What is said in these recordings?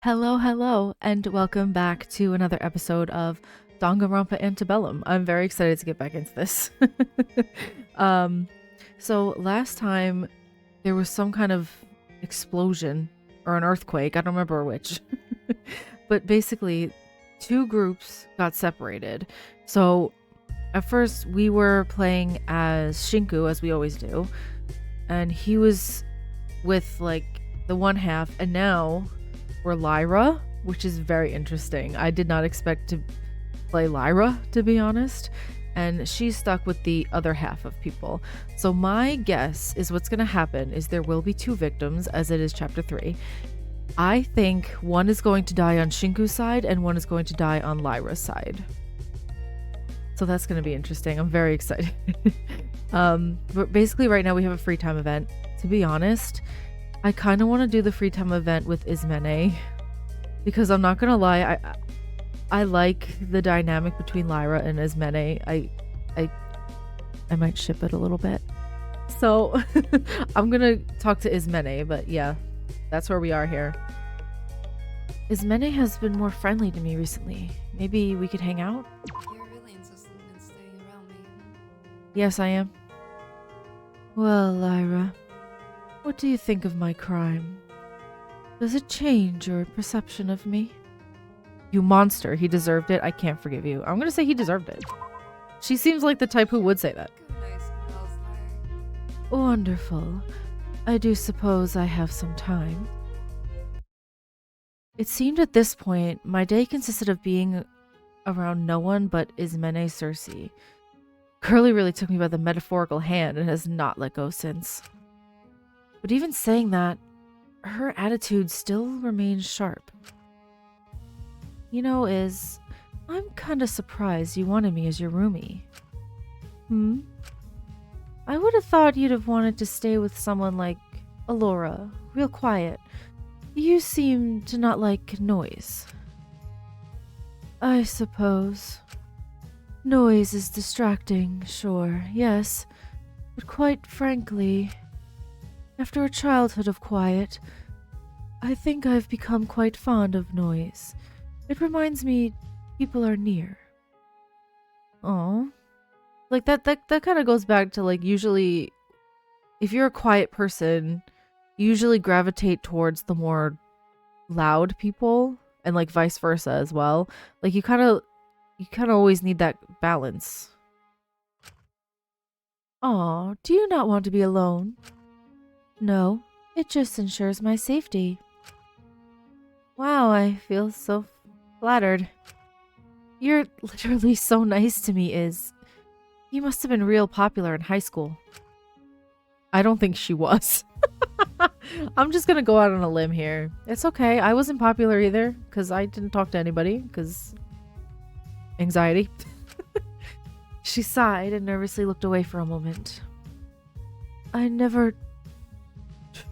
Hello, and welcome back to another episode of Danganronpa Antebellum. I'm very excited to get back into this. So last time there was some kind of explosion or an earthquake, I don't remember which. But basically, two groups got separated. So at first we were playing as Shinku, as we always do, and he was with like the one half, and now we're Lyra, which is very interesting. I did not expect to play Lyra, to be honest, and she's stuck with the other half of people. So my guess is what's going to happen is there will be two victims, as it is chapter 3. I think one is going to die on Shinku's side and one is going to die on Lyra's side. So that's going to be interesting. I'm very excited. But basically right now we have a free time event. To be honest, I kind of want to do the free time event with Ismene, because I'm not gonna lie, I like the dynamic between Lyra and Ismene. I might ship it a little bit, so I'm gonna talk to Ismene. But yeah, that's where we are here. Ismene has been more friendly to me recently. Maybe we could hang out? You're really insistent in staying around me. Yes, I am. Well, Lyra, what do you think of my crime? Does it change your perception of me? You monster, he deserved it. I can't forgive you. I'm gonna say he deserved it. She seems like the type who would say that. Good nice girls there. Wonderful. I do suppose I have some time. It seemed at this point, my day consisted of being around no one but Ismene Cersei. Curly really took me by the metaphorical hand and has not let go since. But even saying that, her attitude still remains sharp. You know, I'm kinda surprised you wanted me as your roomie. I would have thought you'd have wanted to stay with someone like Alora, real quiet. You seem to not like noise. I suppose. Noise is distracting, sure, yes, but quite frankly, after a childhood of quiet, I think I've become quite fond of noise. It reminds me people are near. Oh, like that kind of goes back to like usually if you're a quiet person, you usually gravitate towards the more loud people and like vice versa as well. Like you kind of always need that balance. Aw, do you not want to be alone? No, it just ensures my safety. Wow, I feel so flattered. You're literally so nice to me, You must have been real popular in high school. I don't think she was. I'm just gonna go out on a limb here. It's okay, I wasn't popular either, because I didn't talk to anybody, because anxiety. She sighed and nervously looked away for a moment. I never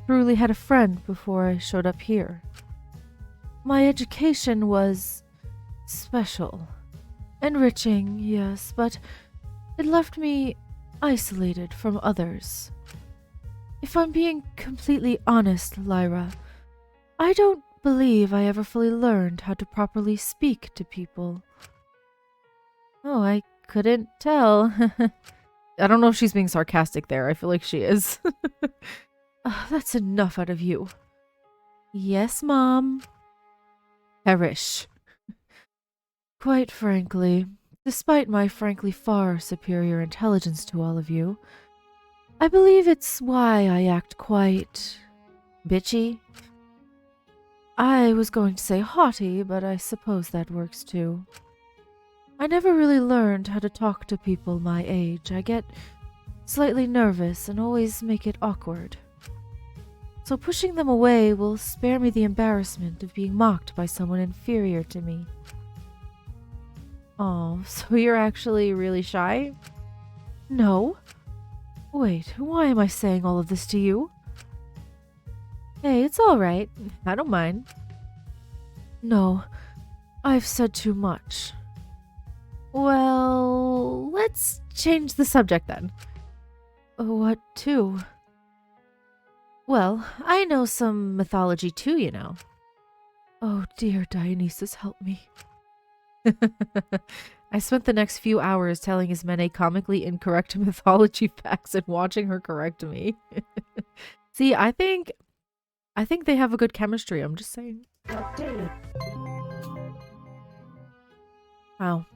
truly had a friend before I showed up here. My education was special. Enriching, yes, but it left me isolated from others. If I'm being completely honest, Lyra, I don't believe I ever fully learned how to properly speak to people. Oh, I couldn't tell. I don't know if she's being sarcastic there. I feel like she is. That's enough out of you. Yes, Mom. Perish. Quite frankly, despite my frankly far superior intelligence to all of you, I believe it's why I act quite bitchy. I was going to say haughty, but I suppose that works too. I never really learned how to talk to people my age. I get slightly nervous and always make it awkward. So pushing them away will spare me the embarrassment of being mocked by someone inferior to me. Oh, so you're actually really shy? No. Wait, why am I saying all of this to you? Hey, it's alright. I don't mind. No, I've said too much. Well, let's change the subject then. What to? Well, I know some mythology too, you know. Oh dear, Dionysus, help me. I spent the next few hours telling Ismene comically incorrect mythology facts and watching her correct me. See, I think they have a good chemistry, I'm just saying. Wow.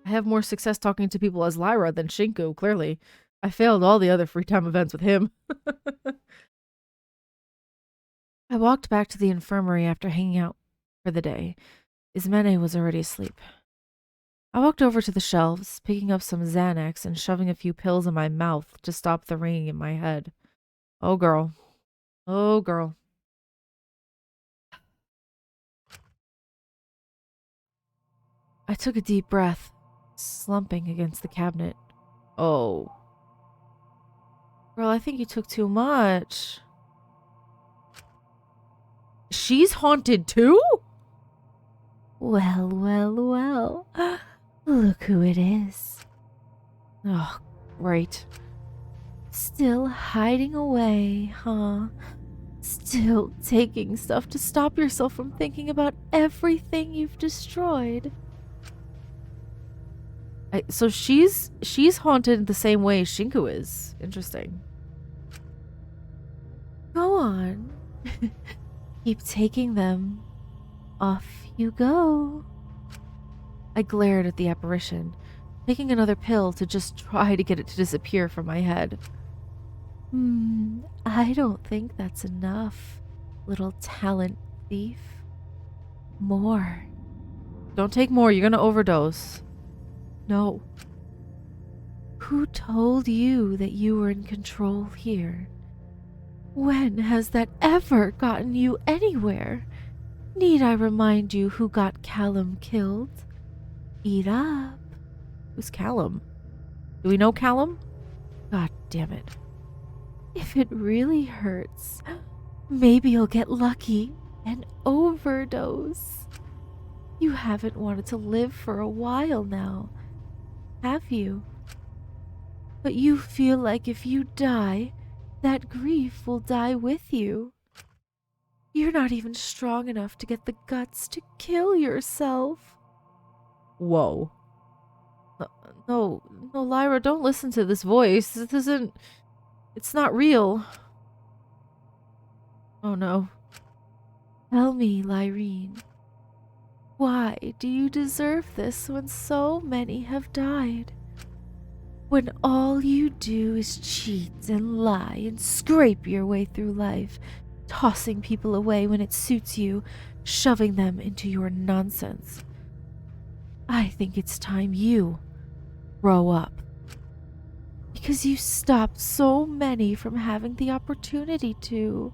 I have more success talking to people as Lyra than Shinku, clearly. I failed all the other free time events with him. I walked back to the infirmary after hanging out for the day. Ismene was already asleep. I walked over to the shelves, picking up some Xanax and shoving a few pills in my mouth to stop the ringing in my head. Oh, girl. Oh, girl. I took a deep breath, slumping against the cabinet. Oh. Girl, I think you took too much. She's haunted too? Well, well, well. Look who it is. Oh, right. Still hiding away, huh? Still taking stuff to stop yourself from thinking about everything you've destroyed. So she's haunted the same way Shinku is. Interesting. Go on. Keep taking them. Off you go. I glared at the apparition, taking another pill to just try to get it to disappear from my head. I don't think that's enough, little talent thief. More. Don't take more, you're gonna overdose. No. Who told you that you were in control here? When has that ever gotten you anywhere? Need I remind you who got Callum killed? Eat up. Who's Callum? Do we know Callum? God damn it. If it really hurts, maybe you'll get lucky and overdose. You haven't wanted to live for a while now, have you? But you feel like if you die, that grief will die with you. You're not even strong enough to get the guts to kill yourself. Whoa. No, Lyra, don't listen to this voice. It's not real. Oh no. Tell me, Lyrene, why do you deserve this when so many have died? When all you do is cheat and lie and scrape your way through life, tossing people away when it suits you, shoving them into your nonsense. I think it's time you grow up. Because you stopped so many from having the opportunity to.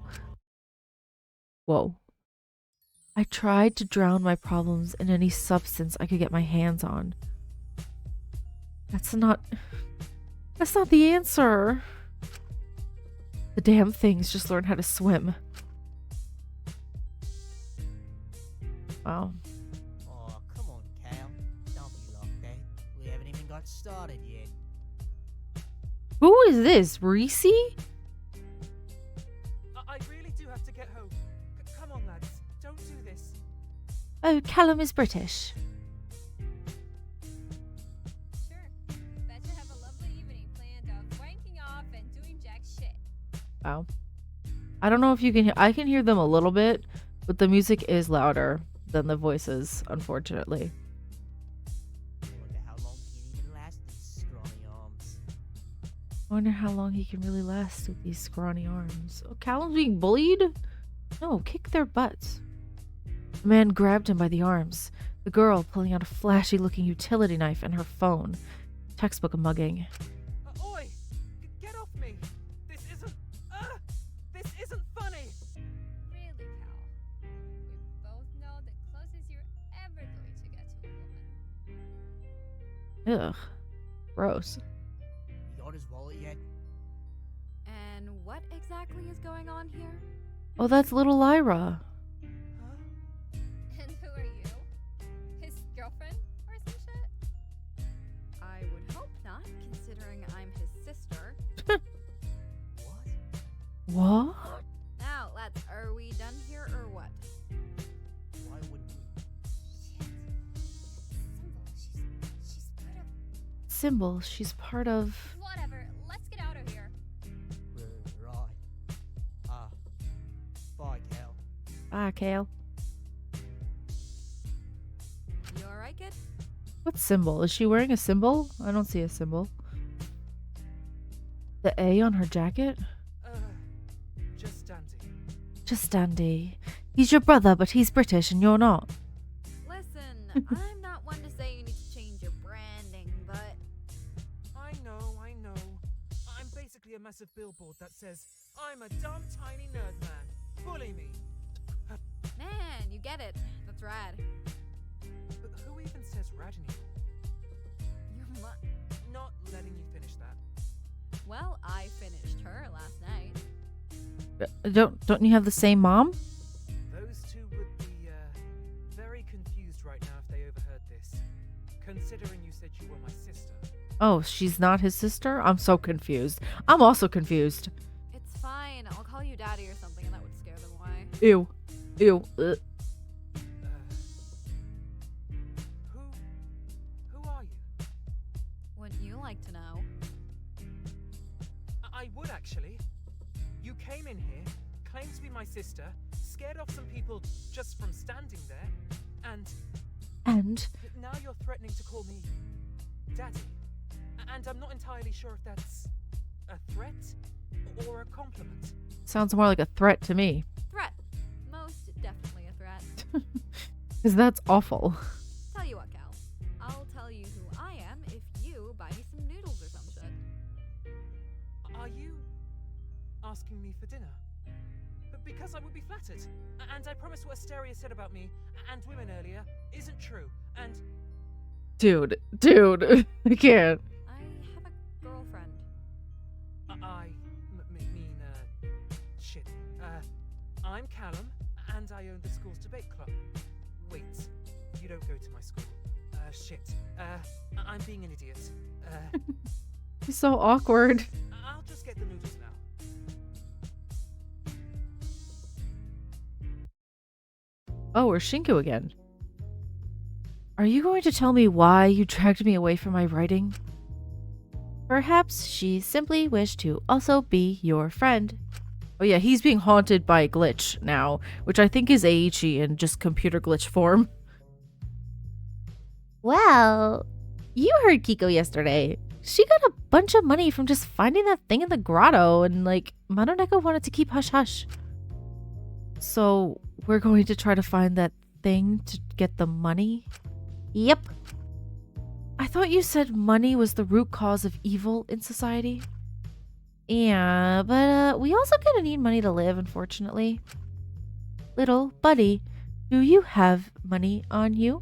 Whoa. I tried to drown my problems in any substance I could get my hands on. That's not the answer. The damn things just learned how to swim. Wow. Oh, come on, Cal. Don't be like that. We haven't even got started yet. Who is this? Reese? I really do have to get home. Come on, lads. Don't do this. Oh, Callum is British. Sure. Bet you have a lovely evening planned of wanking off and doing jack shit. Wow. I don't know if you can hear. I can hear them a little bit, but the music is louder than the voices, unfortunately. Wonder how long he can even last these scrawny arms. I wonder how long he can really last with these scrawny arms. Oh, Callum's being bullied? No, kick their butts. The man grabbed him by the arms, the girl pulling out a flashy-looking utility knife and her phone. Textbook mugging. Oi! Get off me! This isn't funny! Really, Cal? We both know the closest you're ever going to get to a woman. Ugh. Gross. You got his wallet yet? And what exactly is going on here? Oh, that's little Lyra. Huh? And who are you? His girlfriend or some shit? I would hope not, considering I'm his sister. What? What? Now, lads, are we done here or what? symbol. She's part of... Whatever, let's get out of here. Right. Bye, Cal. Ah, Kale. You alright, kid? What symbol? Is she wearing a symbol? I don't see a symbol. The A on her jacket? Just dandy. Just dandy. He's your brother, but he's British and you're not. Listen, I'm not one to say you need to change your branding, but I know. I'm basically a massive billboard that says, I'm a dumb tiny nerd man. Bully me. man, you get it. That's rad. But who even says rad anymore? Your Not letting you finish that. Well, I finished her last night. Don't you have the same mom? Those two would be very confused right now if they overheard this. Considering you said you were my sister. Oh, she's not his sister? I'm so confused. I'm also confused. It's fine. I'll call you daddy or something, and that would scare them away. Ew. Ew. Who are you? Wouldn't you like to know? I would actually. You came in here, claimed to be my sister, scared off some people just from standing there, and now you're threatening to call me Daddy. And I'm not entirely sure if that's a threat or a compliment. Sounds more like a threat to me. Threat. Most definitely a threat. Because that's awful. Tell you what, Cal. I'll tell you who I am if you buy me some noodles or some shit. Are you asking me for dinner? But because I would be flattered. And I promise what Asteria said about me and women earlier isn't true. And Dude. I can't. I have a girlfriend. Shit. I'm Callum, and I own the school's debate club. Wait, you don't go to my school. Shit. I'm being an idiot. He's so awkward. I'll just get the noodles now. Oh, we're Shinku again. Are you going to tell me why you dragged me away from my writing? Perhaps she simply wished to also be your friend. Oh yeah, he's being haunted by a glitch now, which I think is Aichi in just computer glitch form. Well, you heard Kiko yesterday. She got a bunch of money from just finding that thing in the grotto, and Madoneko wanted to keep hush-hush. So, we're going to try to find that thing to get the money? Yep. I thought you said money was the root cause of evil in society. Yeah, but we also kind of need money to live, unfortunately. Little buddy, do you have money on you?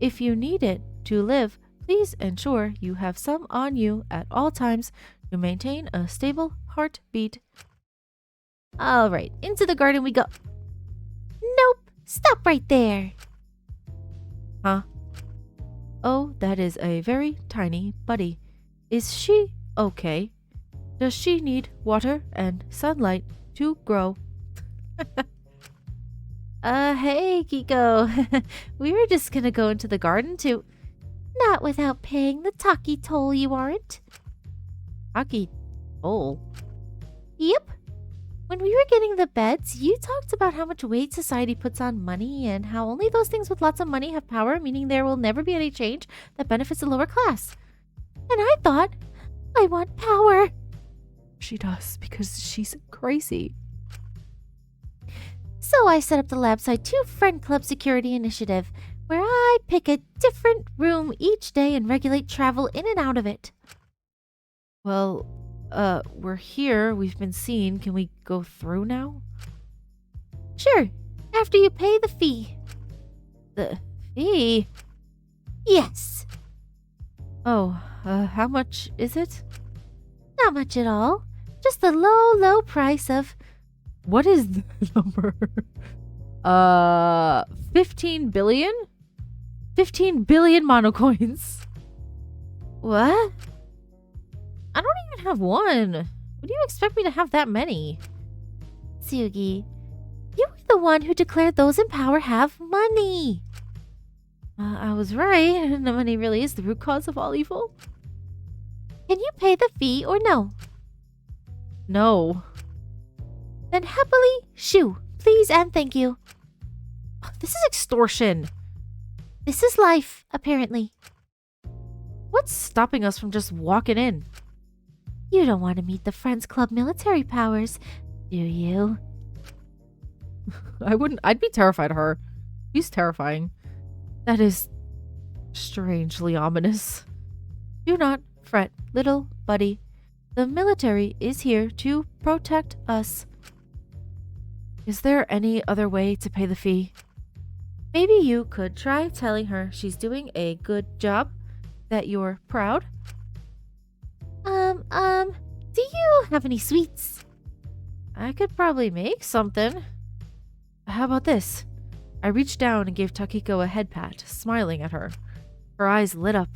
If you need it to live, please ensure you have some on you at all times to maintain a stable heartbeat. All right, into the garden we go. Nope, stop right there. Huh? Oh, that is a very tiny buddy. Is she okay? Does she need water and sunlight to grow? Hey, Kiko. We were just gonna go into the garden to... Not without paying the Taki toll, you aren't. Taki toll? Yep. When we were getting the beds, you talked about how much weight society puts on money and how only those things with lots of money have power, meaning there will never be any change that benefits the lower class. And I thought, I want power. She does, because she's crazy. So I set up the Labside 2 Friend Club Security Initiative, where I pick a different room each day and regulate travel in and out of it. Well, we're here. We've been seen. Can we go through now? Sure, after you pay the fee. The fee? Yes. Oh, how much is it? Not much at all. Just the low price of... What is the number? 15 billion? 15 billion monocoins. What? I don't even have one. What do you expect me to have that many? Tsugi, you were the one who declared those in power have money. I was right. The money really is the root cause of all evil. Can you pay the fee or no? No. Then happily, shoo. Please and thank you. This is extortion. This is life, apparently. What's stopping us from just walking in? You don't want to meet the Friends Club military powers, do you? I wouldn't. I'd be terrified of her. She's terrifying. That is strangely ominous. Do not fret, little buddy. The military is here to protect us. Is there any other way to pay the fee? Maybe you could try telling her she's doing a good job, that you're proud. Do you have any sweets? I could probably make something. How about this? I reached down and gave Takiko a head pat, smiling at her. Her eyes lit up.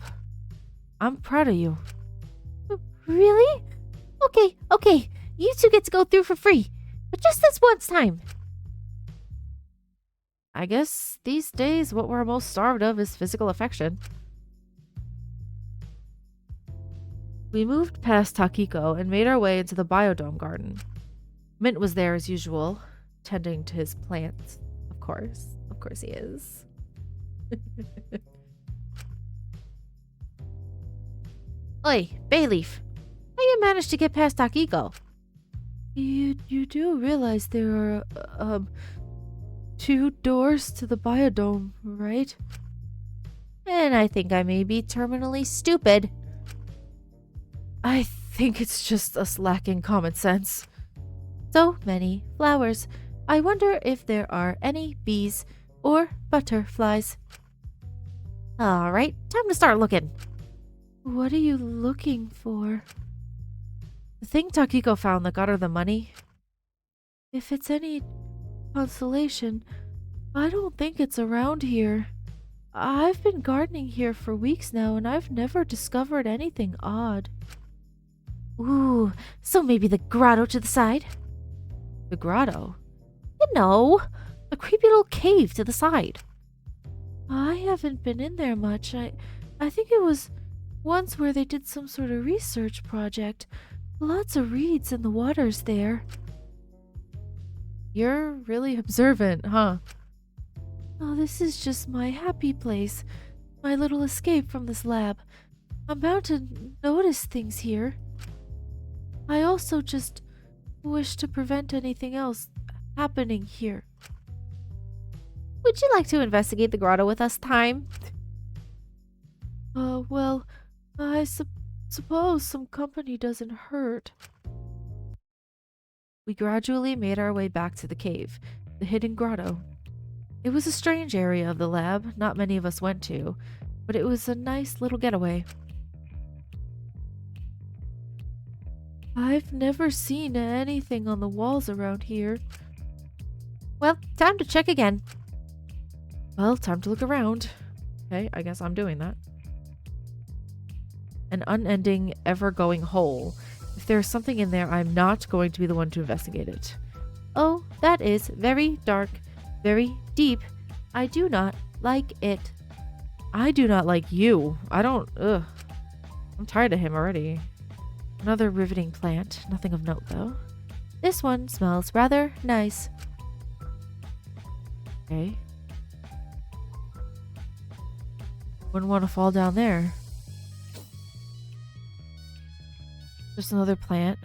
I'm proud of you. Really? Okay. You two get to go through for free. But just this once time. I guess these days what we're most starved of is physical affection. We moved past Takiko and made our way into the biodome garden. Mint was there as usual, tending to his plants. Of course he is. Oi, Bayleaf. How you managed to get past Takiko? You do realize there are, 2 doors to the biodome, right? And I think I may be terminally stupid. I think it's just us lacking common sense. So many flowers. I wonder if there are any bees or butterflies. Alright, time to start looking. What are you looking for? The thing Takiko found that got her the money. If it's any consolation, I don't think it's around here. I've been gardening here for weeks now and I've never discovered anything odd. Ooh, so maybe the grotto to the side? The grotto? You know, a creepy little cave to the side. I haven't been in there much. I think it was once where they did some sort of research project. Lots of reeds in the waters there. You're really observant, huh? Oh, this is just my happy place. My little escape from this lab. I'm bound to notice things here. I also just wish to prevent anything else happening here. Would you like to investigate the grotto with us, Time? Well, I suppose some company doesn't hurt. We gradually made our way back to the cave, the hidden grotto. It was a strange area of the lab not many of us went to, but it was a nice little getaway. I've never seen anything on the walls around here. Well, time to check again. Well, time to look around. Okay, I guess I'm doing that. An unending, ever-going hole. If there's something in there, I'm not going to be the one to investigate it. Oh, that is very dark, very deep. I do not like it. I do not like you. I'm tired of him already. Another riveting plant. Nothing of note, though. This one smells rather nice. Okay. Wouldn't want to fall down there. Just another plant.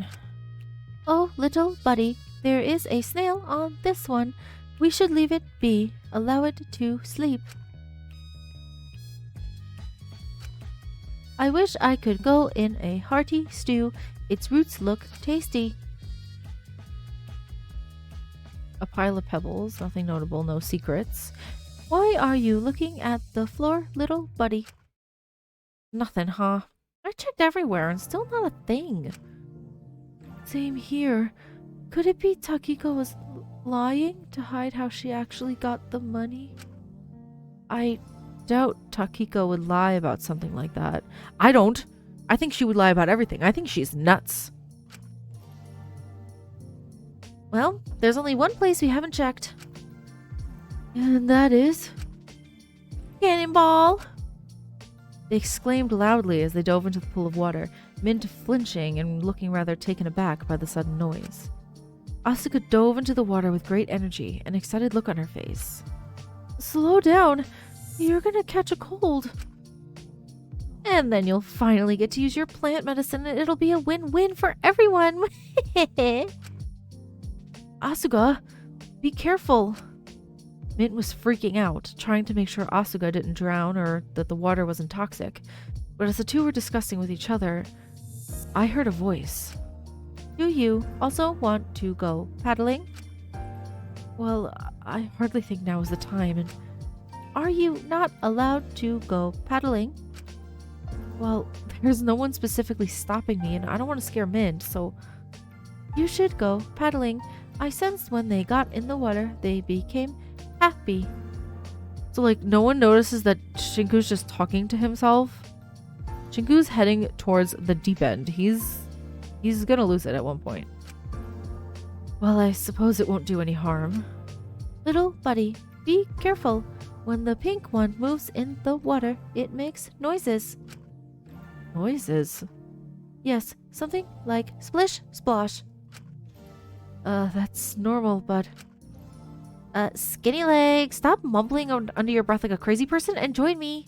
Oh, little buddy, there is a snail on this one. We should leave it be. Allow it to sleep. I wish I could go in a hearty stew. Its roots look tasty. A pile of pebbles, nothing notable, no secrets. Why are you looking at the floor, little buddy? Nothing, huh? I checked everywhere and still not a thing. Same here. Could it be Takiko was lying to hide how she actually got the money? I doubt Takiko would lie about something like that. I don't. I think she would lie about everything. I think she's nuts. Well, there's only one place we haven't checked. And that is... Cannonball! They exclaimed loudly as they dove into the pool of water. Mint flinching and looking rather taken aback by the sudden noise. Asuka dove into the water with great energy, an excited look on her face. Slow down! You're gonna catch a cold. And then you'll finally get to use your plant medicine and it'll be a win-win for everyone! Asuka, be careful! Mint was freaking out, trying to make sure Asuka didn't drown or that the water wasn't toxic. But as the two were discussing with each other, I heard a voice. Do you also want to go paddling? Well, I hardly think now is the time, and are you not allowed to go paddling? Well, there's no one specifically stopping me, and I don't want to scare Mint, so you should go paddling. I sensed when they got in the water, they became happy. So, like, no one notices that Shinku's just talking to himself? Shinku's heading towards the deep end. He's gonna lose it at one point. Well, I suppose it won't do any harm. Little buddy, be careful. When the pink one moves in the water, it makes noises. Noises? Yes, something like splish, splosh. That's normal, but... Skinny leg, stop mumbling under your breath like a crazy person and join me.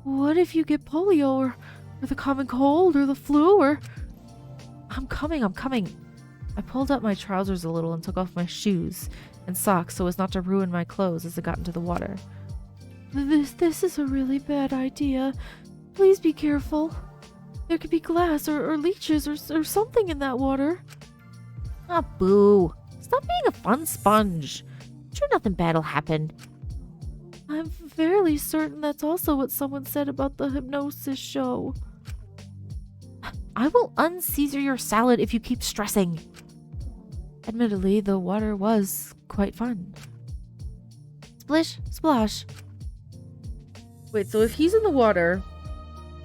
What if you get polio or the common cold or the flu or... I'm coming. I pulled up my trousers a little and took off my shoes and socks so as not to ruin my clothes as I got into the water. This is a really bad idea. Please be careful. There could be glass or leeches or something in that water. Ah, boo. Stop being a fun sponge. Sure nothing bad'll happen. I'm fairly certain that's also what someone said about the hypnosis show. I will uncaesar your salad if you keep stressing. Admittedly, the water was quite fun. Splish, splosh. Wait, so if he's in the water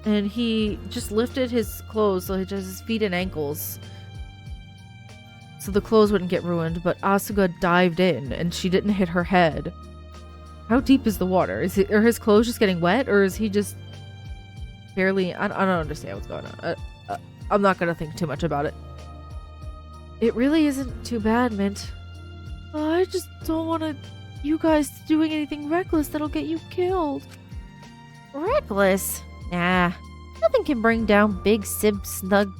and he just lifted his clothes so he just his feet and ankles so the clothes wouldn't get ruined, but Asuka dived in and she didn't hit her head. How deep is the water? Are his clothes just getting wet, or is he just barely... I don't understand what's going on. I'm not going to think too much about it. It really isn't too bad, Mint. I just don't want you guys doing anything reckless that'll get you killed. Reckless? Nah. Nothing can bring down Big Sib Snug.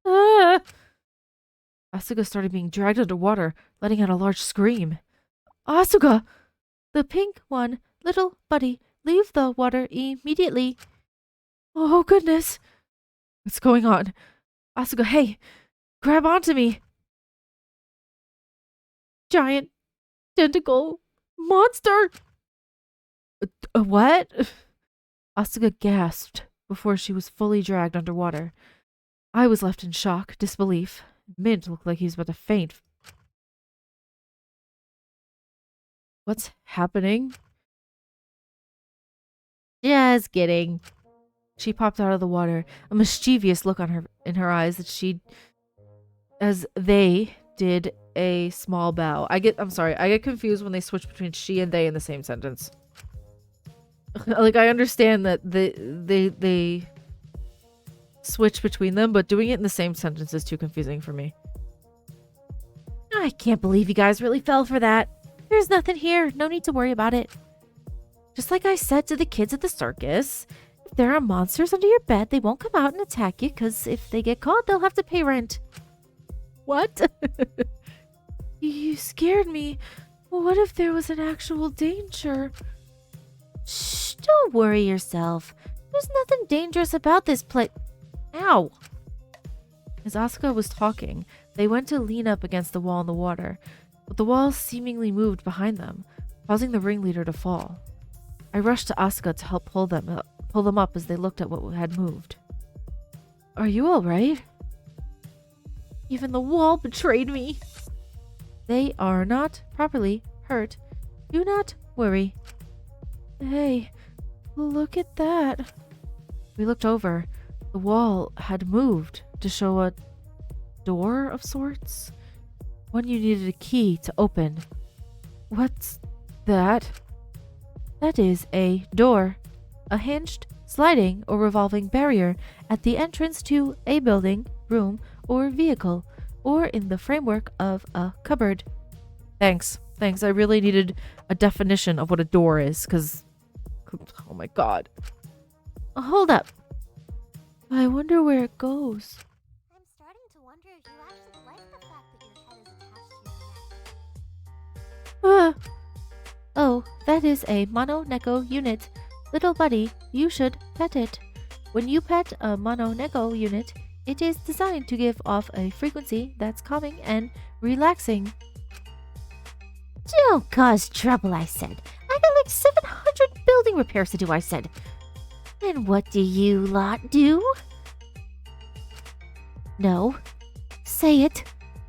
Ah! Asuka started being dragged underwater, letting out a large scream. Asuka! The pink one, little buddy, leave the water immediately. Oh, goodness. What's going on? Asuka, hey, grab onto me. Giant tentacle monster. What? Asuka gasped before she was fully dragged underwater. I was left in shock, disbelief. Mint looked like he was about to faint. What's happening? Just kidding. She popped out of the water, a mischievous look in her eyes as they did a small bow. I get confused when they switch between she and they in the same sentence. Like, I understand that they switch between them, but doing it in the same sentence is too confusing for me. I can't believe you guys really fell for that. There's nothing here. No need to worry about it. Just like I said to the kids at the circus, if there are monsters under your bed, they won't come out and attack you, because if they get caught, they'll have to pay rent. What? You scared me. What if there was an actual danger? Shh, don't worry yourself. There's nothing dangerous about this place. Ow! As Asuka was talking, they went to lean up against the wall in the water, but the wall seemingly moved behind them, causing the ringleader to fall. I rushed to Asuka to help pull them up as they looked at what had moved. Are you alright? Even the wall betrayed me. They are not properly hurt. Do not worry. Hey, look at that. We looked over. The wall had moved to show a door of sorts. One you needed a key to open. What's that? That is a door. A hinged sliding or revolving barrier at the entrance to a building, room, or vehicle, or in the framework of a cupboard. Thanks. I really needed a definition of what a door is, because... Oh my god. Hold up. I wonder where it goes. I'm starting to wonder if you actually like the fact that your head is attached to your neck. Oh, that is a mono-neko unit. Little buddy, you should pet it. When you pet a mono-neko unit, it is designed to give off a frequency that's calming and relaxing. Don't cause trouble, I said. I got like 700 building repairs to do, I said. And what do you lot do? No. Say it.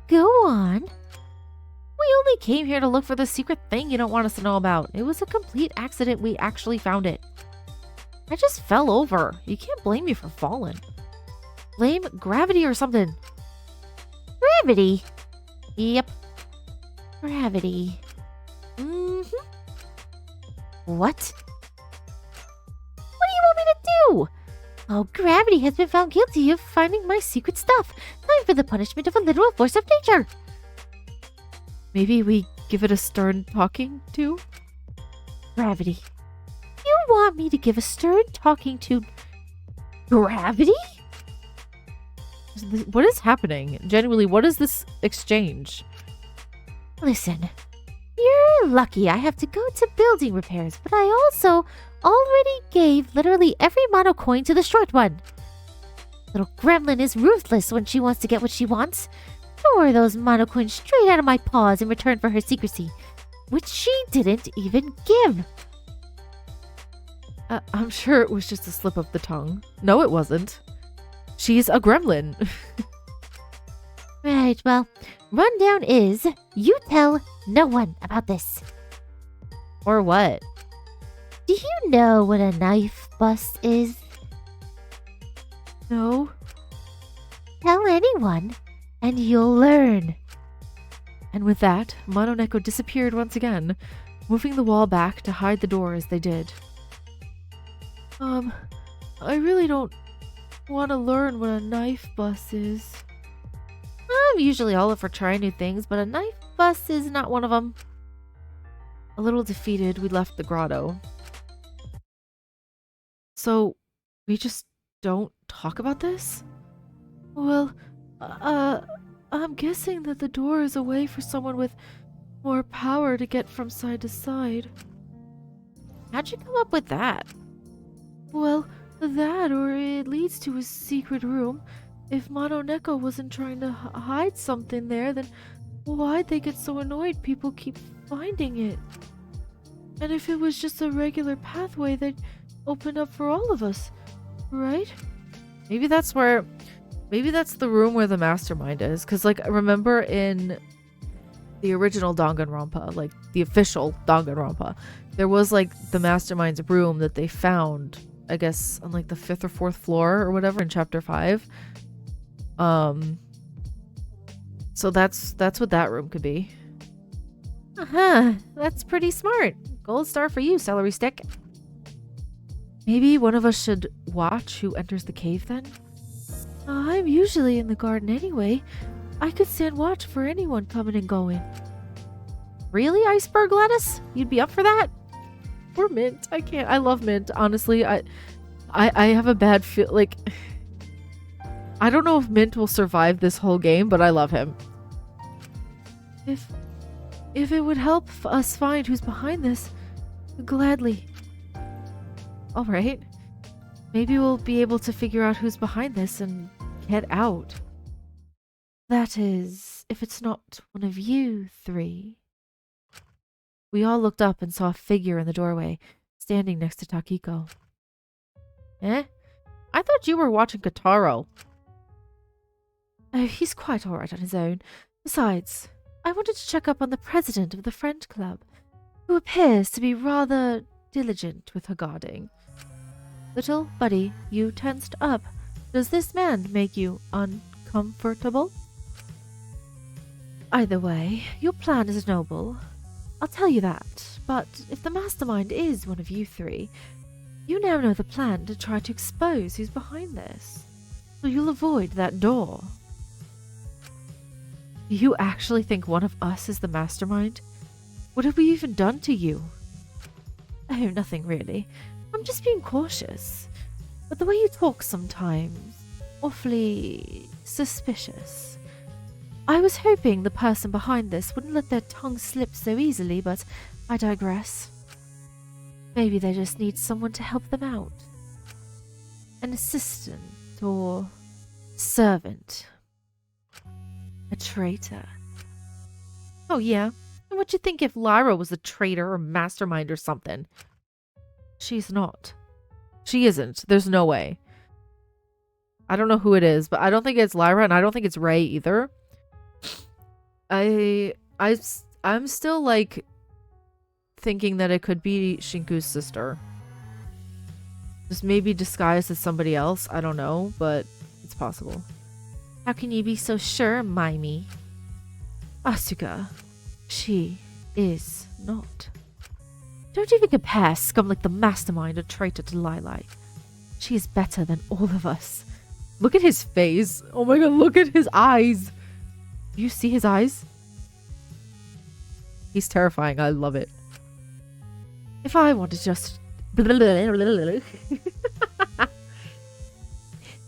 Go on. We only came here to look for the secret thing you don't want us to know about. It was a complete accident we actually found it. I just fell over. You can't blame me for falling. Blame gravity or something. Gravity? Yep. Gravity. What? What do you want me to do? Oh, gravity has been found guilty of finding my secret stuff. Time for the punishment of a literal force of nature. Maybe we give it a stern talking to? Gravity. You want me to give a stern talking to gravity? What is happening? Genuinely, what is this exchange? Listen, you're lucky I have to go to building repairs, but I also already gave literally every mono coin to the short one. Little gremlin is ruthless when she wants to get what she wants. Tore those mono coins straight out of my paws in return for her secrecy, which she didn't even give. I'm sure it was just a slip of the tongue. No, it wasn't. She's a gremlin. Right, well, rundown is you tell no one about this. Or what? Do you know what a knife bust is? No. Tell anyone, and you'll learn. And with that, Mononeko disappeared once again, moving the wall back to hide the door as they did. I really don't want to learn what a knife bust is. I'm usually all up for trying new things, but a knife bust is not one of them. A little defeated, we left the grotto. So, we just don't talk about this? Well, I'm guessing that the door is a way for someone with more power to get from side to side. How'd you come up with that? Well, that or it leads to a secret room. If Mononeko wasn't trying to hide something there, then why'd they get so annoyed people keep finding it? And if it was just a regular pathway, they'd open up for all of us, right? Maybe that's the room where the mastermind is. Because, like, remember in the original Danganronpa, like, the official Danganronpa, there was, like, the mastermind's room that they found, I guess, on, like, the 5th or 4th floor or whatever in Chapter 5. So that's what that room could be. That's pretty smart. Gold star for you, celery stick. Maybe one of us should watch who enters the cave then? I'm usually in the garden anyway. I could stand watch for anyone coming and going. Really, Iceberg Lettuce? You'd be up for that? Or Mint? I can't. I love Mint. Honestly, I have a bad feel. Like, I don't know if Mint will survive this whole game, but I love him. If it would help us find who's behind this, gladly. All right. Maybe we'll be able to figure out who's behind this and get out. That is, if it's not one of you three. We all looked up and saw a figure in the doorway, standing next to Takiko. Eh? I thought you were watching Kataro. Oh, he's quite alright on his own. Besides, I wanted to check up on the president of the Friend Club, who appears to be rather diligent with her guarding. Little buddy, you tensed up. Does this man make you uncomfortable? Either way, your plan is noble. I'll tell you that. But if the mastermind is one of you three, You now know the plan to try to expose who's behind this, so you'll avoid that door. Do you actually think one of us is the mastermind? What have we even done to you? Oh, nothing really. I'm just being cautious. But the way you talk sometimes, awfully suspicious. I was hoping the person behind this wouldn't let their tongue slip so easily, but I digress. Maybe they just need someone to help them out. An assistant or servant. A traitor. Oh yeah, and what'd you think if Lyra was a traitor or mastermind or something? She's not. She isn't. There's no way. I don't know who it is, but I don't think it's Lyra, and I don't think it's Ray either. I'm still like thinking that it could be Shinku's sister. Just maybe disguised as somebody else. I don't know, but it's possible. How can you be so sure, Mimey? Asuka, she is not. Don't even compare scum like the mastermind or traitor to Lilai. She is better than all of us. Look at his face. Oh my god, look at his eyes. Do you see his eyes? He's terrifying. I love it. If I want to just...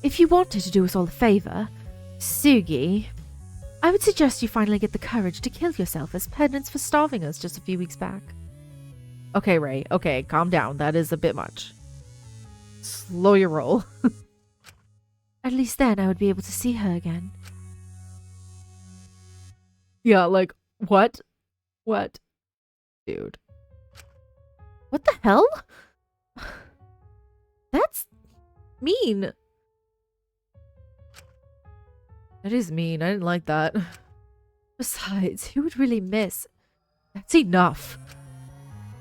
If you wanted to do us all a favor, Sugi, I would suggest you finally get the courage to kill yourself as penance for starving us just a few weeks back. Okay, Ray. Okay, calm down. That is a bit much. Slow your roll. At least then I would be able to see her again. Yeah, like, what? What? Dude. What the hell? That's mean. That is mean. I didn't like that. Besides, who would really miss? That's enough.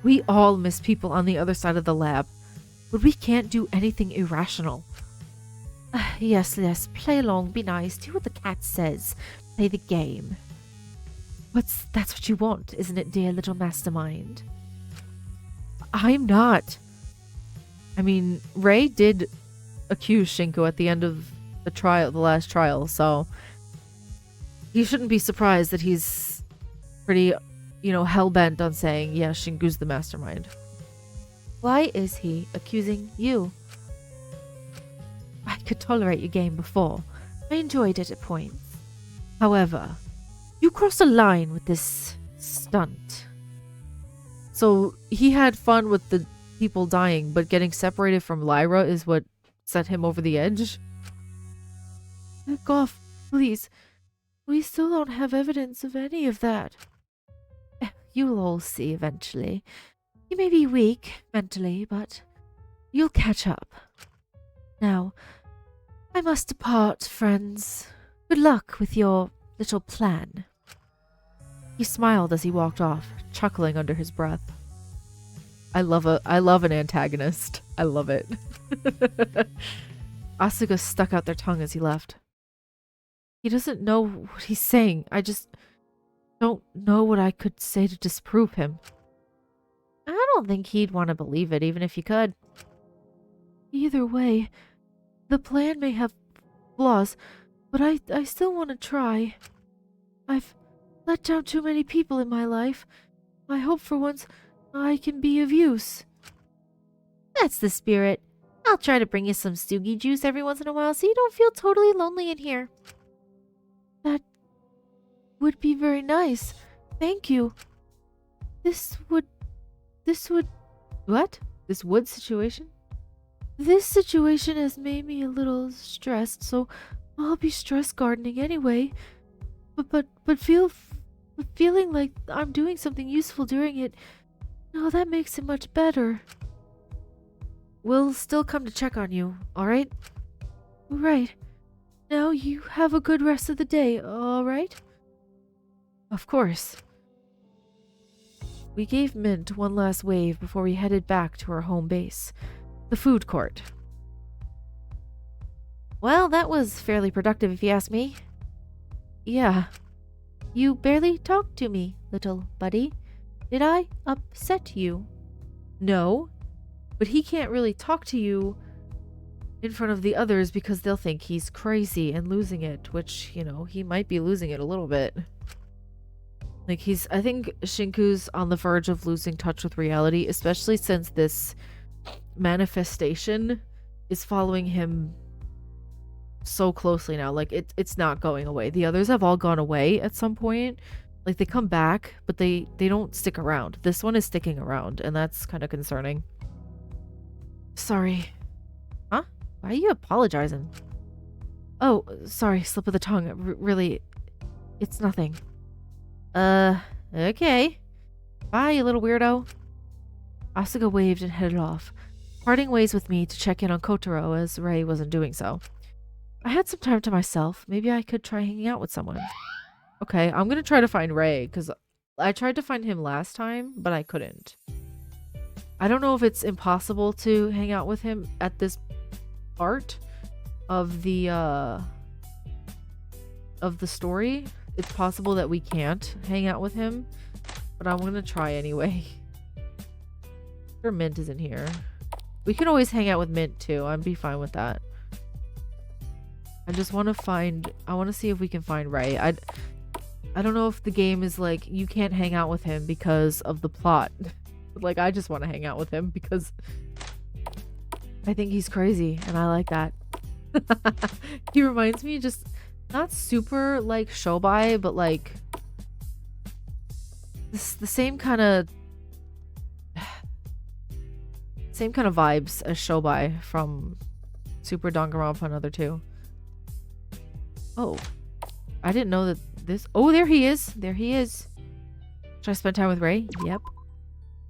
We all miss people on the other side of the lab, but we can't do anything irrational. Yes, play along, be nice, do what the cat says, play the game. That's what you want, isn't it, dear little mastermind? I'm not. I mean, Ray did accuse Shinku at the end of the last trial, so you shouldn't be surprised that he's pretty, hell-bent on saying, yeah, Shinku's the mastermind. Why is he accusing you? I could tolerate your game before. I enjoyed it at points. However, you crossed a line with this stunt. So he had fun with the people dying, but getting separated from Lyra is what set him over the edge? Back off, please. We still don't have evidence of any of that. You'll all see eventually. You may be weak mentally, but you'll catch up. Now, I must depart, friends. Good luck with your little plan. He smiled as he walked off, chuckling under his breath. I love an antagonist. I love it. Asuka stuck out their tongue as he left. He doesn't know what he's saying. I just don't know what I could say to disprove him. I don't think he'd want to believe it, even if you could. Either way, the plan may have flaws, but I still want to try. I've let down too many people in my life. I hope for once I can be of use. That's the spirit. I'll try to bring you some Sugi juice every once in a while so you don't feel totally lonely in here. That would be very nice. Thank you. This would what? This wood situation? This situation has made me a little stressed, so I'll be stress gardening anyway. But feeling like I'm doing something useful during it, no, that makes it much better. We'll still come to check on you, alright? Right. Now you have a good rest of the day, alright? Of course. We gave Mint one last wave before we headed back to our home base, the food court. Well, that was fairly productive if you ask me. Yeah. You barely talked to me, little buddy. Did I upset you? No. But he can't really talk to you in front of the others because they'll think he's crazy and losing it, which, you know, he might be losing it a little bit. Like, I think Shinku's on the verge of losing touch with reality, especially since this manifestation is following him so closely now. Like, it's not going away. The others have all gone away at some point. Like, they come back, but they don't stick around. This one is sticking around, and that's kind of concerning. Sorry. Huh? Why are you apologizing? Oh, sorry, slip of the tongue. Really, it's nothing. Okay. Bye, you little weirdo. Asuka waved and headed off, parting ways with me to check in on Kotaro as Rei wasn't doing so. I had some time to myself. Maybe I could try hanging out with someone. Okay, I'm gonna try to find Rei, because I tried to find him last time, but I couldn't. I don't know if it's impossible to hang out with him at this part of the story. It's possible that we can't hang out with him, but I'm gonna try anyway. Sure, Mint is in here. We can always hang out with Mint too. I'd be fine with that. I just want to I want to see if we can find Rei. I don't know if the game is like, you can't hang out with him because of the plot. Like, I just want to hang out with him because I think he's crazy and I like that. He reminds me just not super like Shobai, but like the same kind of vibes as Shobai from Super Danganronpa and other two. Oh, I didn't know that this. Oh, there he is. There he is. Should I spend time with Rei? Yep.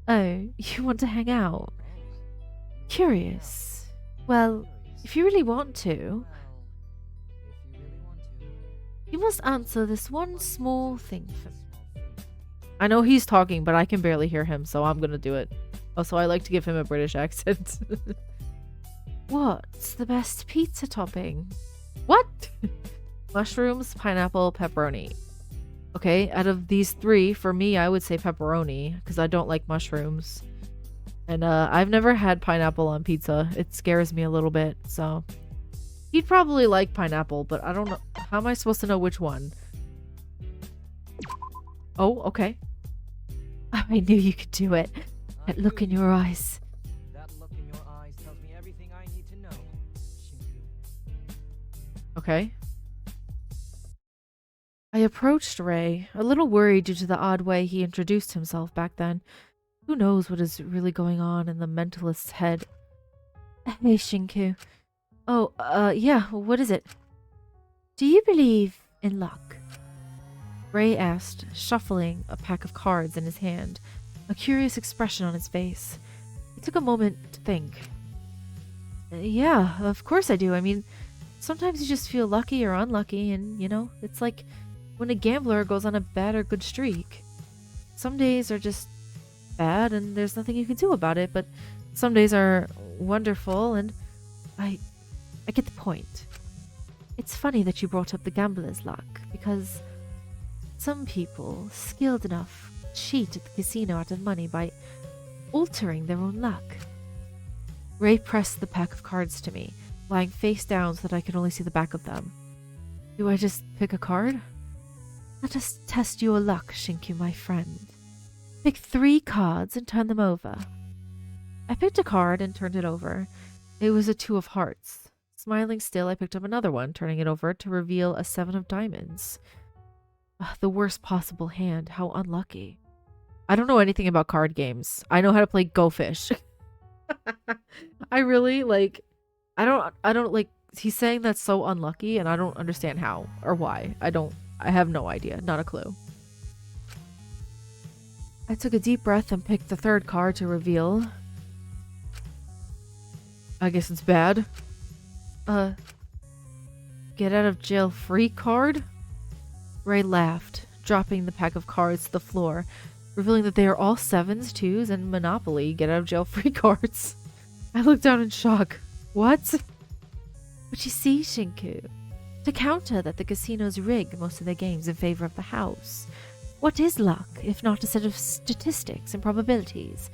Oh, you want to hang out? Curious. Well, if you really want to, you must answer this one small thing for me. I know he's talking, but I can barely hear him, so I'm gonna do it. Also, I like to give him a British accent. What's the best pizza topping? What? Mushrooms, pineapple, pepperoni. Okay, out of these three, for me, I would say pepperoni, because I don't like mushrooms. And I've never had pineapple on pizza. It scares me a little bit, so... He'd probably like pineapple, but I don't know. How am I supposed to know which one? Oh, okay. I knew you could do it. That look in your eyes. That look in your eyes tells me everything I need to know, Shinku. Okay. I approached Rei, a little worried due to the odd way he introduced himself back then. Who knows what is really going on in the mentalist's head? Hey, Shinku. Oh, yeah, what is it? Do you believe in luck? Rei asked, shuffling a pack of cards in his hand, a curious expression on his face. He took a moment to think. Yeah, of course I do. I mean, sometimes you just feel lucky or unlucky, and, you know, it's like when a gambler goes on a bad or good streak. Some days are just bad, and there's nothing you can do about it, but some days are wonderful, and I get the point. It's funny that you brought up the gambler's luck, because some people, skilled enough, cheat at the casino out of money by altering their own luck. Rei pressed the pack of cards to me, lying face down so that I could only see the back of them. Do I just pick a card? Let us test your luck, Shinku, my friend. Pick 3 cards and turn them over. I picked a card and turned it over. It was a 2 of hearts. Smiling still, I picked up another one, turning it over to reveal a 7 of diamonds. The worst possible hand. How unlucky. I don't know anything about card games. I know how to play Go Fish. I really, like... I don't, like... He's saying that's so unlucky, and I don't understand how or why. I have no idea. Not a clue. I took a deep breath and picked the 3rd card to reveal. I guess it's bad. Get out of jail free card? Rei laughed, dropping the pack of cards to the floor, revealing that they are all 7s, 2s, and Monopoly get out of jail free cards. I looked down in shock. What? But you see, Shinku, to counter that the casinos rig most of their games in favor of the house, what is luck, if not a set of statistics and probabilities?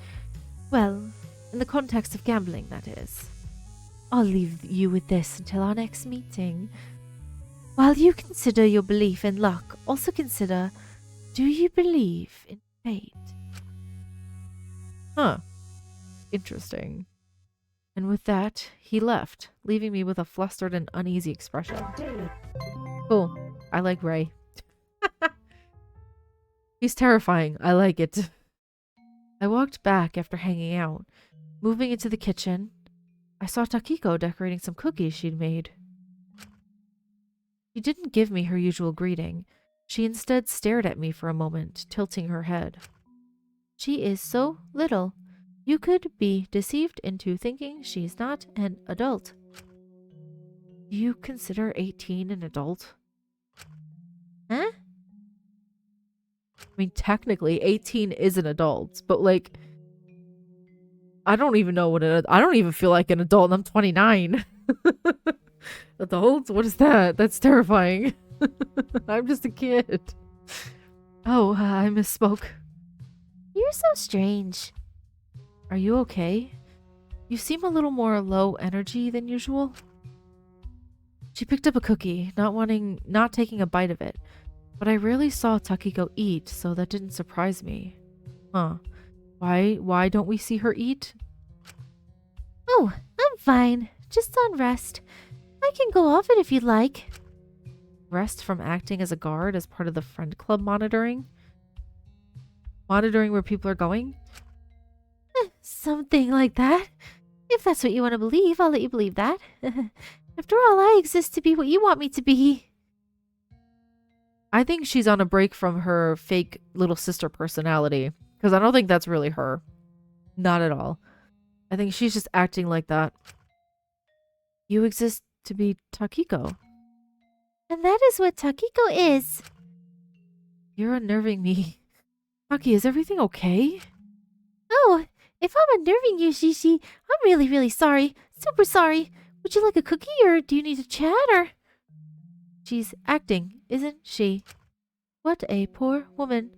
Well, In the context of gambling, that is. I'll leave you with this until our next meeting. While you consider your belief in luck, also consider, do you believe in fate? Huh. Interesting. And with that, he left, leaving me with a flustered and uneasy expression. Cool. I like Ray. He's terrifying. I like it. I walked back after hanging out. Moving into the kitchen, I saw Takiko decorating some cookies she'd made. She didn't give me her usual greeting. She instead stared at me for a moment, tilting her head. She is so little. You could be deceived into thinking she's not an adult. Do you consider 18 an adult? Huh? I mean, technically, 18 is an adult, but like, I don't even know I don't even feel like an adult and I'm 29. Adult? What is that? That's terrifying. I'm just a kid. Oh, I misspoke. You're so strange. Are you okay? You seem a little more low energy than usual. She picked up a cookie, not taking a bite of it, but I rarely saw Takiko eat, so that didn't surprise me. Huh. Why don't we see her eat? Oh, I'm fine. Just on rest. I can go off it if you'd like. Rest from acting as a guard as part of the friend club monitoring? Monitoring where people are going? Something like that. If that's what you want to believe, I'll let you believe that. After all, I exist to be what you want me to be. I think she's on a break from her fake little sister personality, because I don't think that's really her. Not at all. I think she's just acting like that. You exist to be Takiko. And that is what Takiko is. You're unnerving me. Taki, is everything okay? Oh, if I'm unnerving you, Shishi, I'm really, really sorry. Super sorry. Would you like a cookie or do you need to chat or? She's acting, isn't she? What a poor woman.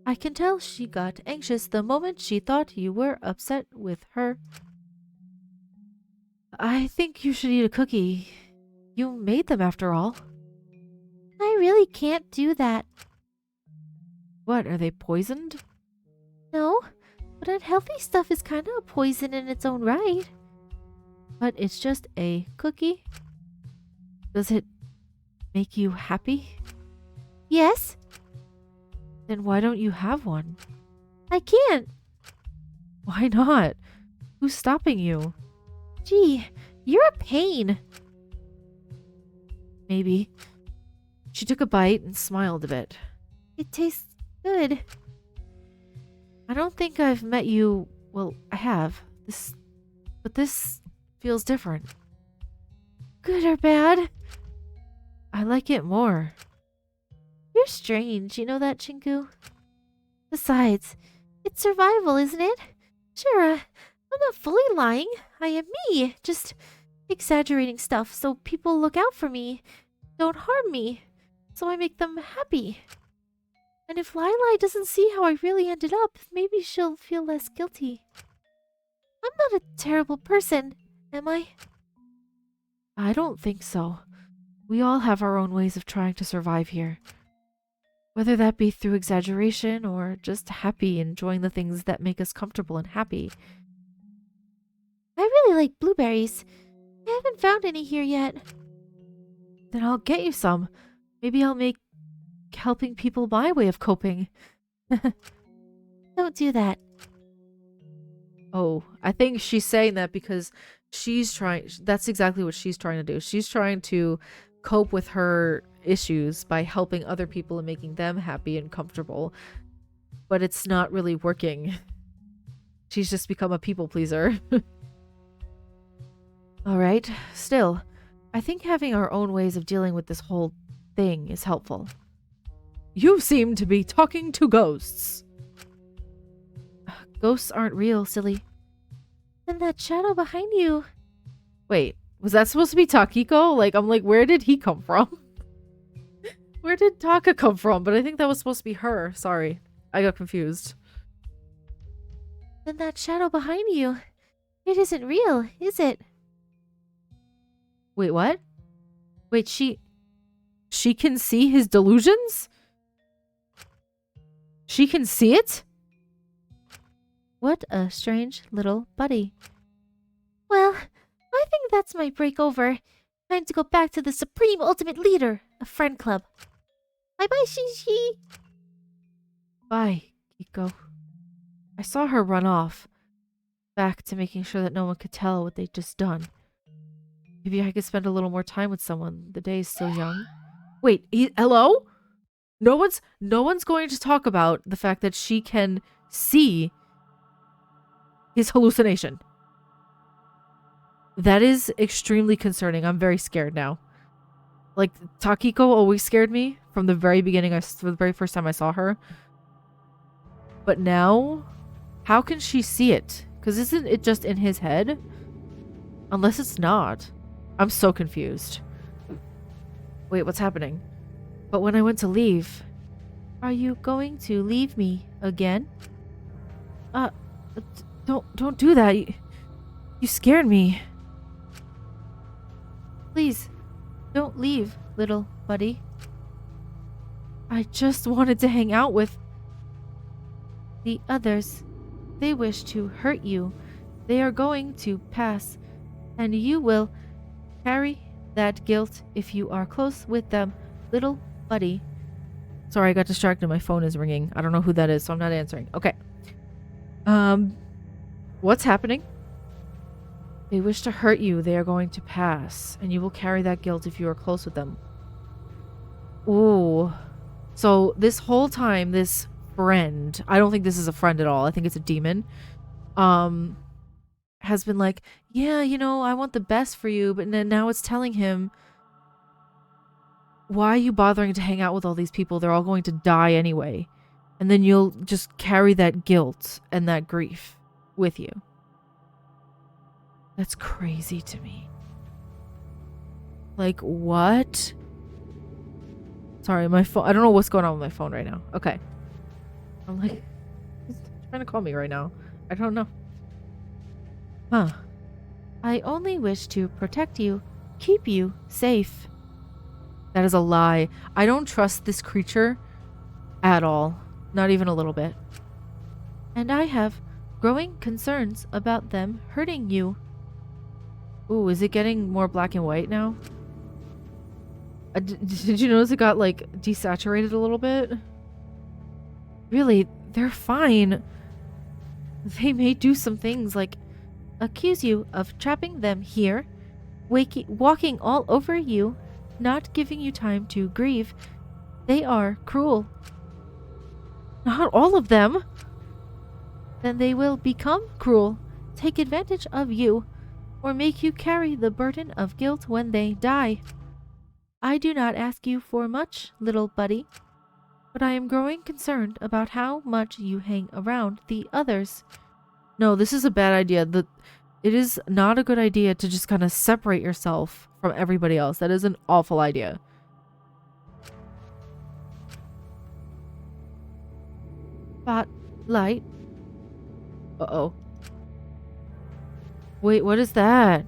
I can tell she got anxious the moment she thought you were upset with her. I think you should eat a cookie. You made them after all. I really can't do that. What, are they poisoned? No, but unhealthy stuff is kind of a poison in its own right. But it's just a cookie? Does it make you happy? Yes. Then why don't you have one? I can't. Why not? Who's stopping you? Gee, you're a pain. Maybe. She took a bite and smiled a bit. It tastes good. I don't think I've met you. Well, I have. But this feels different. Good or bad? I like it more. You're strange, you know that, Shinku? Besides, it's survival, isn't it? Sure, I'm not fully lying. I am me, just exaggerating stuff so people look out for me, don't harm me, so I make them happy. And if Lila doesn't see how I really ended up, maybe she'll feel less guilty. I'm not a terrible person, am I? I don't think so. We all have our own ways of trying to survive here. Whether that be through exaggeration or just happy, enjoying the things that make us comfortable and happy. I really like blueberries. I haven't found any here yet. Then I'll get you some. Maybe I'll make helping people my way of coping. Don't do that. Oh, I think she's saying that because that's exactly what she's trying to do. She's trying to cope with her issues by helping other people and making them happy and comfortable. But it's not really working. She's just become a people pleaser. Alright, still, I think having our own ways of dealing with this whole thing is helpful. You seem to be talking to ghosts. Ghosts aren't real, silly. And that shadow behind you. Wait, was that supposed to be Takiko? I'm like, where did he come from? Where did Taka come from? But I think that was supposed to be her. Sorry, I got confused. And that shadow behind you. It isn't real, is it? Wait, what? Wait, she can see his delusions? She can see it? What a strange little buddy. Well, I think that's my break over. Time to go back to the supreme ultimate leader, a friend club. Bye-bye, Shishi. Bye, Kiko. I saw her run off, back to making sure that no one could tell what they'd just done. Maybe I could spend a little more time with someone. The day is still young. Wait, hello? No one's going to talk about the fact that she can see his hallucination. That is extremely concerning. I'm very scared now. Like, Takiko always scared me from the very beginning, from the very first time I saw her. But now, how can she see it? Because isn't it just in his head? Unless it's not. I'm so confused. Wait, what's happening? But when I went to leave... Are you going to leave me again? Don't do that. You scared me. Please, don't leave, little buddy. I just wanted to hang out with... The others, they wish to hurt you. They are going to pass, and you will carry that guilt if you are close with them, little buddy. Sorry, I got distracted. My phone is ringing. I don't know who that is, so I'm not answering. Okay. What's happening? They wish to hurt you. They are going to pass, and you will carry that guilt if you are close with them. Ooh. So this whole time, this friend, I don't think this is a friend at all. I think it's a demon. Has been like, yeah, you know, I want the best for you, but then now it's telling him, why are you bothering to hang out with all these people? They're all going to die anyway. And then you'll just carry that guilt and that grief with you. That's crazy to me. Like, what? Sorry, my phone. I don't know what's going on with my phone right now. Okay. I'm like, he's trying to call me right now. I don't know. Huh. I only wish to protect you, keep you safe. That is a lie. I don't trust this creature at all. Not even a little bit. And I have growing concerns about them hurting you. Ooh, is it getting more black and white now? Did you notice it got, like, desaturated a little bit? Really, they're fine. They may do some things like accuse you of trapping them here, walking all over you, not giving you time to grieve. They are cruel. Not all of them. Then they will become cruel, take advantage of you, or make you carry the burden of guilt when they die. I do not ask you for much, little buddy, but I am growing concerned about how much you hang around the others. No, this is a bad idea. It is not a good idea to just kind of separate yourself from everybody else. That is an awful idea. Spotlight. Uh-oh. Wait, what is that?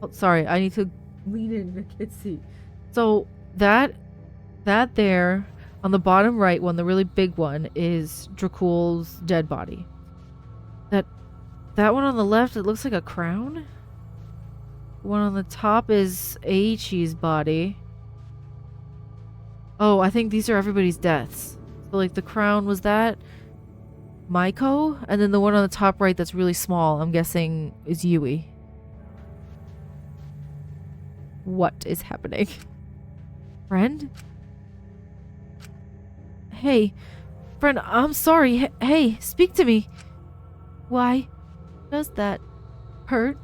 Oh, sorry, I need to lean in. I can't see. So that there on the bottom right one, the really big one, is Dracul's dead body. That one on the left, it looks like a crown. One on the top is Aichi's body. Oh, I think these are everybody's deaths. So like the crown was that Maiko, and then the one on the top right that's really small, I'm guessing is Yui. What is happening? Friend? Hey, friend, I'm sorry. Hey, speak to me. Why does that hurt?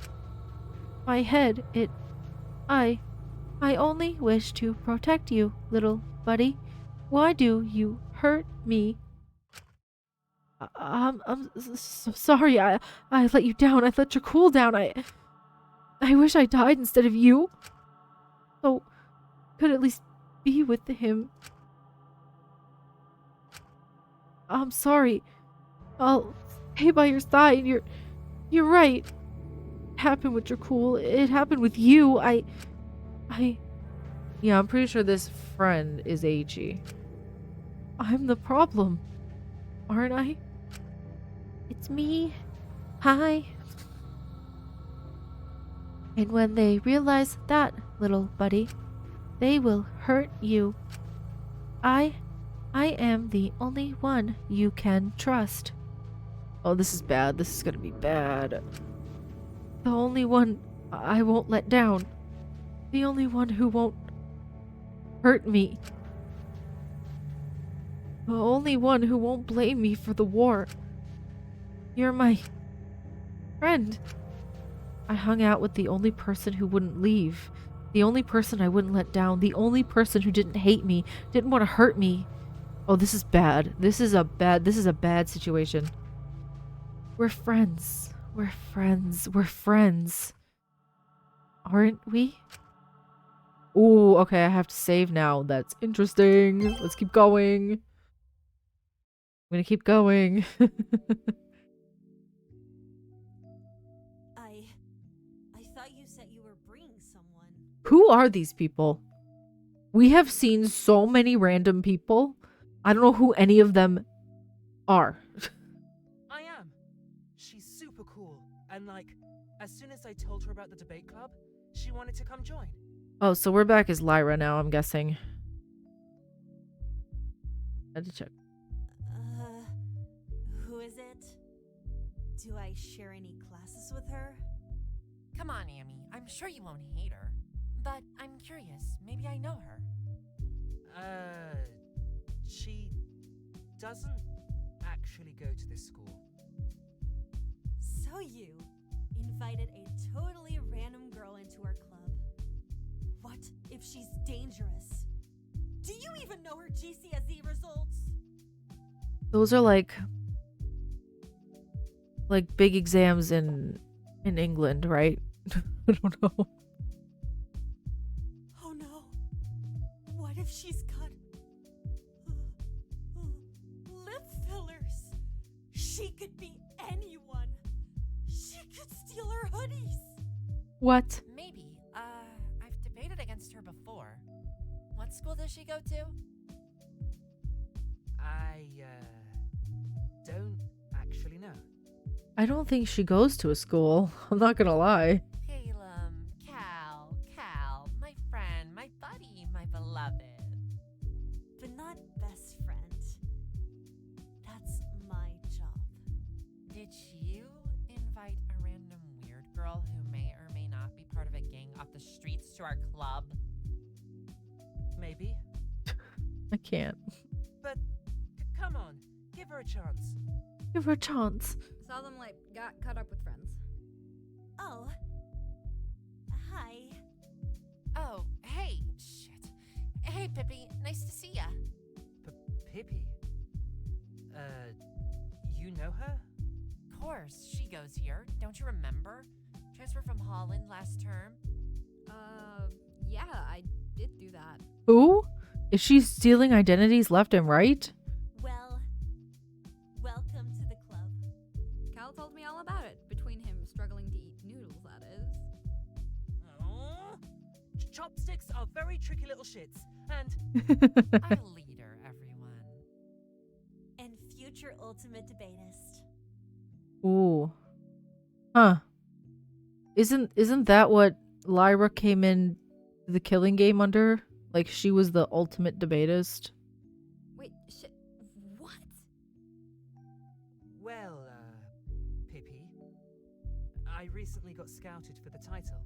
My head, I only wish to protect you, little buddy. Why do you hurt me? I'm so sorry. I let you down. I let your cool down. I wish I died instead of you. So could at least be with him. I'm sorry. I'll stay by your side. You're You're right. It happened with Dracul. It happened with you. Yeah, I'm pretty sure this friend is Eiichi. I'm the problem, aren't I? It's me. Hi. And when they realize that, little buddy, they will hurt you. I am the only one you can trust. Oh, this is bad. This is gonna be bad. The only one I won't let down. The only one who won't hurt me. The only one who won't blame me for the war. You're my friend. I hung out with the only person who wouldn't leave. The only person I wouldn't let down. The only person who didn't hate me, didn't want to hurt me. Oh, this is bad. This is a bad situation. We're friends. We're friends. We're friends. Aren't we? Ooh, okay, I have to save now. That's interesting. Let's keep going. I'm gonna keep going. I thought you said you were bringing someone. Who are these people? We have seen so many random people. I don't know who any of them are. I am. She's super cool. And like, as soon as I told her about the debate club, she wanted to come join. Oh, so we're back as Lyra now, I'm guessing. I had to check. Who is it? Do I share any classes with her? Come on, Amy. I'm sure you won't hate her. But I'm curious. Maybe I know her. She doesn't actually go to this school. So you invited a totally random girl into our club. What if she's dangerous? Do you even know her GCSE results? Those are like big exams in England, right? I don't know. Oh no. What if she's got lip fillers? She could be anyone. She could steal our hoodies. What? Maybe. I've debated against her before. What school does she go to? I, don't actually know. I don't think she goes to a school. I'm not gonna lie. Callum, Cal, my friend, my buddy, my beloved. But not best friend. That's my job. Did you invite a random weird girl who may or may not be part of a gang off the streets to our club? Maybe. I can't. But come on, give her a chance. Give her a chance. Saw them like got caught up with friends. Oh. Hi. Oh, hey, shit. Hey, Pippi, nice to see ya. Pippi? You know her? Of course, she goes here. Don't you remember? Transfer from Holland last term. Yeah, I did do that. Who? Is she stealing identities left and right? Well, welcome to the club. Cal told me all about it. Between him struggling to eat noodles, that is. Aww. Chopsticks are very tricky little shits, and Our leader, everyone. And future ultimate debatist. Ooh. Huh. Isn't that what Lyra came in the killing game under? Like she was the ultimate debatist? Wait, shit. What? well, Pippi, I recently got scouted for the title.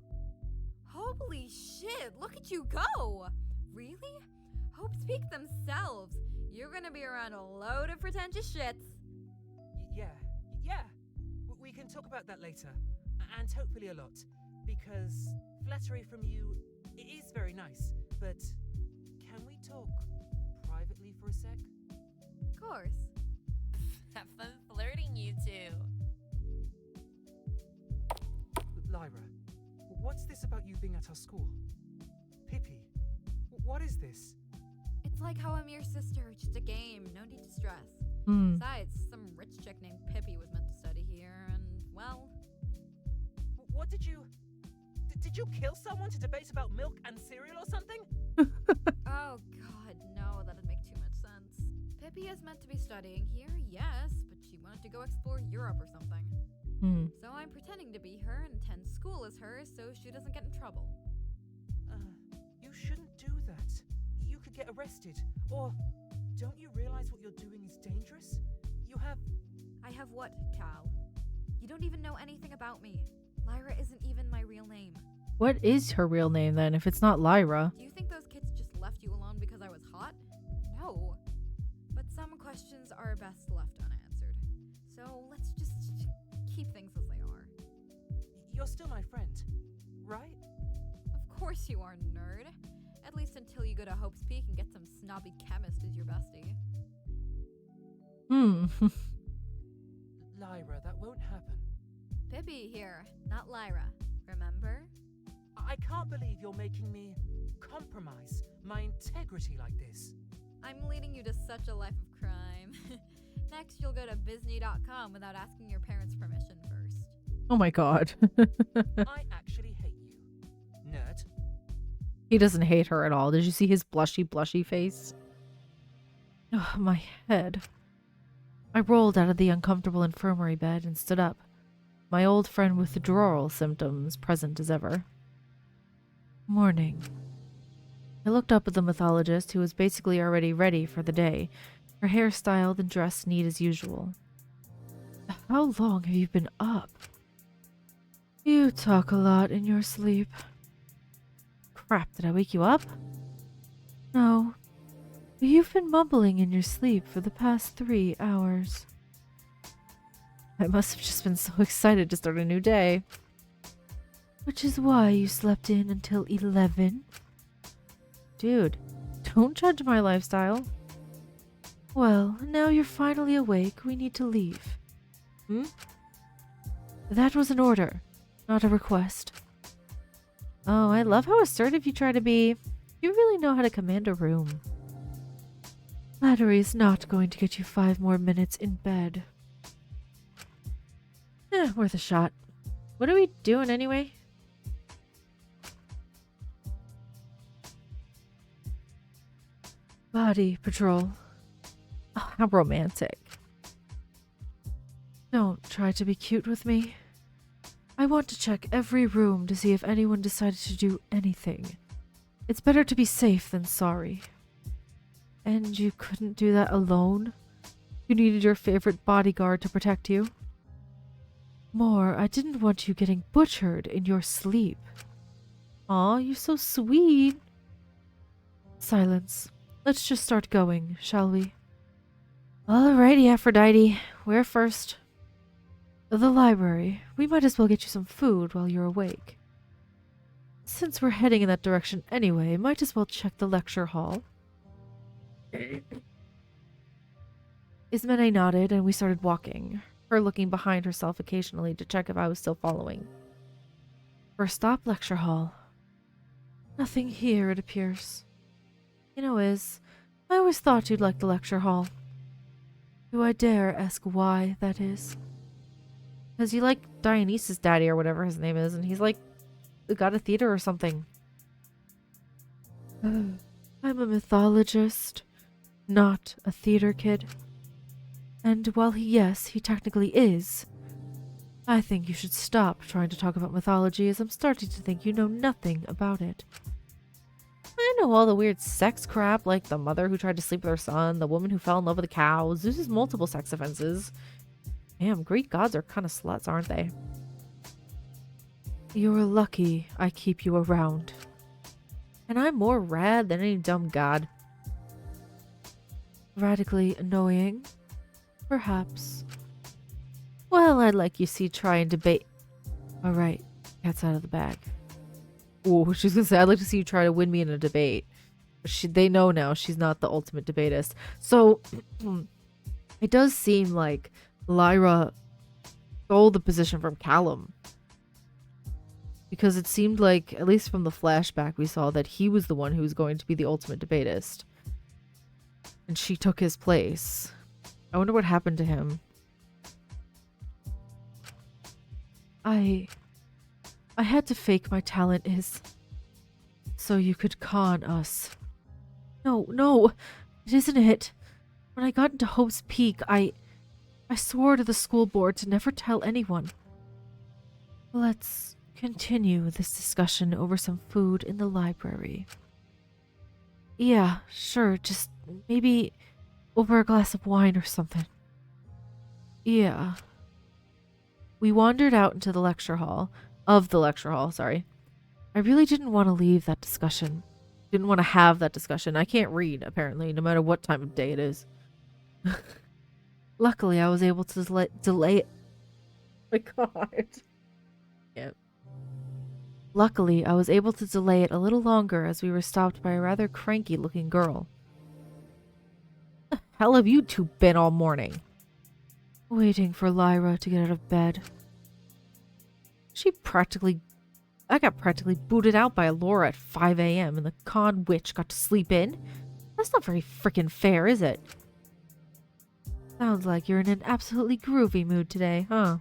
Holy shit, look at you go! Really? Hope speak themselves. You're gonna be around a load of pretentious shits. Yeah. We can talk about that later, and hopefully a lot, because flattery from you is very nice, but can we talk privately for a sec? Of course. Have fun flirting, you two. Lyra, what's this about you being at our school? Pippi, what is this? It's like how I'm your sister, just a game, no need to stress. Hmm. Besides, some rich chick named Pippi was meant to study here, and, well, Did you kill someone to debate about milk and cereal or something? Oh god, no, that'd make too much sense. Pippi is meant to be studying here, yes, but she wanted to go explore Europe or something. So I'm pretending to be her and attend school as her so she doesn't get in trouble. You shouldn't do that. You could get arrested. Or, don't you realize what you're doing is dangerous? I have what, Cal? You don't even know anything about me. Lyra isn't even my real name. What is her real name then, if it's not Lyra? Do you think those kids just left you alone because I was hot? No. But some questions are best left unanswered. So let's just keep things as they are. You're still my friend, right? Of course you are, nerd. At least until you go to Hope's Peak and get some snobby chemist as your bestie. Lyra, that won't happen. Pippi here, not Lyra. Remember? I can't believe you're making me compromise my integrity like this. I'm leading you to such a life of crime. Next, you'll go to Bisney.com without asking your parents' permission first. Oh my god. I actually hate you, nerd. He doesn't hate her at all. Did you see his blushy face? Oh, my head. I rolled out of the uncomfortable infirmary bed and stood up, my old friend withdrawal symptoms present as ever. Morning. I looked up at the mythologist, who was basically already ready for the day, her hair styled and dressed neat as usual. How long have you been up? You talk a lot in your sleep. Crap, did I wake you up? No. But you've been mumbling in your sleep for the past 3 hours. I must have just been so excited to start a new day. Which is why you slept in until 11? Dude, don't judge my lifestyle. Well, now you're finally awake, we need to leave. That was an order, not a request. Oh, I love how assertive you try to be. You really know how to command a room. Flattery's not going to get you 5 more minutes in bed. Worth a shot. What are we doing anyway? Body patrol. Oh, how romantic. Don't try to be cute with me. I want to check every room to see if anyone decided to do anything. It's better to be safe than sorry. And you couldn't do that alone? You needed your favorite bodyguard to protect you? More, I didn't want you getting butchered in your sleep. Aw, you're so sweet. Silence. Let's just start going, shall we? Alrighty, Aphrodite. Where first? The library. We might as well get you some food while you're awake. Since we're heading in that direction anyway, might as well check the lecture hall. Ismene nodded and we started walking, her looking behind herself occasionally to check if I was still following. First stop, lecture hall. Nothing here, it appears. You know, I always thought you'd like the lecture hall. Do I dare ask why that is? Because you like Dionysus' daddy or whatever his name is, and he's like the god of theater or something. I'm a mythologist, not a theater kid. And while he technically is, I think you should stop trying to talk about mythology, as I'm starting to think you know nothing about it. I know all the weird sex crap, like the mother who tried to sleep with her son, the woman who fell in love with a cow, Zeus's multiple sex offenses. Damn, Greek gods are kind of sluts, aren't they? You're lucky I keep you around. And I'm more rad than any dumb god. Radically annoying? Perhaps. Well, I'd like you see try and debate. Alright, cat's out of the bag. Ooh, she's gonna say, I'd like to see you try to win me in a debate. But they know now she's not the ultimate debatist. So, it does seem like Lyra stole the position from Callum. Because it seemed like, at least from the flashback we saw, that he was the one who was going to be the ultimate debatist. And she took his place. I wonder what happened to him. I I had to fake my talent so you could con us. No, it isn't it. When I got into Hope's Peak, I swore to the school board to never tell anyone. Let's continue this discussion over some food in the library. Yeah, sure, just maybe over a glass of wine or something. Yeah. We wandered out into the lecture hall. I really didn't want to leave that discussion. Didn't want to have that discussion. I can't read, apparently, no matter what time of day it is. Luckily, I was able to delay it. My God. Yep. Luckily, I was able to delay it a little longer as we were stopped by a rather cranky-looking girl. The hell have you two been all morning? Waiting for Lyra to get out of bed. I got practically booted out by Laura at 5 a.m. and the con witch got to sleep in? That's not very frickin' fair, is it? Sounds like you're in an absolutely groovy mood today, huh?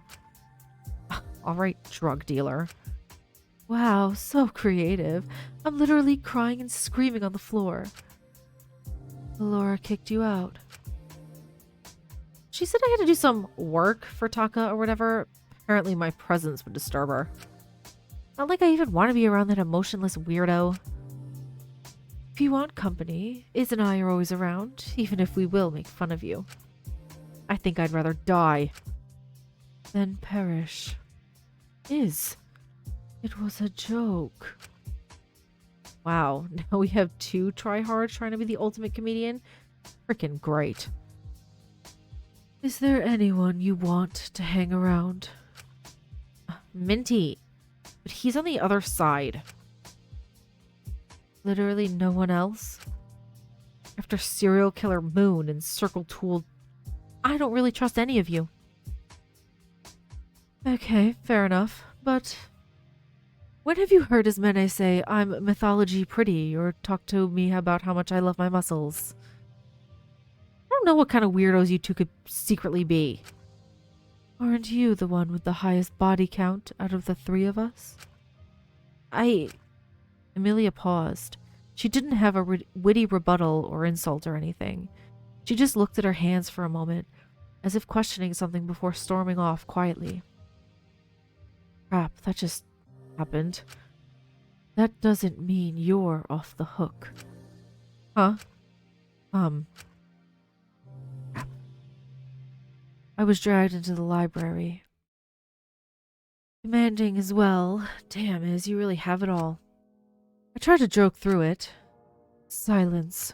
Alright, drug dealer. Wow, so creative. I'm literally crying and screaming on the floor. Laura kicked you out. She said I had to do some work for Taka or whatever. Apparently my presence would disturb her. Not like I even want to be around that emotionless weirdo. If you want company, Iz and I are always around, even if we will make fun of you. I think I'd rather die than perish. Iz, it was a joke. Wow, now we have two tryhards trying to be the ultimate comedian? Frickin' great. Is there anyone you want to hang around? Minty. But he's on the other side. Literally no one else? After serial killer Moon and Circle Tool, I don't really trust any of you. Okay, fair enough. But when have you heard Ismene say I'm mythology pretty or talk to me about how much I love my muscles? I don't know what kind of weirdos you two could secretly be. Aren't you the one with the highest body count out of the three of us? Amelia paused. She didn't have a witty rebuttal or insult or anything. She just looked at her hands for a moment, as if questioning something before storming off quietly. Crap, that just happened. That doesn't mean you're off the hook. Huh? I was dragged into the library. Demanding as well. Damn, Iz, you really have it all. I tried to joke through it. Silence.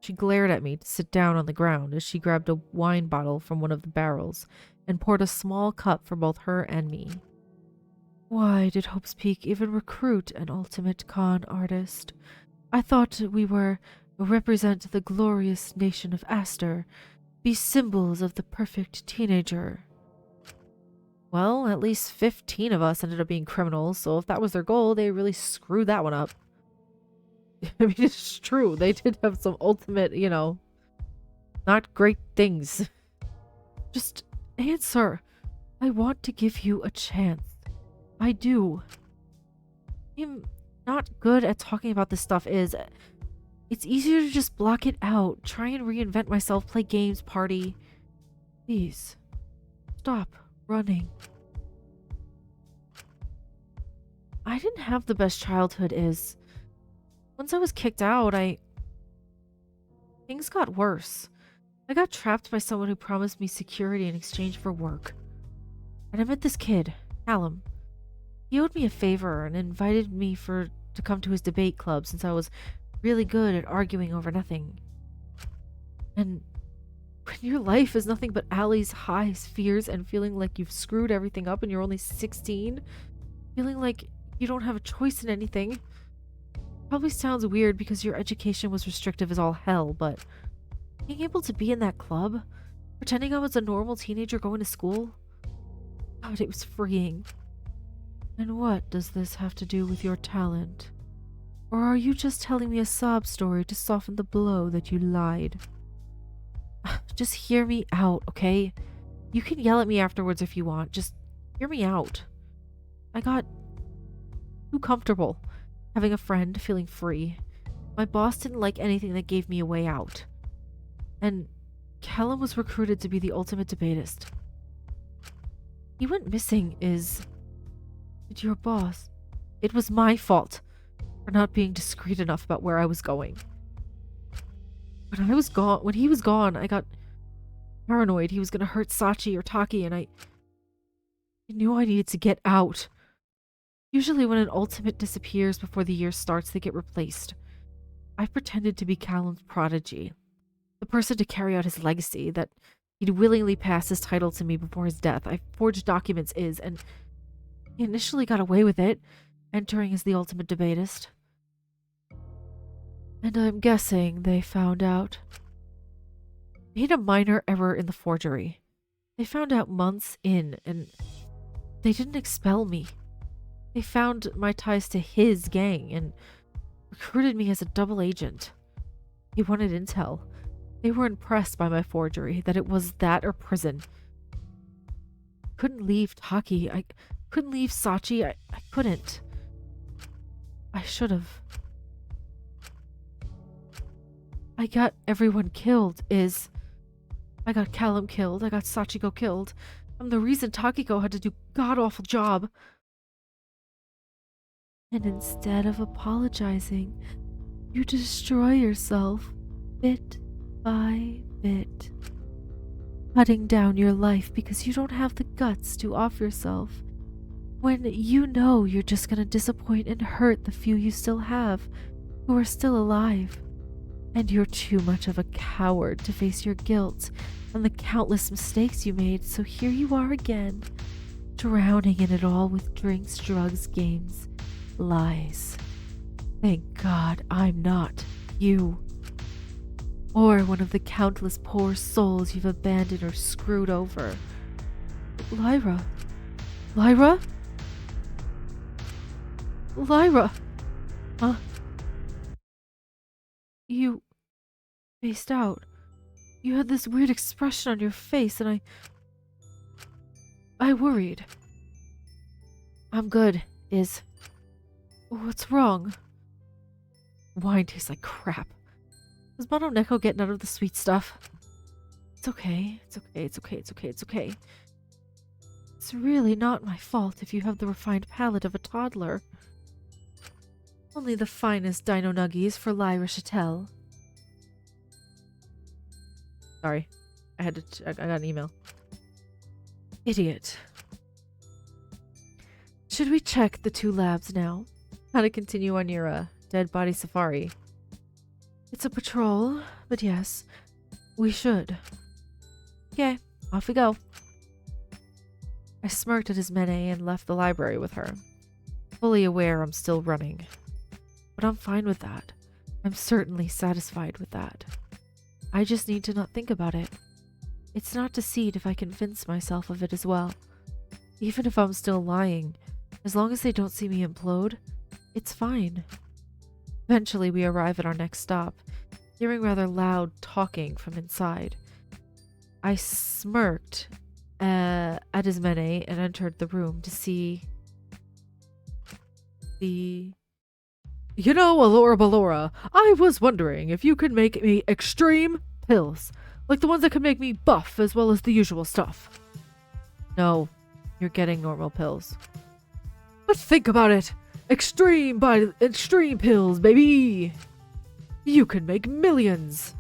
She glared at me to sit down on the ground as she grabbed a wine bottle from one of the barrels and poured a small cup for both her and me. Why did Hope's Peak even recruit an ultimate con artist? I thought we were represent the glorious nation of Aster, be symbols of the perfect teenager. Well, at least 15 of us ended up being criminals, so if that was their goal, they really screwed that one up. I mean, it's true. They did have some ultimate, not great things. Just answer. I want to give you a chance. I do. I'm not good at talking about this stuff, Iz. It's easier to just block it out, try and reinvent myself, play games, party. Please, stop running. I didn't have the best childhood, Iz. Once I was kicked out, things got worse. I got trapped by someone who promised me security in exchange for work. And I met this kid, Callum. He owed me a favor and invited me to come to his debate club since I was really good at arguing over nothing. And when your life is nothing but alleys, highs, fears, and feeling like you've screwed everything up and you're only 16, feeling like you don't have a choice in anything. Probably sounds weird because your education was restrictive as all hell, but being able to be in that club, pretending I was a normal teenager going to school, God, it was freeing. And what does this have to do with your talent? Or are you just telling me a sob story to soften the blow that you lied? Just hear me out, okay? You can yell at me afterwards if you want. Just hear me out. I got too comfortable. Having a friend, feeling free. My boss didn't like anything that gave me a way out. And Callum was recruited to be the ultimate debatist. He went missing did your boss. It was my fault for not being discreet enough about where I was going. When he was gone, I got paranoid he was going to hurt Sachi or Taki, and I knew I needed to get out. Usually when an ultimate disappears before the year starts, they get replaced. I pretended to be Callum's prodigy, the person to carry out his legacy, that he'd willingly pass his title to me before his death. I forged documents and he initially got away with it, entering as the ultimate debatist. And I'm guessing they found out. They made a minor error in the forgery. They found out months in, and they didn't expel me. They found my ties to his gang and recruited me as a double agent. He wanted intel. They were impressed by my forgery, that it was that or prison. Couldn't leave Taki. I couldn't leave Sachi. I couldn't. I should have. I got everyone killed. I got Callum killed. I got Sachiko killed. I'm the reason Takiko had to do god-awful job. And instead of apologizing, you destroy yourself bit by bit, cutting down your life because you don't have the guts to off yourself when you know you're just gonna disappoint and hurt the few you still have who are still alive. And you're too much of a coward to face your guilt and the countless mistakes you made, so here you are again, drowning in it all with drinks, drugs, games, lies. Thank God I'm not you. Or one of the countless poor souls you've abandoned or screwed over. Lyra. Lyra? Lyra! Huh? You spaced out. You had this weird expression on your face, and I worried. I'm good, What's wrong? Wine tastes like crap. Was Mononeko getting out of the sweet stuff? It's okay. It's really not my fault if you have the refined palate of a toddler. Only the finest dino nuggies for Lyra Chattel. Sorry. I got an email. Idiot. Should we check the 2 labs now? How to continue on your dead body safari? It's a patrol, but yes, we should. Okay, off we go. I smirked at Ismene and left the library with her, fully aware I'm still running. But I'm fine with that. I'm certainly satisfied with that. I just need to not think about it. It's not deceit if I convince myself of it as well. Even if I'm still lying, as long as they don't see me implode, it's fine. Eventually we arrive at our next stop, hearing rather loud talking from inside. I smirked at Ismene and entered the room to see the... You know, Allura, I was wondering if you could make me extreme pills, like the ones that could make me buff as well as the usual stuff. No, you're getting normal pills. But think about it! Extreme pills, baby! You could make millions!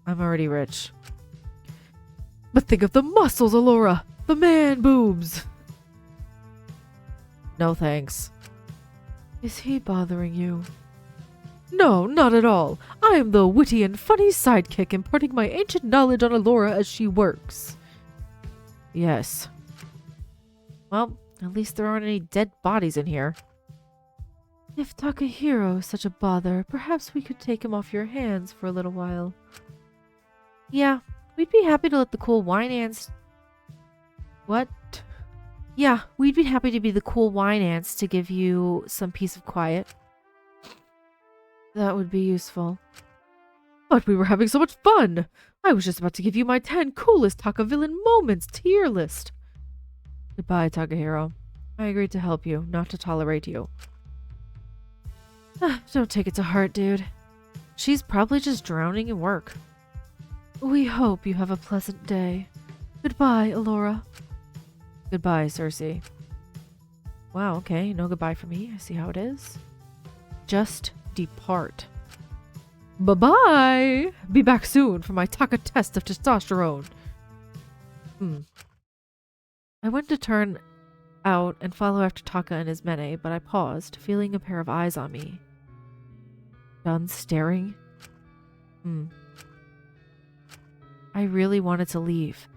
I'm already rich. But think of the muscles, Allura! The man boobs! No thanks. Is he bothering you? No, not at all. I am the witty and funny sidekick imparting my ancient knowledge on Allura as she works. Yes. Well, at least there aren't any dead bodies in here. If Takahiro is such a bother, perhaps we could take him off your hands for a little while. Yeah, we'd be happy to let the cool wine ants... What? Yeah, we'd be happy to be the cool wine ants to give you some peace of quiet. That would be useful. But we were having so much fun! I was just about to give you my 10 coolest Taka-villain moments tier list. Goodbye, Takahiro. I agreed to help you, not to tolerate you. Don't take it to heart, dude. She's probably just drowning in work. We hope you have a pleasant day. Goodbye, Alora. Goodbye, Cersei. Wow, okay, no goodbye for me. I see how it is. Just depart. Bye-bye! Be back soon for my Taka test of testosterone. I went to turn out and follow after Taka and Ismene, but I paused, feeling a pair of eyes on me. Done staring? I really wanted to leave,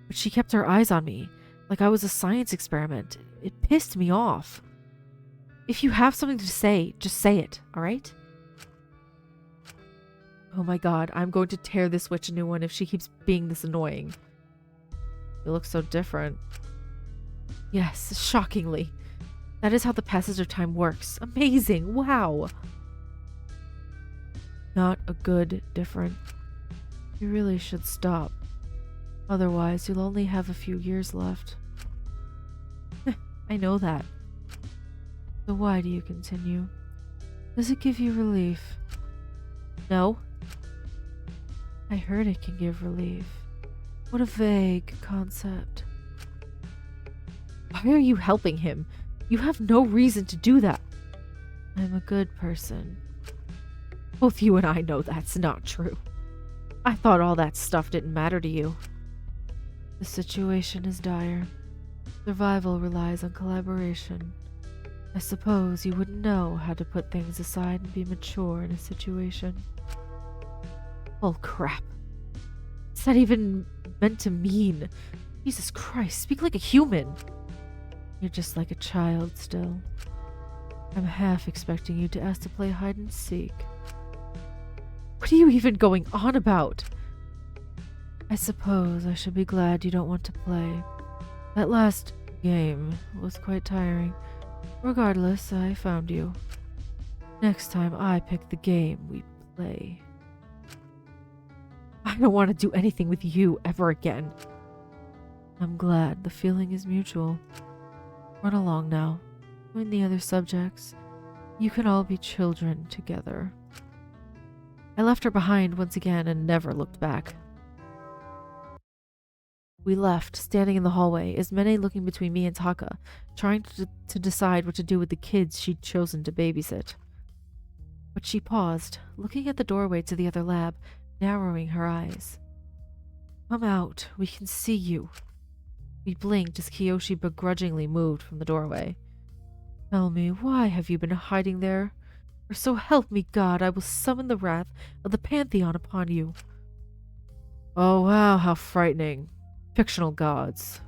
but she kept her eyes on me, like I was a science experiment. It pissed me off. If you have something to say, just say it, alright? Oh my god, I'm going to tear this witch a new one if she keeps being this annoying. You look so different. Yes, shockingly. That is how the passage of time works. Amazing, wow. Not a good different. You really should stop. Otherwise, you'll only have a few years left. I know that. So why do you continue? Does it give you relief? No. I heard it can give relief. What a vague concept. Why are you helping him? You have no reason to do that. I'm a good person. Both you and I know that's not true. I thought all that stuff didn't matter to you. The situation is dire. Survival relies on collaboration. I suppose you wouldn't know how to put things aside and be mature in a situation. Oh crap. What's that even meant to mean? Jesus Christ, speak like a human. You're just like a child still. I'm half expecting you to ask to play hide and seek. What are you even going on about? I suppose I should be glad you don't want to play. That last game was quite tiring. Regardless, I found you. Next time I pick the game we play. I don't want to do anything with you ever again. I'm glad the feeling is mutual. Run along now. Join the other subjects. You can all be children together. I left her behind once again and never looked back. We left, standing in the hallway, Ismene looking between me and Taka, trying to decide what to do with the kids she'd chosen to babysit. But she paused, looking at the doorway to the other lab, narrowing her eyes. Come out, we can see you. We blinked as Kiyoshi begrudgingly moved from the doorway. Tell me, why have you been hiding there? For so help me God, I will summon the wrath of the Pantheon upon you. Oh wow, how frightening. Fictional gods.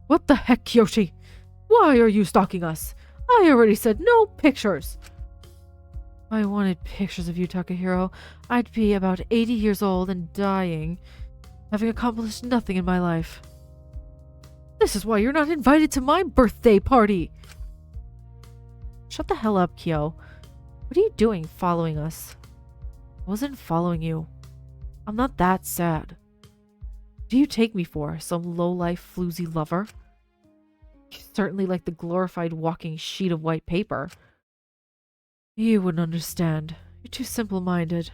What the heck, Kiyoshi? Why are you stalking us? I already said no pictures. If I wanted pictures of you, Takahiro, I'd be about 80 years old and dying, having accomplished nothing in my life. This is why you're not invited to my birthday party. Shut the hell up, Kyo. What are you doing following us? I wasn't following you. I'm not that sad. What do you take me for, some low-life floozy lover? You certainly like the glorified walking sheet of white paper. You wouldn't understand. You're too simple-minded.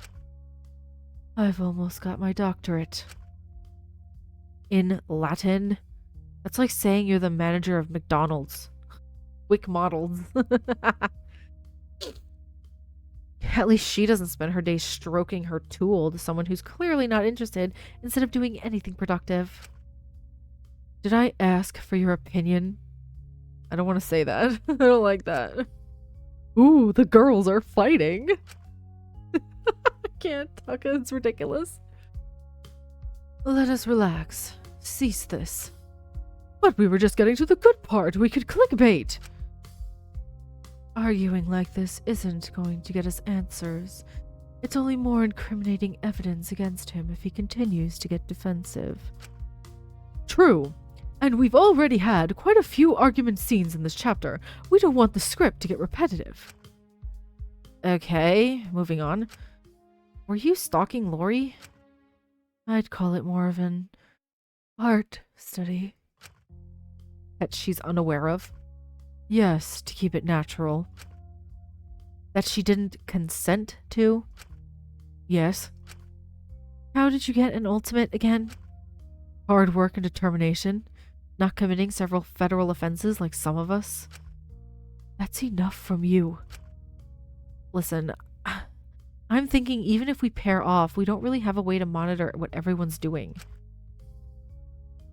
I've almost got my doctorate. In Latin? That's like saying you're the manager of McDonald's. Wick models. At least she doesn't spend her days stroking her tool to someone who's clearly not interested instead of doing anything productive. Did I ask for your opinion? I don't want to say that. I don't like that. Ooh, the girls are fighting. I can't, Taka, it's ridiculous. Let us relax. Cease this. But we were just getting to the good part. We could clickbait. Arguing like this isn't going to get us answers. It's only more incriminating evidence against him if he continues to get defensive. True. And we've already had quite a few argument scenes in this chapter. We don't want the script to get repetitive. Okay, moving on. Were you stalking Lori? I'd call it more of an art study. That she's unaware of? Yes, to keep it natural. that she didn't consent to? Yes. How did you get an ultimate again? Hard work and determination. Not committing several federal offenses like some of us. That's enough from you. Listen, I'm thinking even if we pair off, we don't really have a way to monitor what everyone's doing.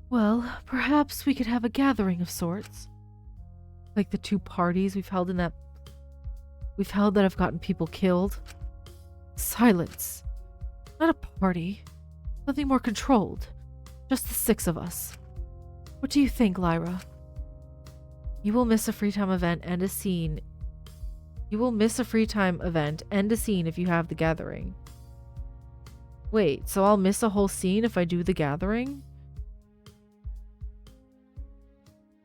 Well, perhaps we could have a gathering of sorts. Like the 2 parties we've held that have gotten people killed. Silence. Not a party. Something more controlled. Just the 6 of us. What do you think, Lyra? You will miss a free time event and a scene. You will miss a free time event and a scene if you have the gathering. Wait, so I'll miss a whole scene if I do the gathering?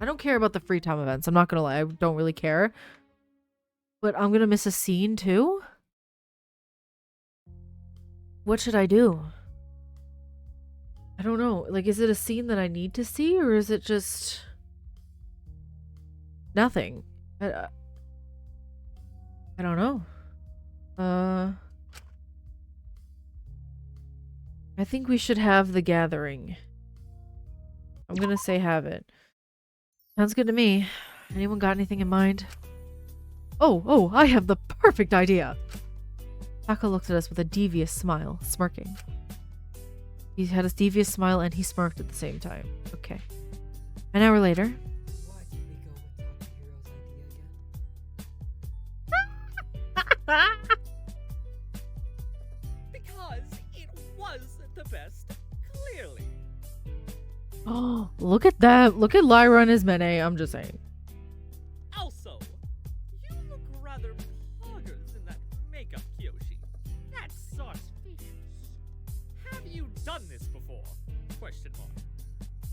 I don't care about the free time events. I'm not gonna lie. I don't really care. But I'm gonna miss a scene too? What should I do? I don't know. Like, is it a scene that I need to see, or is it just nothing? I don't know. I think we should have the gathering. I'm gonna say have it. Sounds good to me. Anyone got anything in mind? Oh, I have the perfect idea. Takiko looked at us with a devious smile, smirking. He had a devious smile and he smirked at the same time. Okay. An hour later. Why did we go with Takiko's idea again? Because it was the best, clearly. Oh, look at that. Look at Lyra and Ismene. I'm just saying. Also, you look rather poggers in that makeup, Kyoshi. That's suspicious. Have you done this before? Question mark.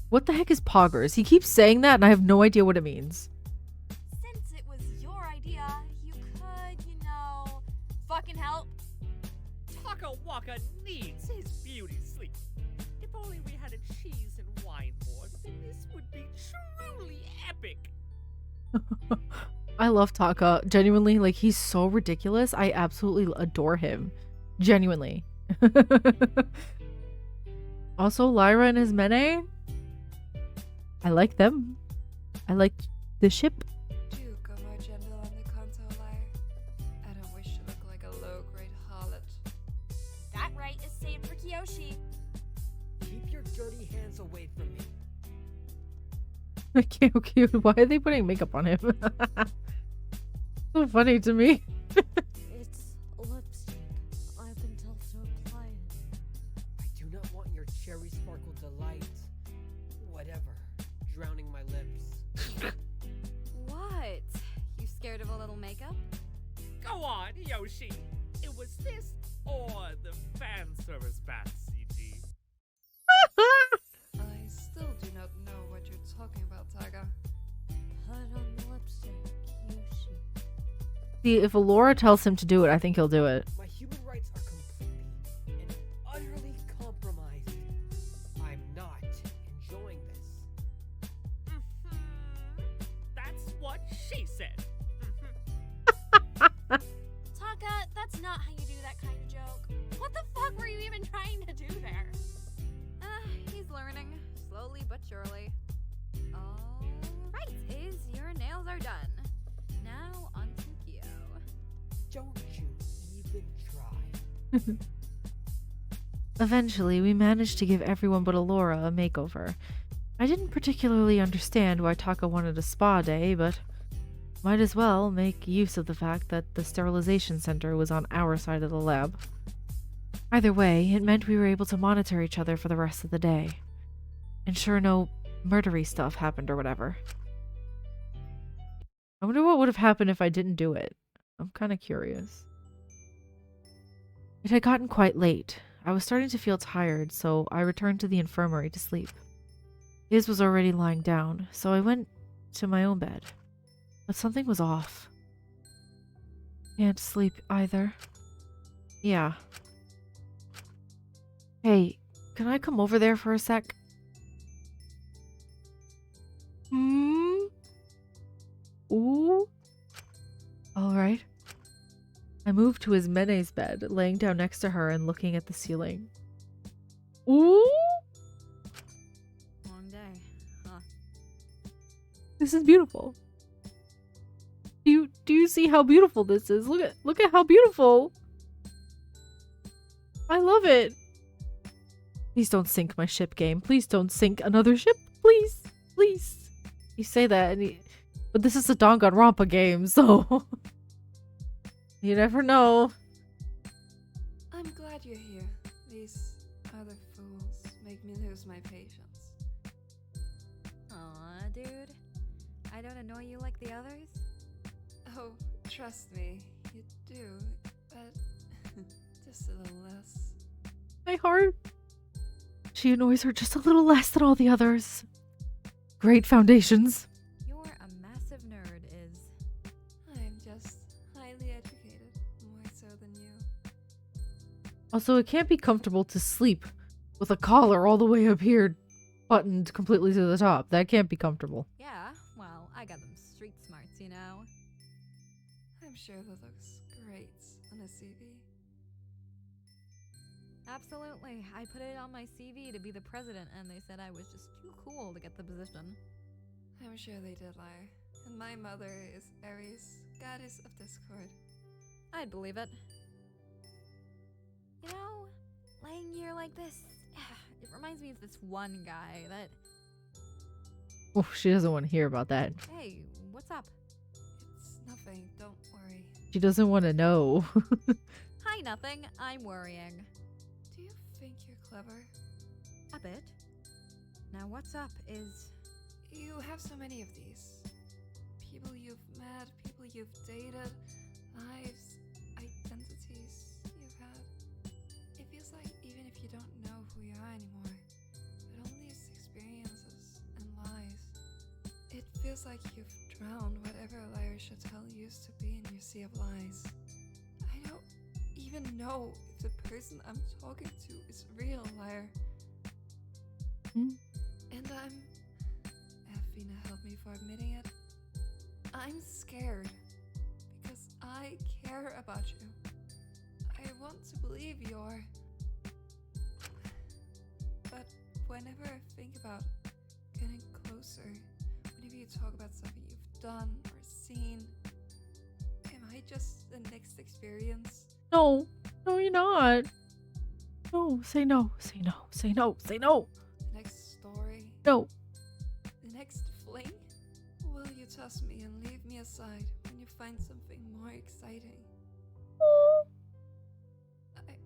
What the heck is poggers? He keeps saying that and I have no idea what it means. Since it was your idea, you could, fucking help. Taka Waka needs his beauty sleep. If only we had a cheese and wine board, then this would be truly epic. I love Taka. Genuinely, like, he's so ridiculous. I absolutely adore him. Genuinely. Also, Lyra and Ismene. I like them. I like the ship. Do go more gentle on the console, Lyra. I don't wish to look like a low-grade harlot. That right is saved for Kyoshi. Keep your dirty hands away from me. Cute. Why are they putting makeup on him? So funny to me. It's lipstick. I've been told to apply it. I do not want your cherry sparkle delight. Whatever. Drowning my lips. What? You scared of a little makeup? Go on, Yoshi. It was this or the fan service bath CG. I still do not know what you're talking about, Taga. Put on the lipstick, Yoshi. See, if Allura tells him to do it, I think he'll do it. My human rights are completely and utterly compromised. I'm not enjoying this. That's what she said. Taka, that's not how you do that kind of joke. What the fuck were you even trying to do there? He's learning, slowly but surely. Alright, your nails are done. Now on to Kyo. Don't you even try. Eventually, we managed to give everyone but Allura a makeover. I didn't particularly understand why Taka wanted a spa day, but might as well make use of the fact that the sterilization center was on our side of the lab. Either way, it meant we were able to monitor each other for the rest of the day. Ensure no murdery stuff happened or whatever. I wonder what would have happened if I didn't do it. I'm kind of curious. It had gotten quite late. I was starting to feel tired, so I returned to the infirmary to sleep. Iz was already lying down, so I went to my own bed. But something was off. Can't sleep either. Yeah. Hey, can I come over there for a sec? Ooh. Alright. I moved to Ismene's bed, laying down next to her and looking at the ceiling. Ooh! Long day, huh? This is beautiful. Do you see how beautiful this is? Look at how beautiful. I love it. Please don't sink my ship, game. Please don't sink another ship. Please. Please. You say that, but this is a Danganronpa game, so you never know. I'm glad you're here. These other fools make me lose my patience. Aw, dude. I don't annoy you like the others? Oh, trust me, you do, but just a little less. My heart. She annoys her just a little less than all the others. Great foundations. You're a massive nerd, Is. I'm just highly educated, more so than you. Also, it can't be comfortable to sleep with a collar all the way up here, buttoned completely to the top. That can't be comfortable. Yeah, well, I got them street smarts, you know. I'm sure that looks great on a CV. Absolutely. I put it on my CV to be the president, and they said I was just too cool to get the position. I'm sure they did lie. And my mother is Ares, goddess of discord. I'd believe it. You know, laying here like this, it reminds me of this one guy that... Oh, she doesn't want to hear about that. Hey, what's up? It's nothing, don't worry. She doesn't want to know. Hi, nothing. I'm worrying. Do you think you're clever? A bit. Now what's up is... You have so many of these. People you've met, people you've dated, lives, identities you've had. It feels like even if you don't know who you are anymore, but all these experiences and lies, it feels like you've drowned whatever Lyra Chattel used to be in your sea of lies. I don't even know if the person I'm talking to is real, Lyra. And Effina helped me for admitting it. I'm scared because I care about you. I want to believe you're... But whenever I think about getting closer, whenever you talk about something you've done or seen, am I just the next experience? No. No, you're not. No, say no. Say no. Say no. Say no. The next story? No. The next fling? Will you toss me and leave me aside when you find something more exciting?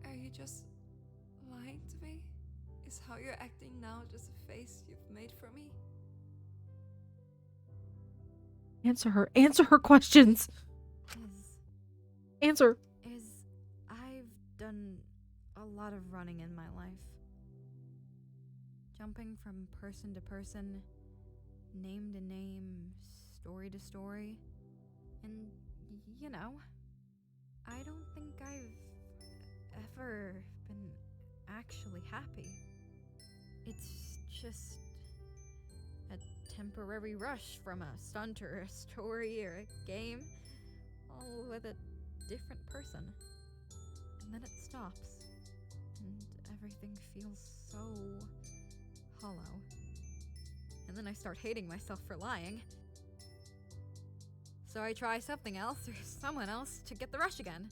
Are you just lying to me? Is how you're acting now just a face you've made for me? Answer her. Answer her questions. Answer. I've done a lot of running in my life. Jumping from person to person, name to name, story to story. And, you know, I don't think I've ever been actually happy. It's just a temporary rush from a stunt or a story or a game, all with a different person. And then it stops, and everything feels so hollow. And then I start hating myself for lying. So I try something else or someone else to get the rush again.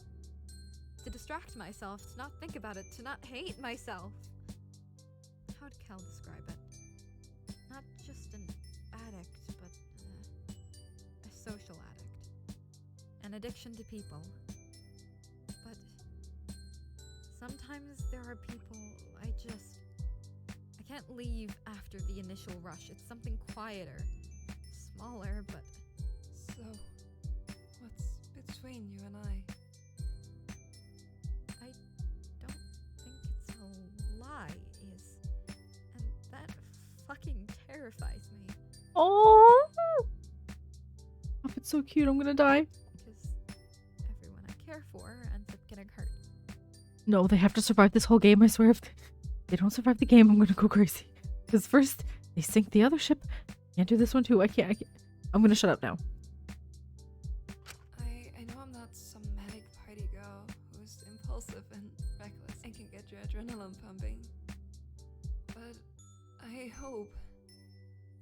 To distract myself, to not think about it, to not hate myself. How'd Cal describe it? Not just an addict, but a social addict. An addiction to people. But sometimes there are people I can't leave after the initial rush. It's something quieter, smaller, but... So, what's between you and I? I don't think it's a lie, and that fucking terrifies me. Oh, it's so cute. I'm gonna die. Because everyone I care for ends up getting hurt. No, they have to survive this whole game. I swear, if they don't survive the game, I'm gonna go crazy. Because first they sink the other ship. Can't do this one too. I can't. I'm gonna shut up now. I know I'm not some manic party girl, adrenaline pumping. But I hope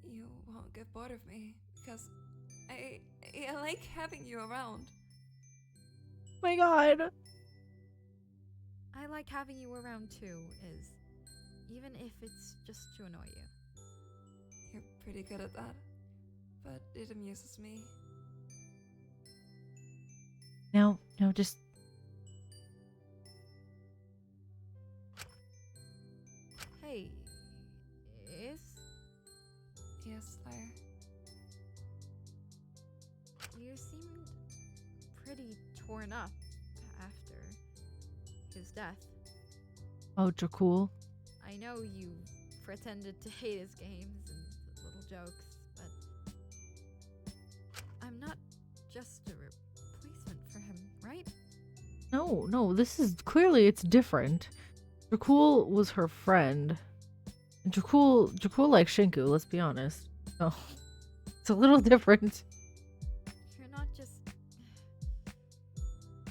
you won't get bored of me, because I like having you around. My god. I like having you around too, even if it's just to annoy you. You're pretty good at that, but it amuses me. No, just... Hey, Yes, Lyra. You seemed pretty torn up after his death. Oh, Dracul. I know you pretended to hate his games and little jokes, but I'm not just a replacement for him, right? No, this is clearly it's different. Dracul was her friend. And Dracul likes Shinku, let's be honest. So it's a little different. You're not just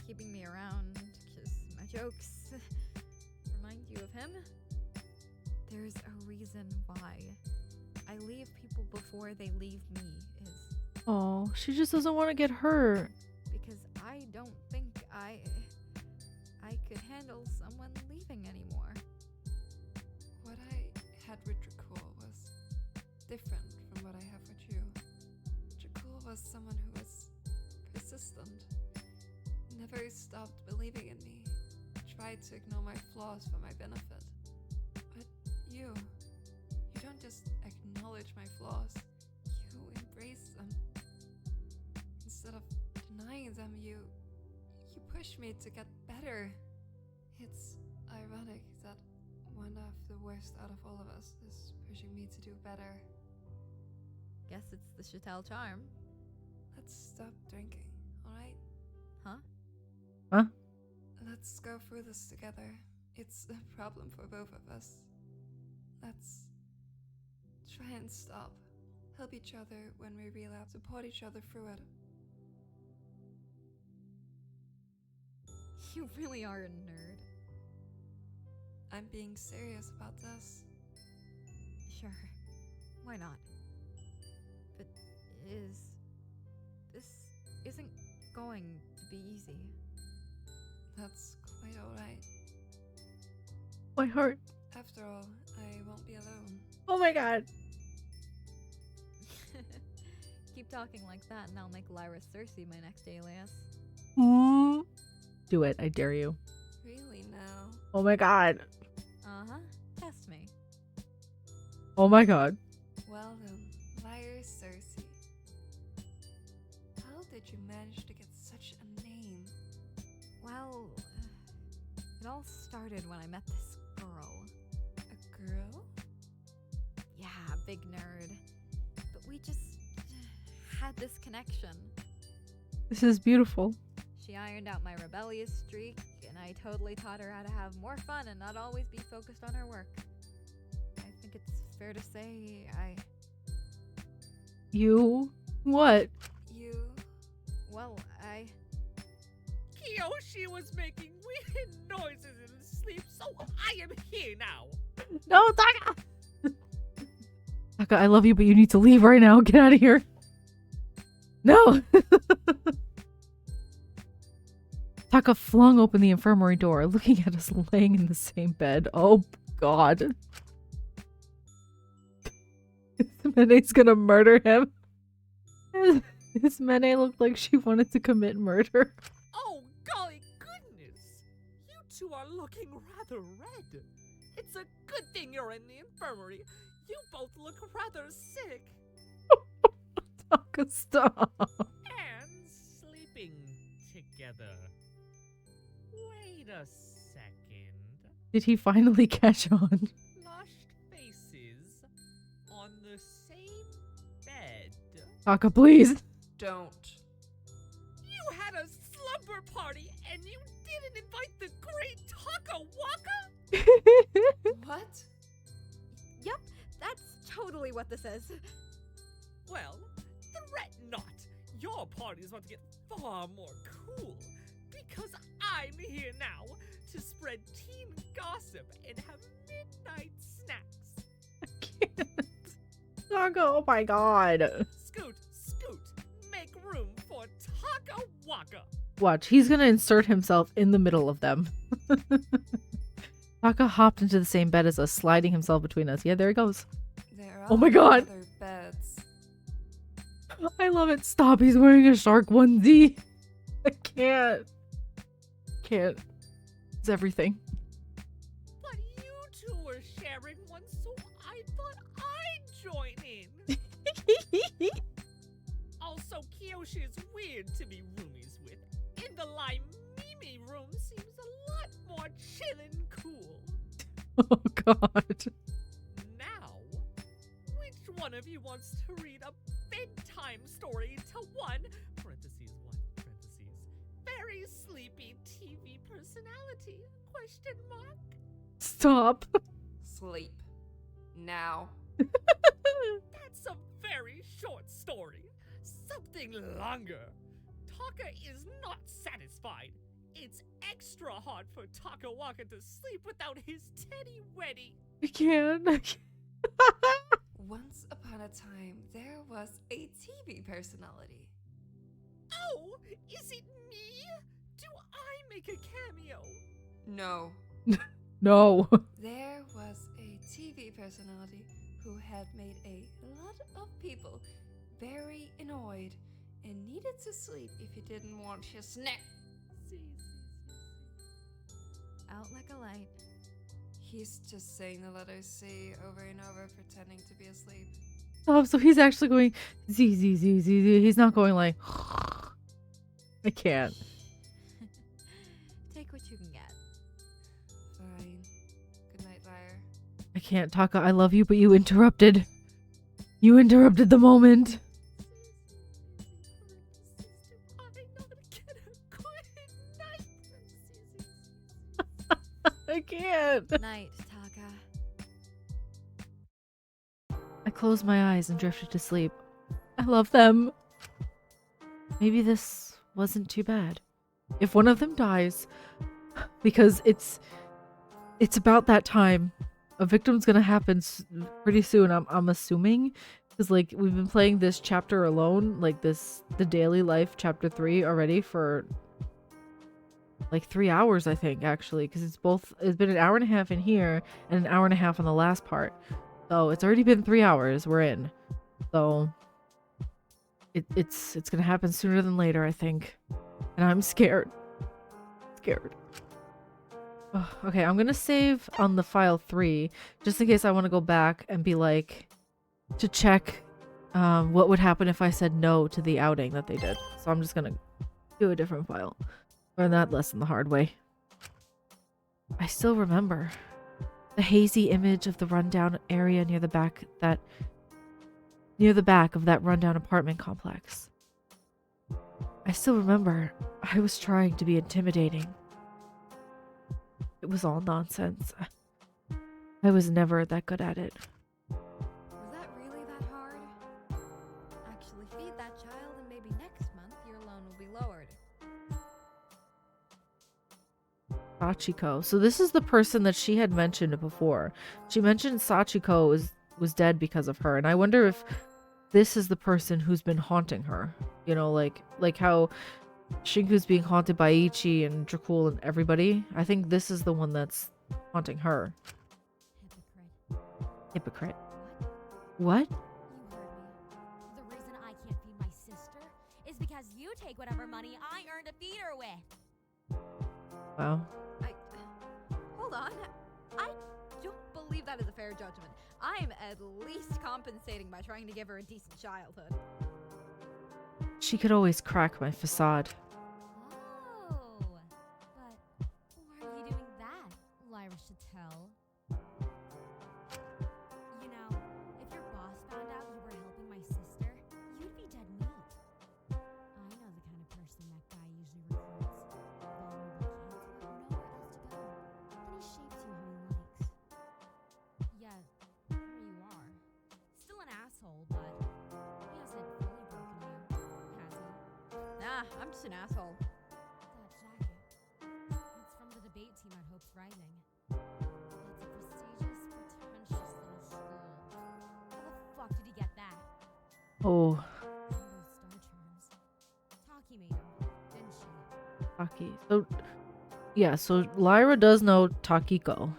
keeping me around because my jokes remind you of him. There's a reason why I leave people before they leave me Oh, she just doesn't want to get hurt. because I don't think I could handle someone leaving anymore. What I had with Dracul was different from what I have with you. Dracul was someone who was persistent, never stopped believing in me, tried to ignore my flaws for my benefit. But you don't just acknowledge my flaws, you embrace them. Instead of denying them, you push me to get better. It's ironic that one of the worst out of all of us is pushing me to do better. Guess it's the Chattel charm. Let's stop drinking, alright? Huh? Let's go through this together. It's a problem for both of us. Let's try and stop. Help each other when we relapse, support each other through it. You really are a nerd. I'm being serious about this. Sure. Why not? But this isn't going to be easy. That's quite alright. My heart. After all, I won't be alone. Oh my god. Keep talking like that and I'll make Lyra Cersei my next alias. Do it, I dare you. Really now? Oh my god. Uh-huh. Test me. Oh my god. Well then, Lyra Cersei. How did you manage to get such a name? Well, it all started when I met this girl. A girl? Yeah, big nerd. But we just had this connection. This is beautiful. She ironed out my rebellious streak, and I totally taught her how to have more fun and not always be focused on her work. I think it's fair to say You? What? Well, Kyoshi was making weird noises in his sleep, so I am here now. No, Taka! Taka, I love you, but you need to leave right now. Get out of here. No! Taka flung open the infirmary door, looking at us laying in the same bed. Oh, God. Ismene's gonna murder him. Ismene looked like she wanted to commit murder. Oh, golly goodness! You two are looking rather red. It's a good thing you're in the infirmary. You both look rather sick. Taka, stop. And sleeping together. Wait a second. Did he finally catch on? Flushed faces on the same bed. Taka, please. Don't. You had a slumber party and you didn't invite the great Taka Waka? What? Yep, that's totally what this is. Well, threat not. Your party is about to get far more cool Because I'm here now to spread teen gossip and have midnight snacks. Taka, oh my god. Scoot, scoot, make room for Taka Waka. Watch, he's gonna insert himself in the middle of them. Taka hopped into the same bed as us, sliding himself between us. Yeah, there he goes. There Oh my are god. other beds. I love it. Stop, he's wearing a shark onesie. I can't. It's everything. But you two were sharing one, so I thought I'd join in. Also, Kiyoshi is weird to be roomies with. In the Mimi room seems a lot more chill and cool. Oh god. Now, which one of you wants to read a bedtime story to one, parentheses, very sleepy TV personality, question mark? Stop. Sleep. Now. That's a very short story. Something longer. Taka is not satisfied. It's extra hard for Taka Waka to sleep without his teddy weddy. I can't. Once upon a time, there was a TV personality. Oh, is it me? Do I make a cameo? No. No. There was a TV personality who had made a lot of people very annoyed and needed to sleep if he didn't want his snack. Out like a light. He's just saying the letter C over and over, pretending to be asleep. Stop, so he's actually going Z, Z, Z, Z, Z. He's not going like I can't. Take what you can get. Fine. Good night, Lyra. I can't, Taka, I love you, but you interrupted. You interrupted the moment. I can't. Night, Taka. I closed my eyes and drifted to sleep. I love them. Maybe this wasn't too bad. If one of them dies, because it's about that time. A victim's gonna happen pretty soon, I'm assuming. Because, like, we've been playing this chapter alone, like the daily life chapter 3 already for like 3 hours, I think, actually, because it's been an hour and a half in here and an hour and a half on the last part. So it's already been 3 hours we're in. So it's gonna happen sooner than later, I think. And I'm scared. Ugh, okay, I'm gonna save on the file 3 just in case I want to go back and be like to check what would happen if I said no to the outing that they did. So I'm just gonna do a different file. Learn that lesson the hard way. I still remember the hazy image of the rundown area near the back of that rundown apartment complex. I still remember I was trying to be intimidating. It was all nonsense. I was never that good at it. Was that really that hard? Actually feed that child and maybe next month your loan will be lowered. Sachiko. So this is the person that she had mentioned before. She mentioned Sachiko was dead because of her, and I wonder if this is the person who's been haunting her. You know, like how Shinku's being haunted by Ichi and Dracul and everybody. I think this is the one that's haunting her. Hypocrite. What? You heard me. The reason I can't feed my sister is because you take whatever money I earn to feed her with. Wow. Hold on. I don't believe that is a fair judgment. I'm at least compensating by trying to give her a decent childhood. She could always crack my facade. Oh, but why are you doing that? Lyra should tell. You know, if your boss found out you were helping my sister, you'd be dead meat. I know the kind of person that guy usually recruits. Vulnerable kids who have nowhere else to go. Then he shapes you how he likes. Yeah, here you are. Still an asshole, but he hasn't fully broken you, has he? Nah, I'm just an asshole. That jacket. it's rhyming. It's a prestigious, pretentious little school. How the fuck did he get that? Oh, Those star charms. Taki made them, didn't she? Taki. So, yeah, so Lyra does know Takiko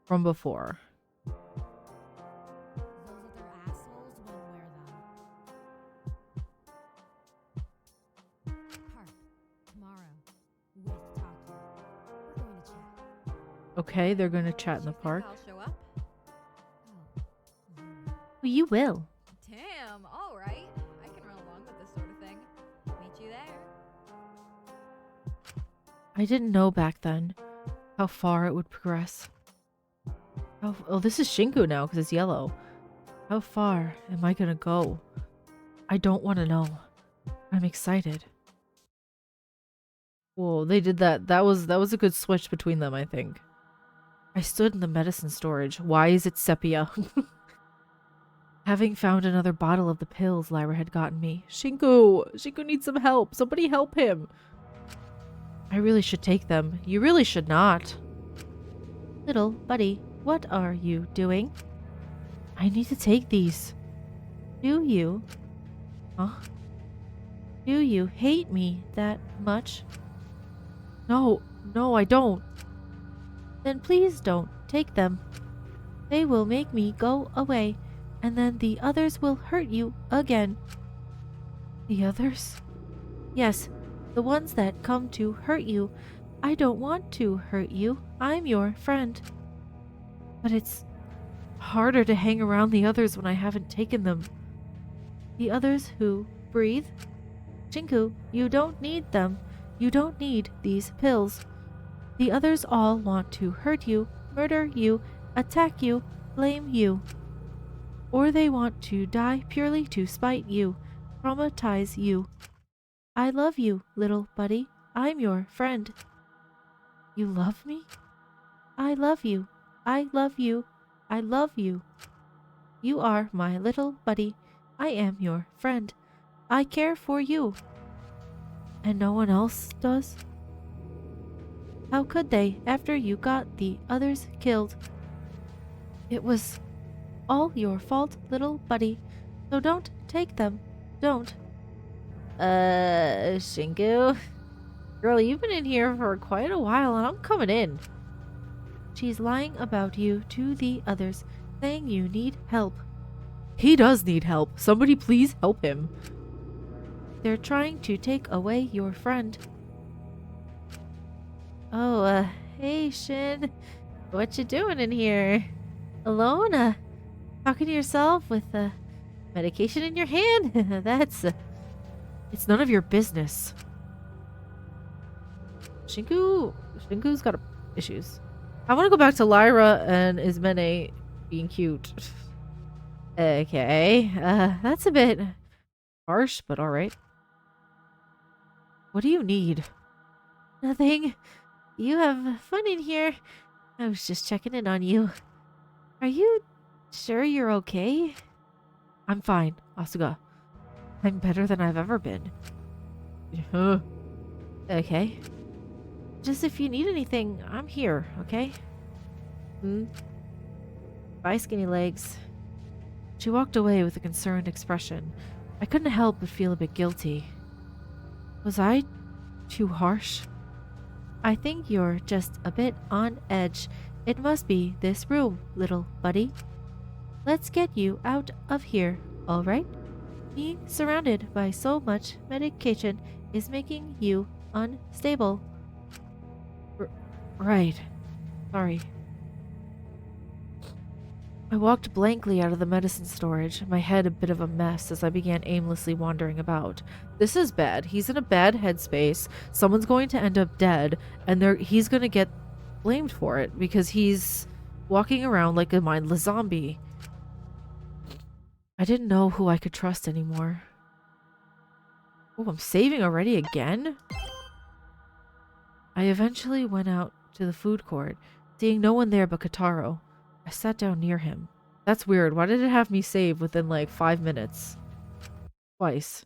from before. Those other assholes won't wear them. Park, tomorrow, with Taki. We're going to chat. Okay, they're gonna chat in the You think park. I'll show up? Oh, You will. Damn, alright. I can run along with this sort of thing. Meet you there. I didn't know back then how far it would progress. Oh, this is Shinku now because it's yellow. How far am I gonna go? I don't want to know. I'm excited. Whoa, they did that. That was a good switch between them, I think. I stood in the medicine storage. Why is it sepia? Having found another bottle of the pills Lyra had gotten me. Shinku needs some help. Somebody help him. I really should take them. You really should not. Little buddy, what are you doing? I need to take these. Do you? Huh? Do you hate me that much? No, I don't. Then please don't take them. They will make me go away, and then the others will hurt you again. The others? Yes, the ones that come to hurt you. I don't want to hurt you. I'm your friend. But it's harder to hang around the others when I haven't taken them. The others who breathe? Shinku, you don't need them. You don't need these pills. The others all want to hurt you, murder you, attack you, blame you. Or they want to die purely to spite you, traumatize you. I love you, little buddy. I'm your friend. You love me? I love you. I love you. I love you. You are my little buddy. I am your friend. I care for you. And no one else does? How could they after you got the others killed? It was all your fault, little buddy. So don't take them. Don't. Shinku? Girl, you've been in here for quite a while and I'm coming in. She's lying about you to the others, saying you need help. He does need help. Somebody please help him. They're trying to take away your friend. Oh, hey, Shin. What you doing in here? Alone? Talking to yourself with, medication in your hand? That's, It's none of your business. Shinku's got issues. I want to go back to Lyra and Ismene being cute. Okay, that's a bit harsh, but alright. What do you need? Nothing. You have fun in here. I was just checking in on you. Are you sure you're okay? I'm fine, Asuga. I'm better than I've ever been. Okay. Just if you need anything, I'm here, okay? Bye, skinny legs. She walked away with a concerned expression. I couldn't help but feel a bit guilty. Was I too harsh? I think you're just a bit on edge. It must be this room, little buddy. Let's get you out of here, alright? Being surrounded by so much medication is making you unstable. Right. Sorry. I walked blankly out of the medicine storage, my head a bit of a mess as I began aimlessly wandering about. This is bad. He's in a bad headspace. Someone's going to end up dead, and he's going to get blamed for it because he's walking around like a mindless zombie. I didn't know who I could trust anymore. Oh, I'm saving already again? I eventually went out to the food court, seeing no one there but Kotaro. I sat down near him. That's weird. Why did it have me save within like 5 minutes? Twice.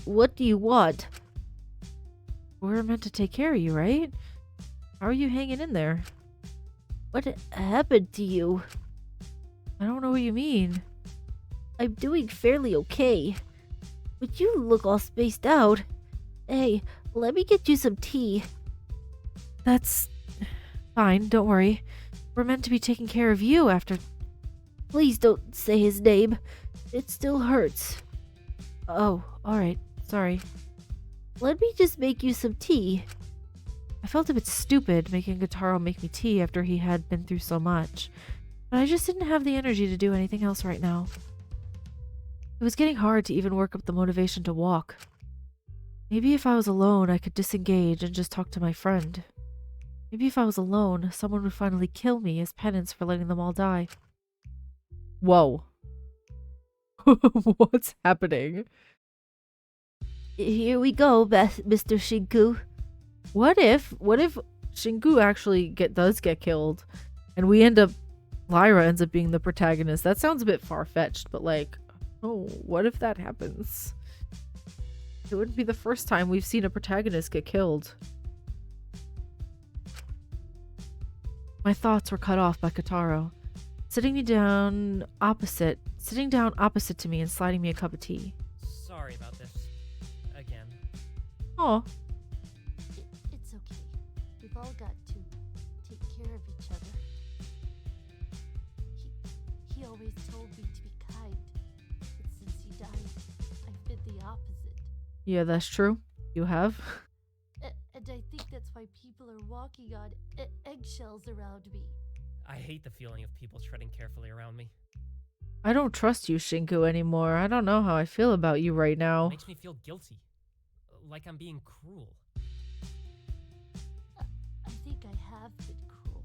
What do you want? We're meant to take care of you, right? How are you hanging in there? What happened to you? I don't know what you mean. I'm doing fairly okay. But you look all spaced out. Hey, let me get you some tea. That's fine, don't worry. We're meant to be taking care of you after... Please don't say his name. It still hurts. Oh, alright. Sorry. Let me just make you some tea. I felt a bit stupid making Gotaro make me tea after he had been through so much. But I just didn't have the energy to do anything else right now. It was getting hard to even work up the motivation to walk. Maybe if I was alone, I could disengage and just talk to my friend. Maybe if I was alone, someone would finally kill me as penance for letting them all die. Whoa. What's happening? Here we go, Mr. Shinku. What if Shinku actually does get killed and Lyra ends up being the protagonist? That sounds a bit far-fetched, but like, oh, what if that happens? It wouldn't be the first time we've seen a protagonist get killed. My thoughts were cut off by Gotaro, sitting down opposite to me and sliding me a cup of tea. Sorry about this. Again. Oh, It's okay. We've all got to take care of each other. He always told me to be kind, but since he died, I've been the opposite. yeah, that's true. You have. And I think that's why people are walking on eggshells around me. I hate the feeling of people treading carefully around me. I don't trust you, Shinku, anymore. I don't know how I feel about you right It now. makes me feel guilty. Like I'm being cruel. I think I have been cruel.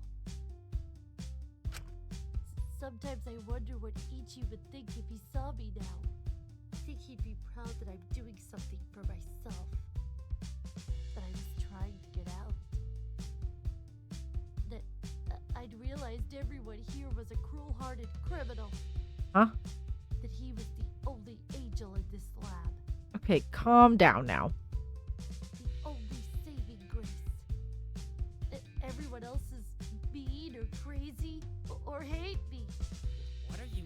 Sometimes I wonder what Ichi would think if he saw me now. I think he'd be proud that I'm doing something for myself. That I was trying to get out. That I'd realized everyone here was a cruel-hearted criminal. Huh? That he was the only angel in this lab. Okay, calm down now. The only saving grace. Everyone else is mean or crazy or hate me. What are you...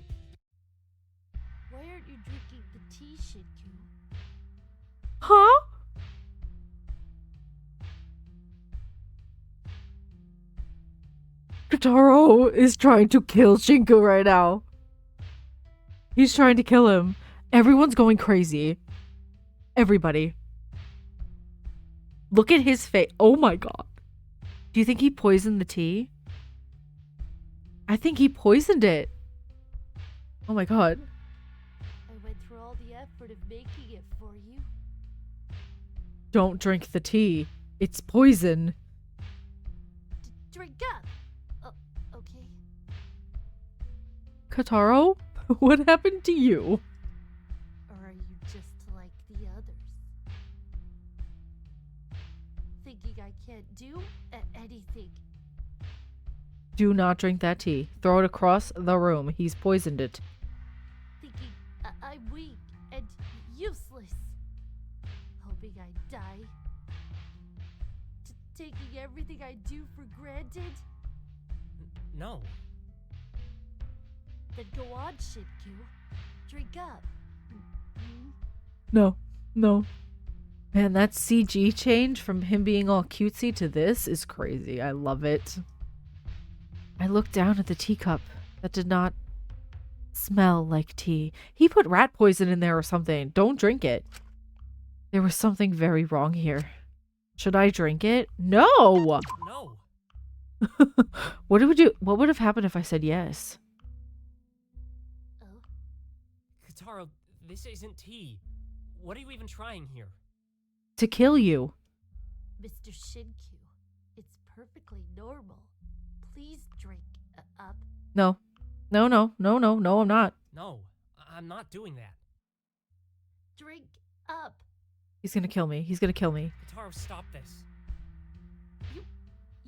Why aren't you drinking the tea, Shinku? Huh? Gotaro is trying to kill Shinku right now. He's trying to kill him. Everyone's going crazy. Everybody. Look at his face. Oh my god. Do you think he poisoned the tea? I think he poisoned it. Oh my god. I went through all the effort of making it for you. Don't drink the tea. It's poison. Drink up! Okay. Gotaro, what happened to you? Or are you just like the others? Thinking I can't do anything? Do not drink that tea. Throw it across the room. He's poisoned it. Thinking I'm weak and useless? Hoping I die? Taking everything I do for granted? No. Then go on, Shinku. Drink up. No. Man, that CG change from him being all cutesy to this is crazy. I love it. I looked down at the teacup that did not smell like tea. He put rat poison in there or something. Don't drink it. There was something very wrong here. Should I drink it? No! No! What would have happened if I said yes? Oh? Gotaro, this isn't tea. What are you even trying here? To kill you. Mr. Shinku, it's perfectly normal. Please drink up. No, I'm not. No, I'm not doing that. Drink up. He's gonna kill me. Gotaro, stop this.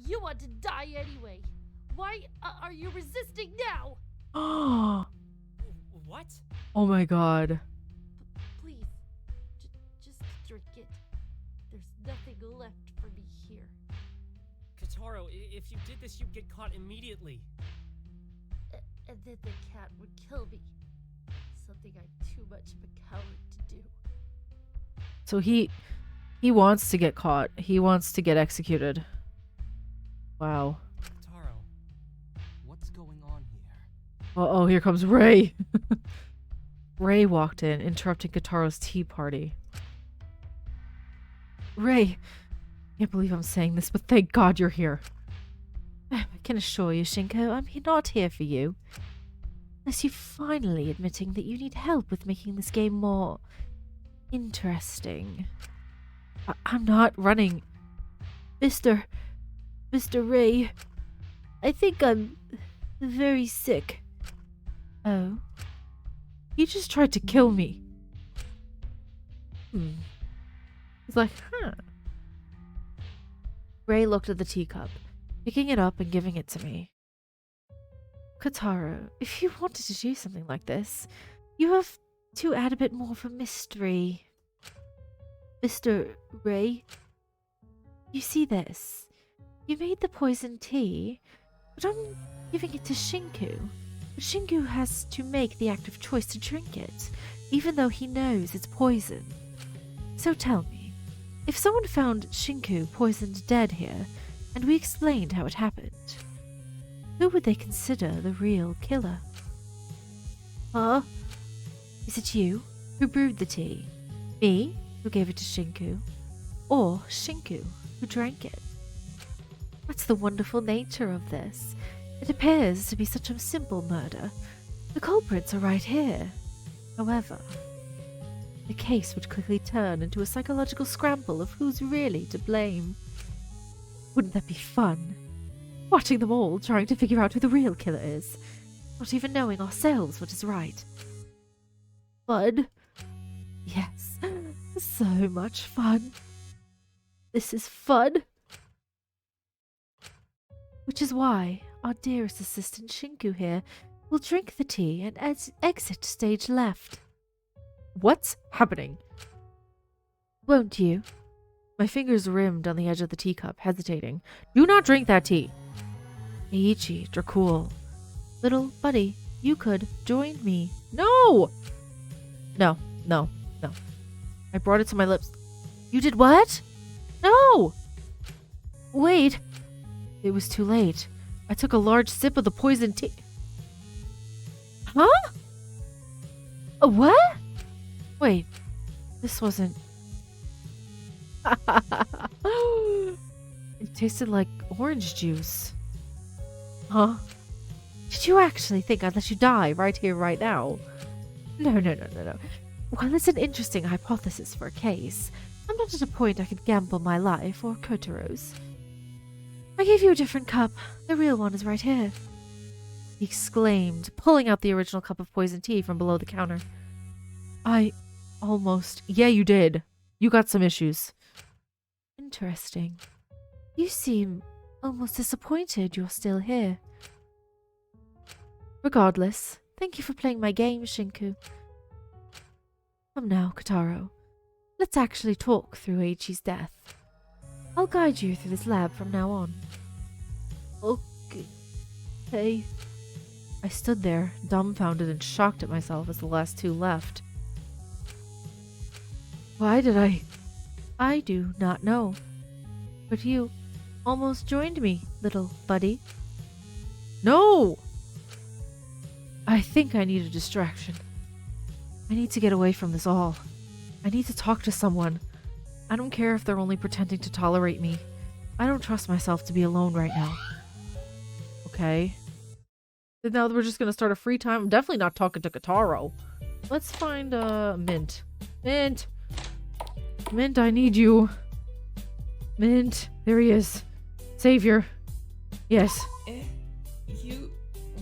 You want to die anyway. Why are you resisting now? Oh What? my god. Please, just drink it. There's nothing left for me here. Kotaro, if you did this, you'd get caught immediately. And then the cat would kill me. Something I'm too much of a coward to do. So he wants to get caught. He wants to get executed. Wow. Kotaro, what's going on here? Oh, here comes Ray. Ray walked in, interrupting Kotaro's tea party. Ray, I can't believe I'm saying this, but thank God you're here. I can assure you, Shinku, I'm not here for you. Unless you're finally admitting that you need help with making this game more interesting. I'm not running. Mr. Ray, I think I'm very sick. Oh? He just tried to kill me. He's like, huh. Ray looked at the teacup, picking it up and giving it to me. Kotaro, if you wanted to do something like this, you have to add a bit more of a mystery. Mr. Ray, you see this? You made the poison tea, but I'm giving it to Shinku. But Shinku has to make the active choice to drink it, even though he knows it's poison. So tell me, if someone found Shinku poisoned dead here, and we explained how it happened, who would they consider the real killer? Huh? Is it you who brewed the tea? Me, who gave it to Shinku? Or Shinku, who drank it? That's the wonderful nature of this. It appears to be such a simple murder. The culprits are right here. However, the case would quickly turn into a psychological scramble of who's really to blame. Wouldn't that be fun? Watching them all trying to figure out who the real killer is, not even knowing ourselves what is right. Fun? Yes, so much fun. This is fun. Which is why our dearest assistant Shinku here will drink the tea and exit stage left. What's happening? Won't you? My fingers rimmed on the edge of the teacup, hesitating. Do not drink that tea. Eiichi, Dracul. Little buddy, you could join me. No! No. I brought it to my lips. You did what? No! Wait. It was too late. I took a large sip of the poison tea. Huh? A what? Wait. This wasn't... It tasted like orange juice. Huh? Did you actually think I'd let you die right here, right now? No. Well, it's an interesting hypothesis for a case. I'm not at a point I could gamble my life or Kotaro's. I gave you a different cup. The real one is right here. He exclaimed, pulling out the original cup of poison tea from below the counter. I almost... Yeah, you did. You got some issues. Interesting. You seem almost disappointed you're still here. Regardless, thank you for playing my game, Shinku. Come now, Kotaro. Let's actually talk through Eiichi's death. I'll guide you through this lab from now on. Okay. I stood there, dumbfounded and shocked at myself as the last two left. Why did I do not know. But you almost joined me, little buddy. No! I think I need a distraction. I need to get away from this all. I need to talk to someone. I don't care if they're only pretending to tolerate me. I don't trust myself to be alone right now. Okay. Now we're just gonna start a free time. I'm definitely not talking to Kotaro. Let's find Mint. Mint! Mint, I need you. Mint. There he is. Savior. Yes. You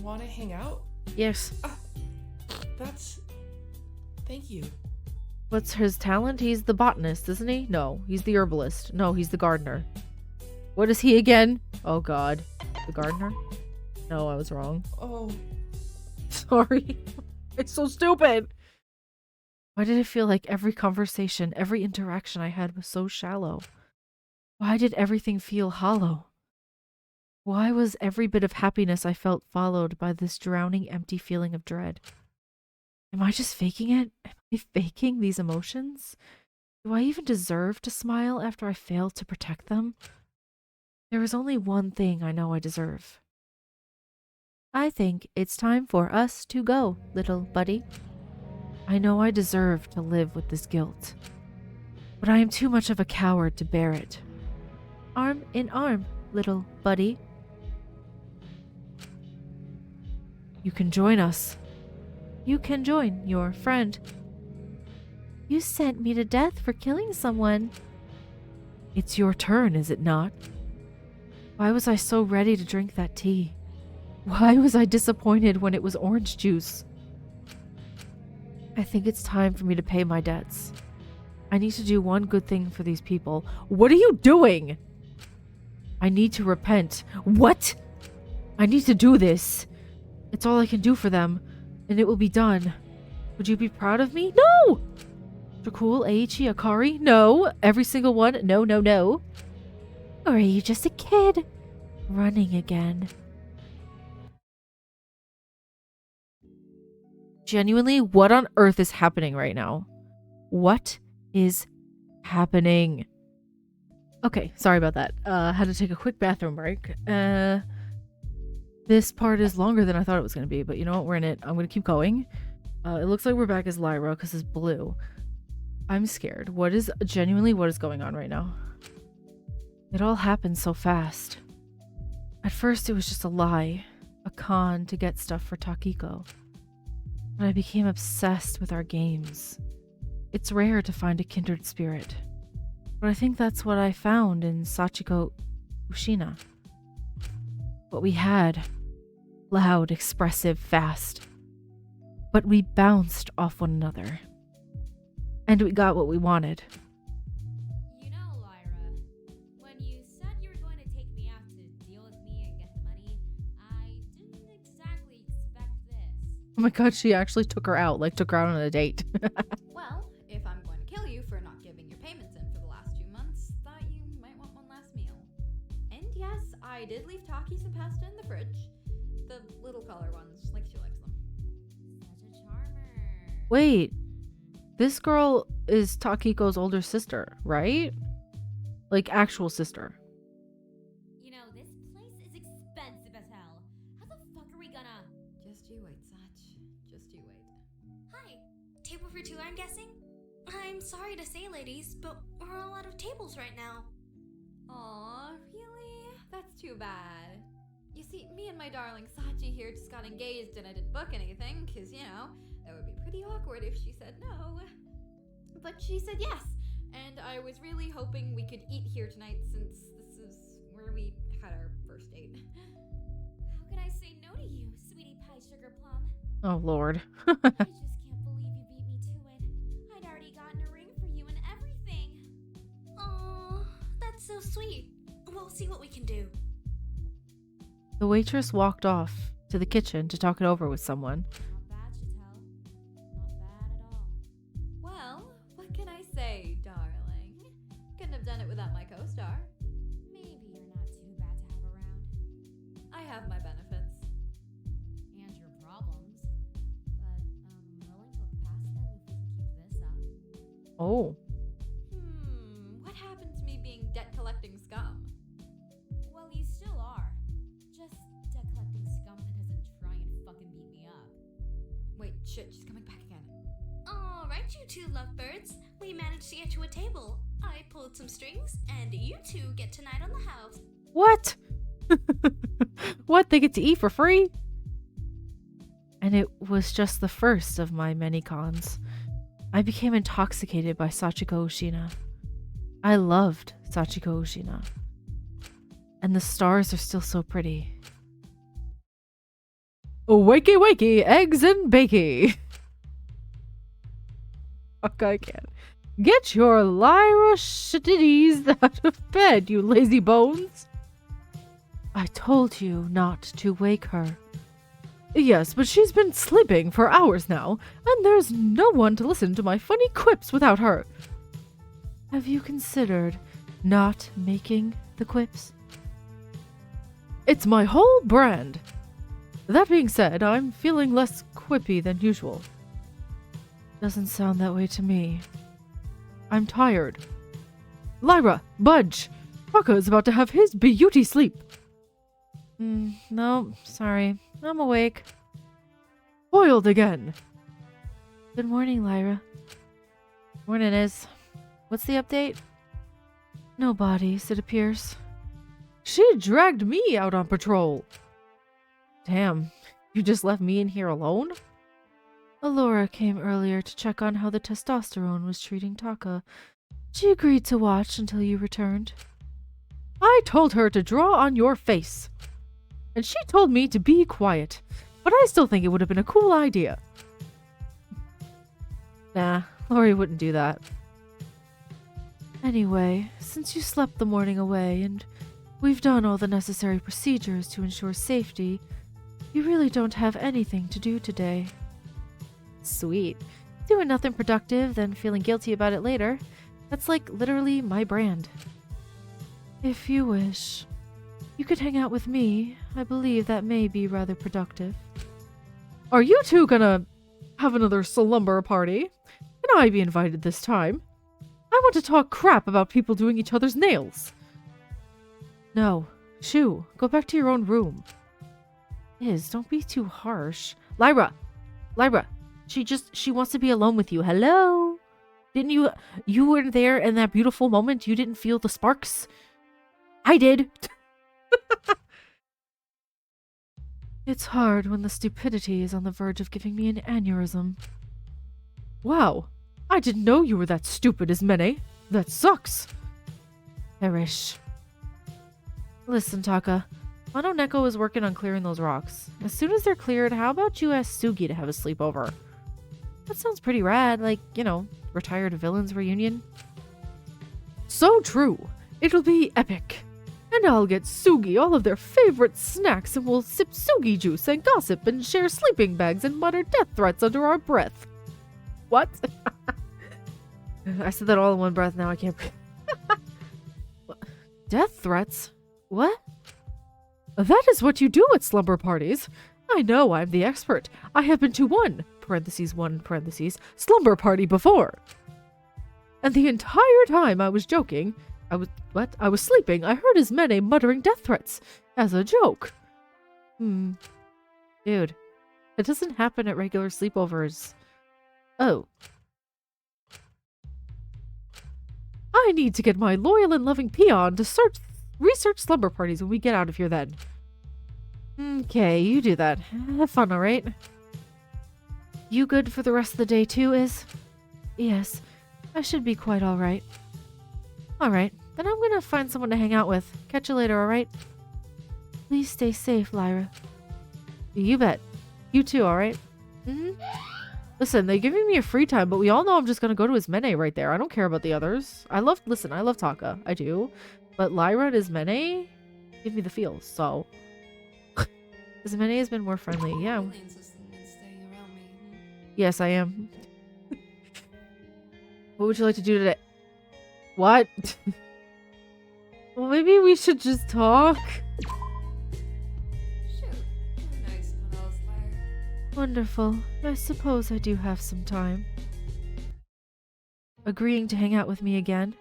want to hang out? Yes. Thank you. What's his talent? He's the botanist, isn't he? No, he's the herbalist. No, he's the gardener. What is he again? Oh god. The gardener? No, I was wrong. Oh. Sorry. It's so stupid. Why did it feel like every conversation, every interaction I had was so shallow? Why did everything feel hollow? Why was every bit of happiness I felt followed by this drowning, empty feeling of dread? Am I just faking it? Am I faking these emotions? Do I even deserve to smile after I failed to protect them? There is only one thing I know I deserve. I think it's time for us to go, little buddy. I know I deserve to live with this guilt, but I am too much of a coward to bear it. Arm in arm, little buddy. You can join us. You can join your friend. You sent me to death for killing someone. It's your turn, is it not? Why was I so ready to drink that tea? Why was I disappointed when it was orange juice? I think it's time for me to pay my debts. I need to do one good thing for these people. What are you doing? I need to repent. What? I need to do this. It's all I can do for them, and it will be done. Would you be proud of me? No! Dracul, Aichi, Akari? No. Every single one? No, no, no. Or are you just a kid? Running again. Genuinely, what on earth is happening right now? What is happening? Okay, sorry about that. Had to take a quick bathroom break. This part is longer than I thought it was going to be, but you know what? We're in it. I'm going to keep going. It looks like we're back as Lyra because it's blue. I'm scared. What is going on right now? It all happened so fast. At first, it was just a lie, a con to get stuff for Takiko. But I became obsessed with our games. It's rare to find a kindred spirit, but I think that's what I found in Sachiko Ushina. What we had, loud, expressive, fast, but we bounced off one another. And we got what we wanted. You know, Lyra, when you said you were going to take me out to deal with me and get the money, I didn't exactly expect this. Oh my god, she actually took her out on a date. Well, if I'm going to kill you for not giving your payments in for the last 2 months, thought you might want one last meal. And yes, I did leave Taki some pasta in the fridge. The little color ones, like she likes them. Such a charmer. Wait, this girl is Takiko's older sister, right? Like, actual sister. You know, this place is expensive as hell. How the fuck are we gonna... Just you wait, Sach. Just you wait. Hi. Table for two, I'm guessing? I'm sorry to say, ladies, but we're all out of tables right now. Aw, really? That's too bad. You see, me and my darling Sachi here just got engaged and I didn't book anything, because, you know, that would be pretty awkward if she said no. But she said yes, and I was really hoping we could eat here tonight since this is where we had our first date. How could I say no to you, sweetie pie sugar plum? Oh, Lord. I just can't believe you beat me to it. I'd already gotten a ring for you and everything. Aw, that's so sweet. We'll see what we can do. The waitress walked off to the kitchen to talk it over with someone. Not bad, Chatel. Not bad at all. Well, what can I say, darling? Couldn't have done it without my co-star. Maybe you're not too bad to have around. I have my benefits. And your problems. But I'm willing to look past them if we can keep this up. Oh. What happened to me being debt-collecting scum? Well, you still are. Just debt-collecting scum that doesn't try and fucking beat me up. Wait, shit, she's coming back again. All right, you two lovebirds. We managed to get you a table. I pulled some strings, and you two get tonight on the house. What? What? They get to eat for free? And it was just the first of my many cons. I became intoxicated by Sachiko Ushina. I loved Sachiko Ushina. And the stars are still so pretty. Wakey wakey, eggs and bakey. Fuck, I can't. Get your Lyra shitties out of bed, you lazy bones. I told you not to wake her. Yes, but she's been sleeping for hours now, and there's no one to listen to my funny quips without her. Have you considered not making the quips. It's my whole brand. That being said, I'm feeling less quippy than usual. Doesn't sound that way to me. I'm tired. Lyra, budge! Taka is about to have his beauty sleep. No, sorry. I'm awake. Boiled again. Good morning, Lyra. Morning, Is. What's the update? No bodies, it appears. She dragged me out on patrol. Damn, you just left me in here alone? Alora came earlier to check on how the testosterone was treating Taka. She agreed to watch until you returned. I told her to draw on your face. And she told me to be quiet. But I still think it would have been a cool idea. Nah, Lori wouldn't do that. Anyway, since you slept the morning away and we've done all the necessary procedures to ensure safety, you really don't have anything to do today. Sweet. Doing nothing productive, then feeling guilty about it later. That's like literally my brand. If you wish, you could hang out with me. I believe that may be rather productive. Are you two gonna have another slumber party? Can I be invited this time? I want to talk crap about people doing each other's nails. No. Shoo, go back to your own room. Don't be too harsh. Lyra! She wants to be alone with you. Hello? Didn't you weren't there in that beautiful moment? You didn't feel the sparks? I did. It's hard when the stupidity is on the verge of giving me an aneurysm. Wow, I didn't know you were that stupid, Ismene. That sucks. Perish. Listen, Taka. Mono Neko is working on clearing those rocks. As soon as they're cleared, how about you ask Sugi to have a sleepover? That sounds pretty rad, like, retired villains reunion. So true. It'll be epic. And I'll get Sugi all of their favorite snacks and we'll sip Sugi juice and gossip and share sleeping bags and mutter death threats under our breath. What? I said that all in one breath, now I can't breathe. Death threats? What? That is what you do at slumber parties. I know, I'm the expert. I have been to one slumber party before. And the entire time I was joking, I was sleeping, I heard Ismene muttering death threats as a joke. Dude, it doesn't happen at regular sleepovers. Oh. I need to get my loyal and loving peon to research slumber parties when we get out of here then. Okay, you do that. Have fun, alright? You good for the rest of the day too, Is? Yes, I should be quite alright. Alright, then I'm gonna find someone to hang out with. Catch you later, alright? Please stay safe, Lyra. You bet. You too, alright? Listen, they're giving me a free time, but we all know I'm just gonna go to Ismene right there. I don't care about the others. I love Taka. I do. But Lyra and Ismene give me the feels, so... Ismene has been more friendly, yeah. Really insistent in staying around me. Yes, I am. What would you like to do today? What? Well, maybe we should just talk. Shoot, you're nice when I was Lyra. Wonderful. I suppose I do have some time. Agreeing to hang out with me again?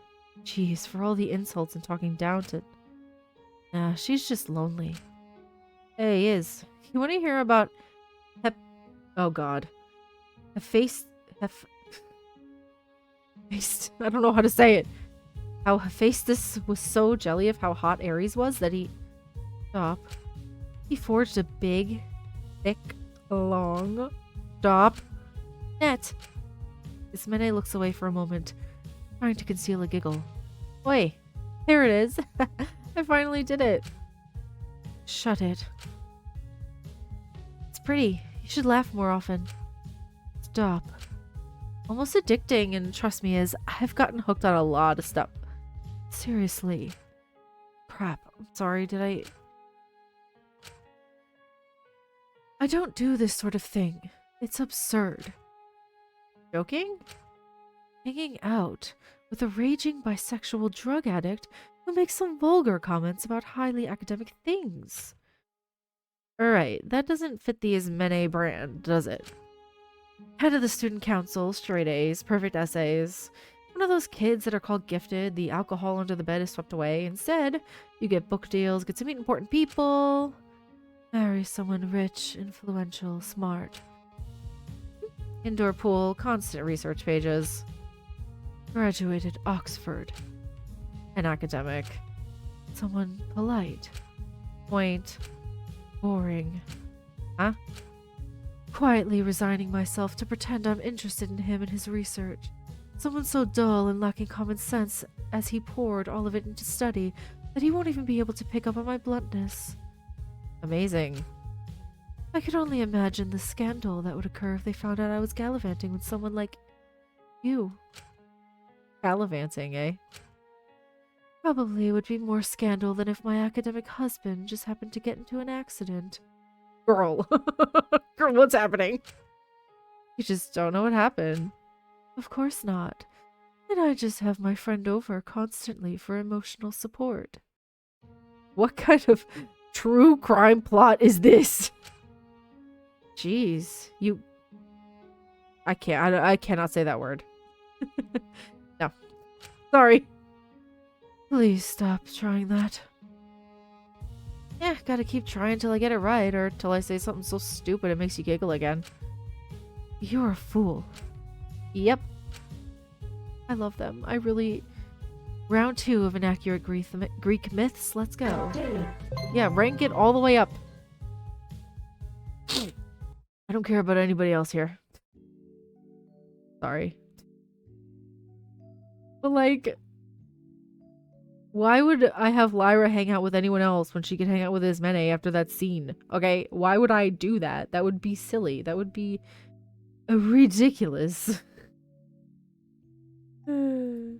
Jeez, for all the insults and talking down to... Nah, she's just lonely. Hey, Is. You want to hear about... Oh, God. Hephaestus... I don't know how to say it. How Hephaestus was so jelly of how hot Ares was that he... Stop. He forged a big, thick, long... Stop. Net. Ismene looks away for a moment, trying to conceal a giggle. Oi, there it is. I finally did it. Shut it. It's pretty. You should laugh more often. Stop. Almost addicting, and trust me, I've gotten hooked on a lot of stuff. Seriously. Crap. I'm sorry, did I don't do this sort of thing. It's absurd. Joking? Hanging out with a raging bisexual drug addict who makes some vulgar comments about highly academic things. Alright, that doesn't fit the Ismene brand, does it? Head of the student council, straight A's, perfect essays. One of those kids that are called gifted, the alcohol under the bed is swept away. Instead, you get book deals, get to meet important people, marry someone rich, influential, smart. Indoor pool, constant research pages. Graduated Oxford. An academic. Someone polite. Quaint. Boring. Huh? Quietly resigning myself to pretend I'm interested in him and his research. Someone so dull and lacking common sense as he poured all of it into study that he won't even be able to pick up on my bluntness. Amazing. I could only imagine the scandal that would occur if they found out I was gallivanting with someone like you. Gallivanting, eh? Probably would be more scandal than if my academic husband just happened to get into an accident. Girl. Girl, what's happening? You just don't know what happened. Of course not. And I just have my friend over constantly for emotional support. What kind of true crime plot is this? Jeez, I cannot say that word. No. Sorry. Please stop trying that. Yeah, gotta keep trying till I get it right, or till I say something so stupid it makes you giggle again. You're a fool. Yep. I love them. I really... Round 2 of inaccurate Greek myths. Let's go. Yeah, rank it all the way up. I don't care about anybody else here. Sorry. But like... Why would I have Lyra hang out with anyone else when she could hang out with Ismene after that scene? Okay, why would I do that? That would be silly. That would be ridiculous. I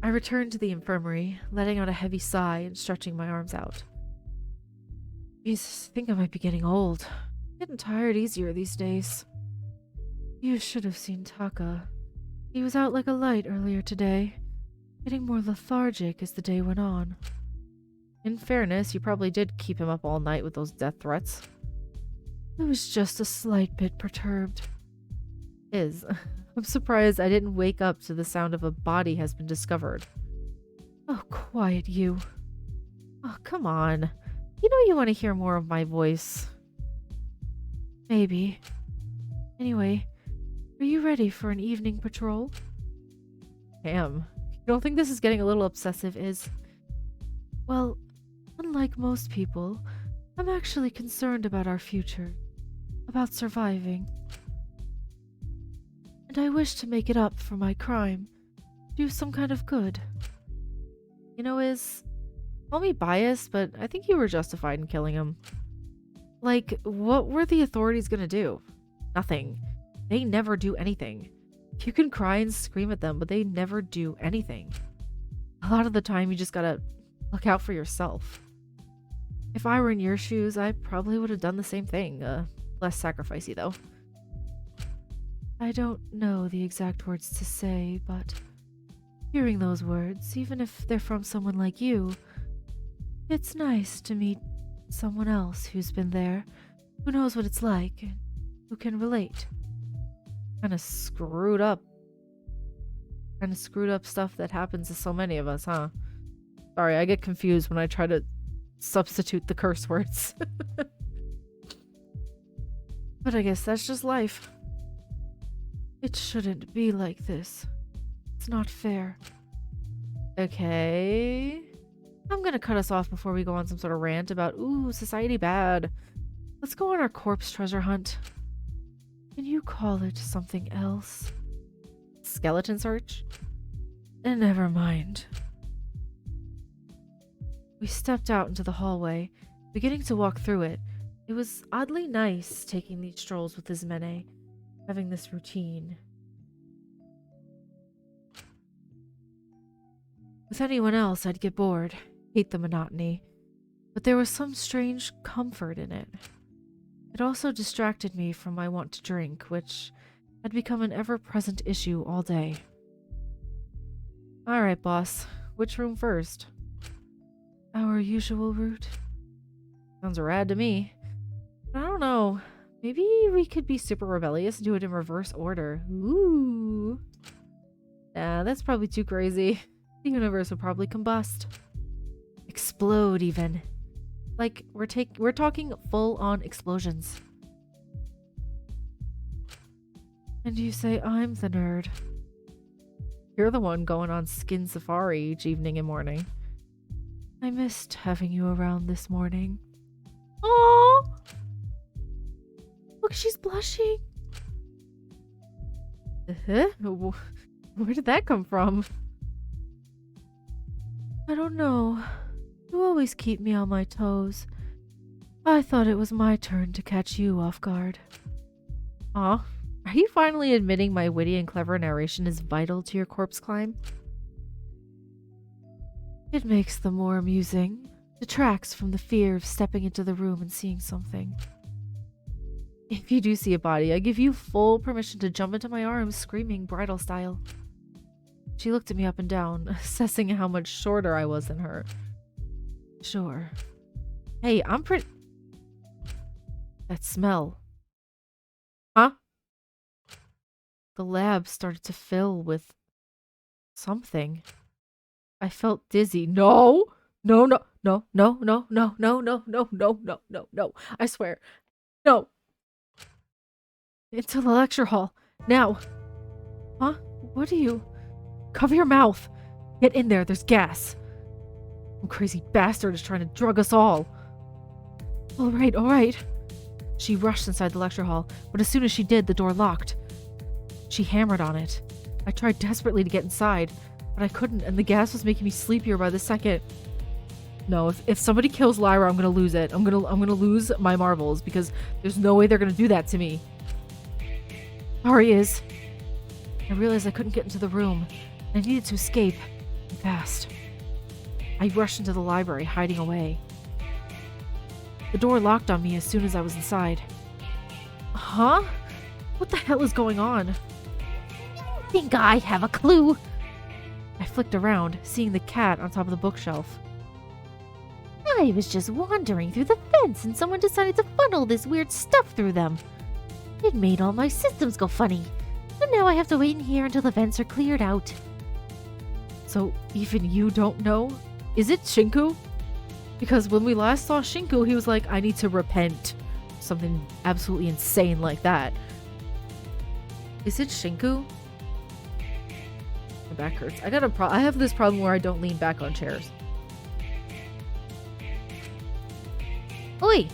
returned to the infirmary, letting out a heavy sigh and stretching my arms out. Jesus, I think I might be getting old. Getting tired easier these days. You should have seen Taka. He was out like a light earlier today, getting more lethargic as the day went on. In fairness, you probably did keep him up all night with those death threats. I was just a slight bit perturbed. I'm surprised I didn't wake up to the sound of a body has been discovered. Oh, quiet you. Oh, come on. You know you want to hear more of my voice. Maybe. Anyway, are you ready for an evening patrol? Damn. You don't think this is getting a little obsessive, Well, unlike most people, I'm actually concerned about our future. About surviving. And I wish to make it up for my crime. Do some kind of good. You know, call me biased, but I think you were justified in killing him. Like, what were the authorities gonna do? Nothing. They never do anything. You can cry and scream at them, but they never do anything. A lot of the time, you just gotta look out for yourself. If I were in your shoes, I probably would have done the same thing. Less sacrificey, though. I don't know the exact words to say, but hearing those words, even if they're from someone like you, it's nice to meet someone else who's been there, who knows what it's like, and who can relate. Kind of screwed up stuff that happens to so many of us, huh? Sorry, I get confused when I try to substitute the curse words. But I guess that's just life. It shouldn't be like this. It's not fair. Okay. I'm gonna cut us off before we go on some sort of rant about, ooh, society bad. Let's go on our corpse treasure hunt. Can you call it something else? Skeleton search? Never mind. We stepped out into the hallway, beginning to walk through it. It was oddly nice taking these strolls with Ismene, having this routine. With anyone else, I'd get bored, hate the monotony, but there was some strange comfort in it. It also distracted me from my want to drink, which had become an ever-present issue all day. Alright, boss. Which room first? Our usual route. Sounds rad to me. I don't know. Maybe we could be super rebellious and do it in reverse order. Ooh. Nah, that's probably too crazy. The universe would probably combust. Explode, even. Like, we're talking full-on explosions. And you say I'm the nerd. You're the one going on skin safari each evening and morning. I missed having you around this morning. Aww! Look, she's blushing. Where did that come from? I don't know. You always keep me on my toes. I thought it was my turn to catch you off guard. Aw, are you finally admitting my witty and clever narration is vital to your corpse climb? It makes them more amusing. Detracts from the fear of stepping into the room and seeing something. If you do see a body, I give you full permission to jump into my arms, screaming bridal style. She looked at me up and down, assessing how much shorter I was than her. Sure. Hey, I'm pretty... That smell. Huh? The lab started to fill with... something. I felt dizzy. No! No, no, no, no, no, no, no, no, no, no, no, no, no. I swear. No. Into the lecture hall. Now. Huh? What are you... Cover your mouth. Get in there. There's gas. Some crazy bastard is trying to drug us all. All right, all right. She rushed inside the lecture hall, but as soon as she did, the door locked. She hammered on it. I tried desperately to get inside, but I couldn't, and the gas was making me sleepier by the second. No, if somebody kills Lyra, I'm gonna lose it. I'm gonna lose my marbles because there's no way they're gonna do that to me. Sorry, Iz. I realized I couldn't get into the room. I needed to escape. Fast. I rushed into the library, hiding away. The door locked on me as soon as I was inside. Huh? What the hell is going on? I think I have a clue. I flicked around, seeing the cat on top of the bookshelf. I was just wandering through the vents and someone decided to funnel this weird stuff through them. It made all my systems go funny. And now I have to wait in here until the vents are cleared out. So even you don't know? Is it Shinku? Because when we last saw Shinku, he was like, I need to repent. Something absolutely insane like that. Is it Shinku? My back hurts. I have this problem where I don't lean back on chairs. Oi!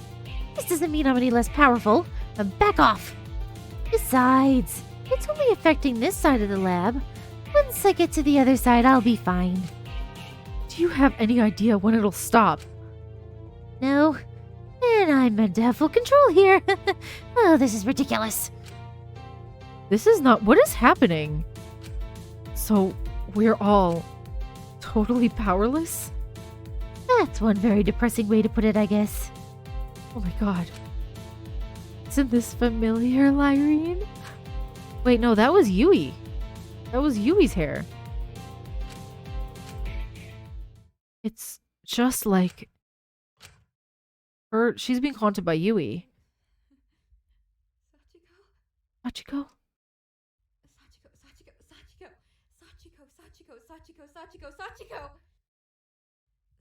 This doesn't mean I'm any less powerful. Back off! Besides, it's only affecting this side of the lab. Once I get to the other side, I'll be fine. Do you have any idea when it'll stop? No. And I'm meant to have full control here. Oh, this is ridiculous. This is not... What is happening? So, we're all totally powerless? That's one very depressing way to put it, I guess. Oh my god. Isn't this familiar, Lyra? Wait, no, that was Yui. That was Yui's hair. It's just like her. She's being haunted by Yui. Sachiko?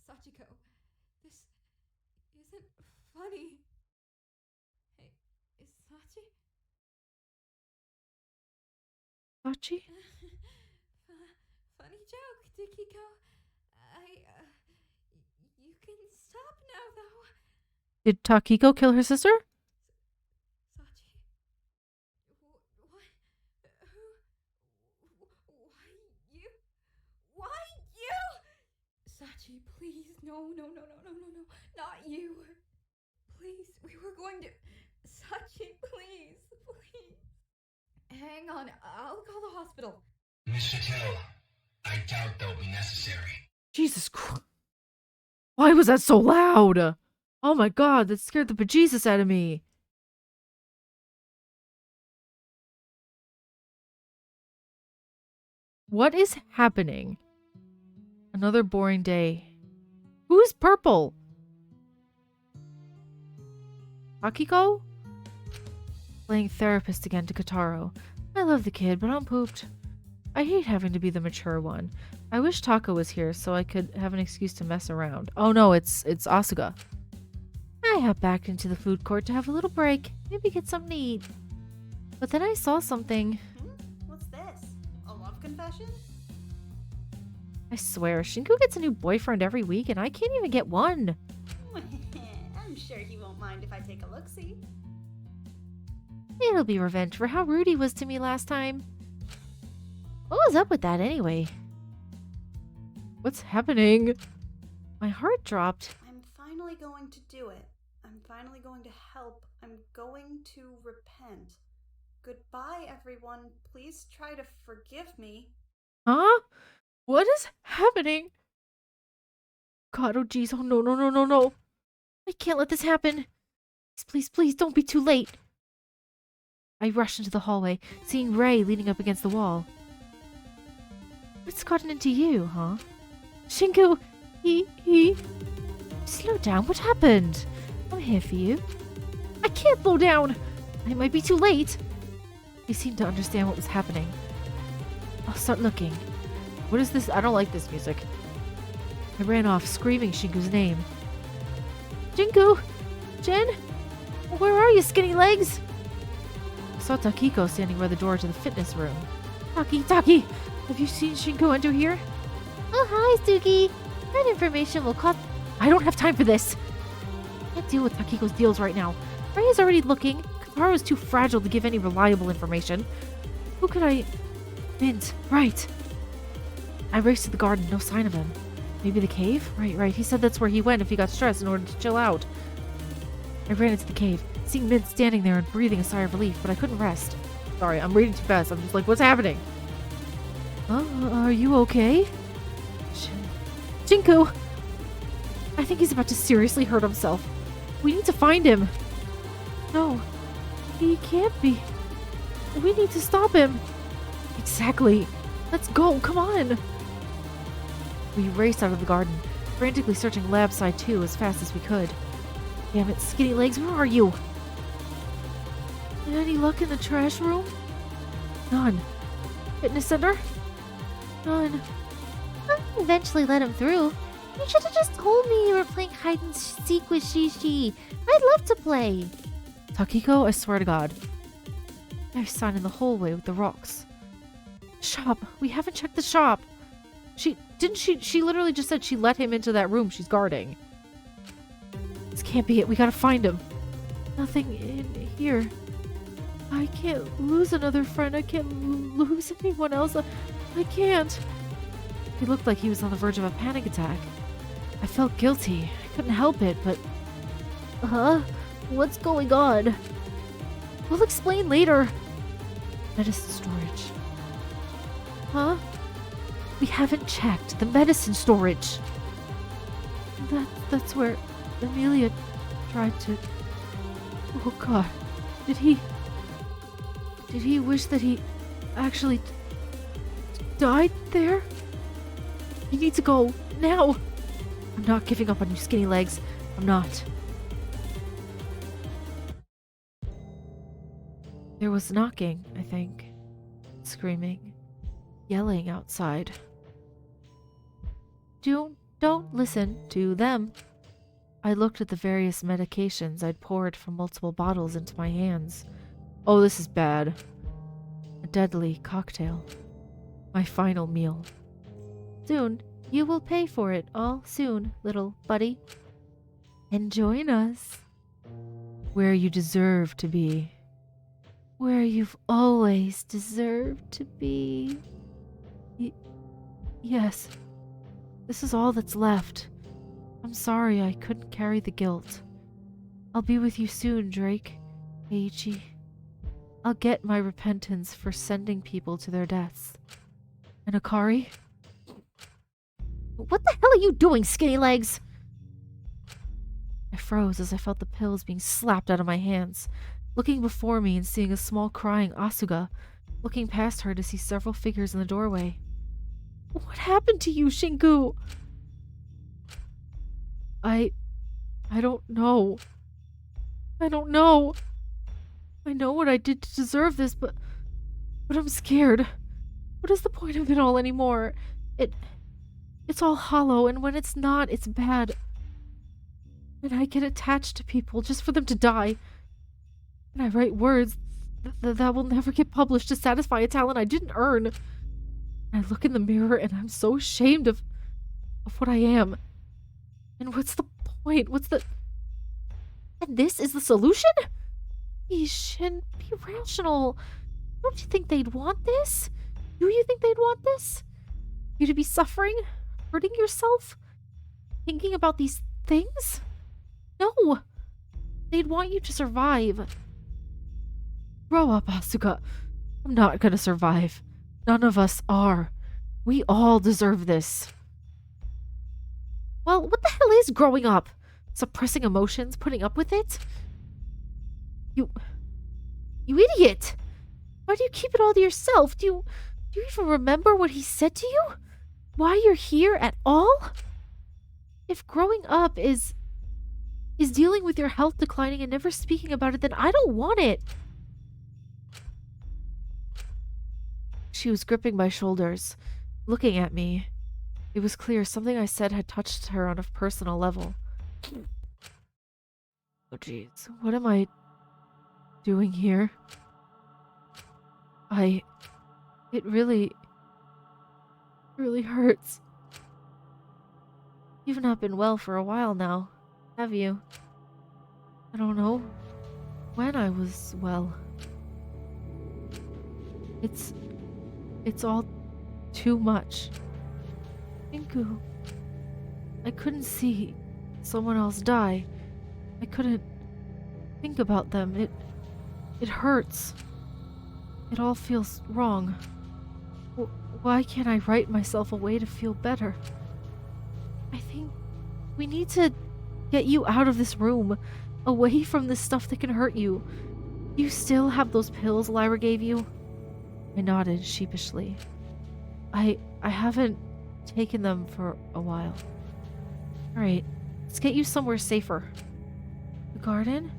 Sachiko, this isn't funny. Hey, is Sachi? Sachi? Funny joke, Takiko. You can stop now, though. Did Takiko kill her sister? Sachi? What? Who? Why you? Why you? Sachi, please, no, not you. Please, we were going to... Sachi, please. Hang on, I'll call the hospital. Mr. Till, I doubt that'll be necessary. Jesus Christ. Why was that so loud? Oh my god, that scared the bejesus out of me. What is happening? Another boring day. Who's purple? Takiko? Playing therapist again to Kotaro. I love the kid, but I'm pooped. I hate having to be the mature one. I wish Taka was here so I could have an excuse to mess around. Oh no, it's Asuka. I hopped back into the food court to have a little break. Maybe get something to eat. But then I saw something. What's this? A love confession? I swear, Shinku gets a new boyfriend every week and I can't even get one. I'm sure he won't mind if I take a look-see. It'll be revenge for how rude he was to me last time. What was up with that anyway? What's happening? My heart dropped. I'm finally going to do it. I'm finally going to help. I'm going to repent. Goodbye, everyone. Please try to forgive me. Huh? What is happening? God, oh jeez, oh no, no, no, no, no. I can't let this happen. Please, please, don't be too late. I rushed into the hallway, seeing Ray leaning up against the wall. What's gotten into you, huh? Shinku, he... Slow down, what happened? I'm here for you. I can't slow down. I might be too late. He seemed to understand what was happening. I'll start looking. What is this? I don't like this music. I ran off, screaming Shinku's name. Shinku! Jen? Where are you, skinny legs? I saw Takiko standing by the door to the fitness room. Taki! Have you seen Shinku enter here? Oh, hi, Suki. That information will cost... I don't have time for this. I can't deal with Takiko's deals right now. Ray is already looking. Kotaro is too fragile to give any reliable information. Who could I... Mint. Right. I raced to the garden. No sign of him. Maybe the cave? Right. He said that's where he went if he got stressed in order to chill out. I ran into the cave, seeing Mint standing there and breathing a sigh of relief, but I couldn't rest. Sorry, I'm reading too fast. I'm just like, what's happening? Are you okay? Shinku! I think he's about to seriously hurt himself. We need to find him. No, he can't be. We need to stop him. Exactly. Let's go, come on. We raced out of the garden, frantically searching lab side 2 as fast as we could. Damn it, skinny legs, where are you? Any luck in the trash room? None. Fitness center? None. I'll eventually let him through. You should have just told me you were playing hide and seek with Shishi. I'd love to play. Takiko, I swear to God. There's a sign in the hallway with the rocks. Shop. We haven't checked the shop. She literally just said she let him into that room she's guarding. This can't be it. We gotta find him. Nothing in here. I can't lose another friend. I can't lose anyone else. I can't. He looked like he was on the verge of a panic attack. I felt guilty. I couldn't help it, but... What's going on? We'll explain later. Medicine storage. Huh? We haven't checked the medicine storage. That's where Amelia tried to... Oh God. Did he wish that he actually died there? We need to go now. I'm not giving up on you, skinny legs. I'm not. There was knocking, I think. Screaming. Yelling outside. Don't listen to them. I looked at the various medications I'd poured from multiple bottles into my hands. Oh, this is bad. A deadly cocktail. My final meal. Soon, you will pay for it all soon, little buddy. And join us. Where you deserve to be. Where you've always deserved to be. Yes. This is all that's left. I'm sorry I couldn't carry the guilt. I'll be with you soon, Drake. Eiichi. I'll get my repentance for sending people to their deaths. And Akari? What the hell are you doing, skinny legs? I froze as I felt the pills being slapped out of my hands, looking before me and seeing a small crying Asuga, looking past her to see several figures in the doorway. What happened to you, Shinku? I don't know. I don't know. I know what I did to deserve this, but I'm scared. What is the point of it all anymore? It's all hollow, and when it's not, it's bad. And I get attached to people just for them to die. And I write words that will never get published to satisfy a talent I didn't earn. And I look in the mirror and I'm so ashamed of what I am. And what's the point? And this is the solution? Yeesh, and be rational. Don't you think they'd want this? Do you think they'd want this? You to be suffering? Hurting yourself? Thinking about these things? No. They'd want you to survive. Grow up, Asuka. I'm not gonna survive. None of us are. We all deserve this. Well, what the hell is growing up? Suppressing emotions? Putting up with it? You idiot! Why do you keep it all to yourself? Do you even remember what he said to you? Why you're here at all? If growing up is dealing with your health declining and never speaking about it, then I don't want it. She was gripping my shoulders, looking at me. It was clear something I said had touched her on a personal level. Oh jeez, what am I doing here? It really hurts. You've not been well for a while now, have you? I don't know when I was well. It's all too much. Shinku, I couldn't see someone else die. I couldn't think about them. It hurts. It all feels wrong. Why can't I write myself a way to feel better? I think we need to get you out of this room, away from this stuff that can hurt you. You still have those pills Lyra gave you? I nodded sheepishly. I haven't taken them for a while. Alright, let's get you somewhere safer. The garden?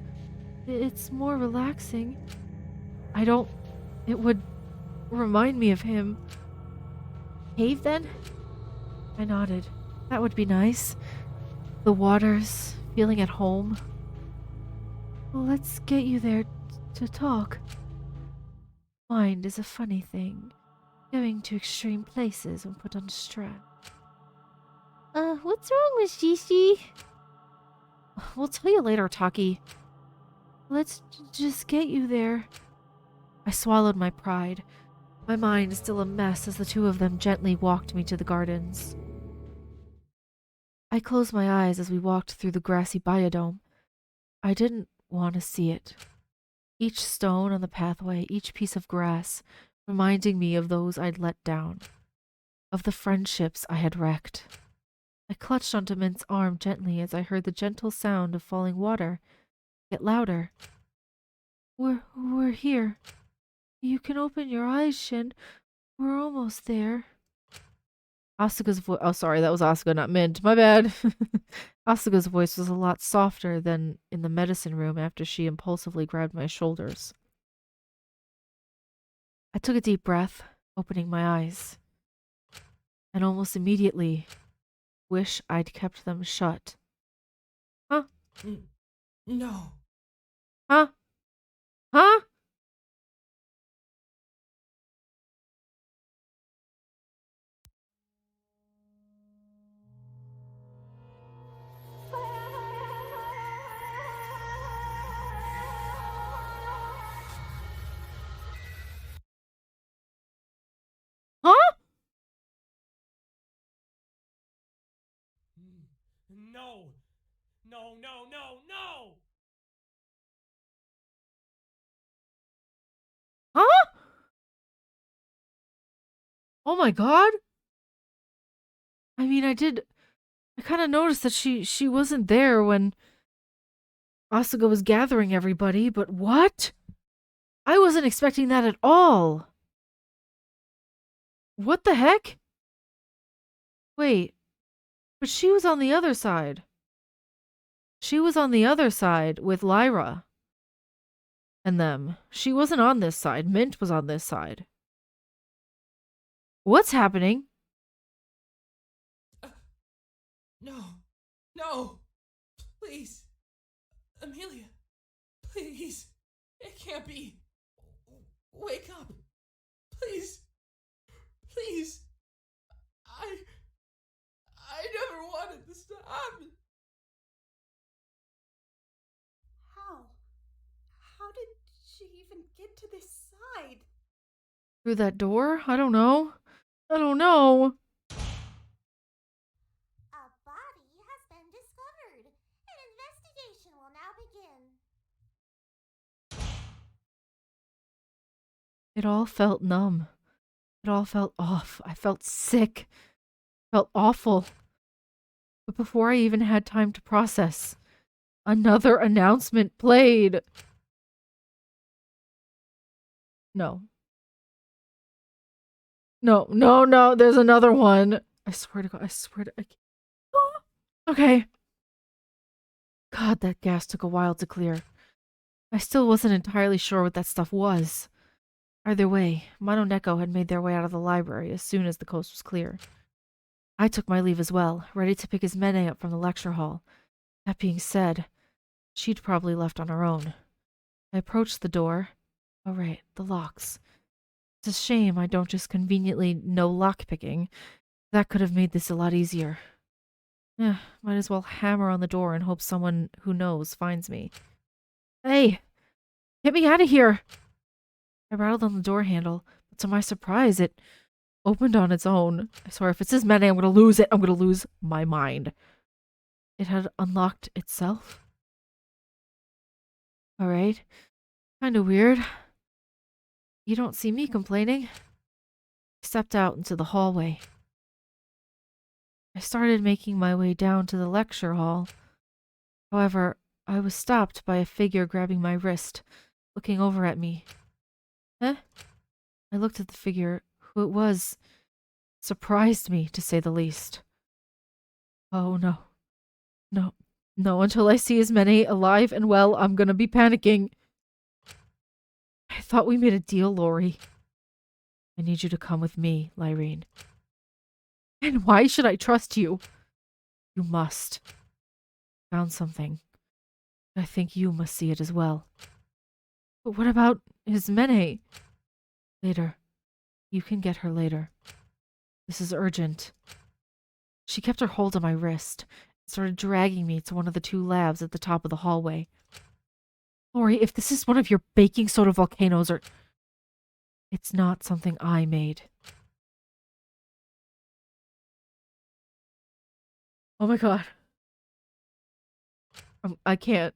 It's more relaxing. It would remind me of him. Cave then? I nodded. That would be nice. The waters, feeling at home. Well, let's get you there to talk. Mind is a funny thing. Going to extreme places when put under stress. What's wrong with Shishi? We'll tell you later, Taki. Let's just get you there. I swallowed my pride. My mind still a mess as the two of them gently walked me to the gardens. I closed my eyes as we walked through the grassy biodome. I didn't want to see it. Each stone on the pathway, each piece of grass, reminding me of those I'd let down, of the friendships I had wrecked. I clutched onto Mint's arm gently as I heard the gentle sound of falling water get louder. We're here. You can open your eyes, Shin. We're almost there. Asuka's voice. Oh, sorry, that was Asuka, not Mint. My bad. Asuka's voice was a lot softer than in the medicine room after she impulsively grabbed my shoulders. I took a deep breath, opening my eyes. And almost immediately, wish I'd kept them shut. Huh? No. Huh? Huh? Huh? No! No, no, no, no! Huh? Oh my god. I mean, I kind of noticed that she wasn't there when Asuka was gathering everybody, but what? I wasn't expecting that at all. What the heck? Wait, but she was on the other side. She was on the other side with Lyra and them. She wasn't on this side. Mint was on this side. What's happening? No. No. Please. Amelia. Please. It can't be. Wake up. Please. Please. I never wanted this to happen. How did she even get to this side? Through that door? I don't know. I don't know. A body has been discovered. An investigation will now begin. It all felt numb. It all felt off. I felt sick. Felt awful. But before I even had time to process, another announcement played. No. No, there's another one. I swear to God, Okay. God, that gas took a while to clear. I still wasn't entirely sure what that stuff was. Either way, Mono Neko had made their way out of the library as soon as the coast was clear. I took my leave as well, ready to pick Ismene up from the lecture hall. That being said, she'd probably left on her own. I approached the door. Oh right, the locks. It's a shame I don't just conveniently know lockpicking. That could have made this a lot easier. Might as well hammer on the door and hope someone who knows finds me. Hey! Get me out of here! I rattled on the door handle, but to my surprise, it opened on its own. I swear, if it's Ismene, I'm gonna lose it. I'm gonna lose my mind. It had unlocked itself. Alright. Kinda weird. You don't see me complaining. I stepped out into the hallway. I started making my way down to the lecture hall. However, I was stopped by a figure grabbing my wrist, looking over at me. I looked at the figure. Who it was surprised me, to say the least. Oh no. No, until I see Ismene alive and well, I'm gonna be panicking. I thought we made a deal, Lori. I need you to come with me, Lyrene. And why should I trust you? You must. Found something. I think you must see it as well. But what about Ismene? Later. You can get her later. This is urgent. She kept her hold on my wrist and started dragging me to one of the two labs at the top of the hallway. Lori, if this is one of your baking soda volcanoes or... It's not something I made. Oh my God. I can't.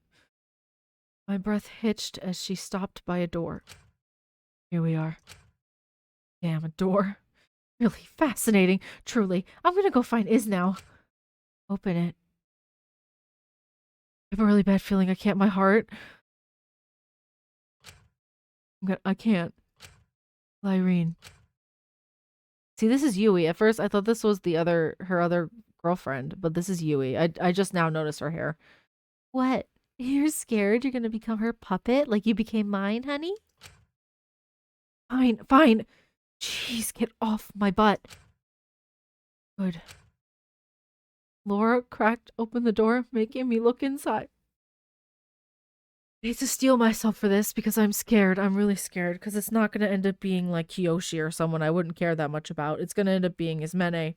My breath hitched as she stopped by a door. Here we are. Damn, a door. Really fascinating, truly. I'm gonna go find Is now. Open it. I have a really bad feeling I can't. My heart. I can't. Lyrene. See, this is Yui. At first, I thought this was her other girlfriend, but this is Yui. I just now noticed her hair. What? You're scared you're gonna become her puppet like you became mine, honey? Fine. Jeez, get off my butt. Good. Laura cracked open the door, making me look inside. I need to steel myself for this because I'm scared. I'm really scared because it's not going to end up being like Kiyoshi or someone I wouldn't care that much about. It's going to end up being Ismene.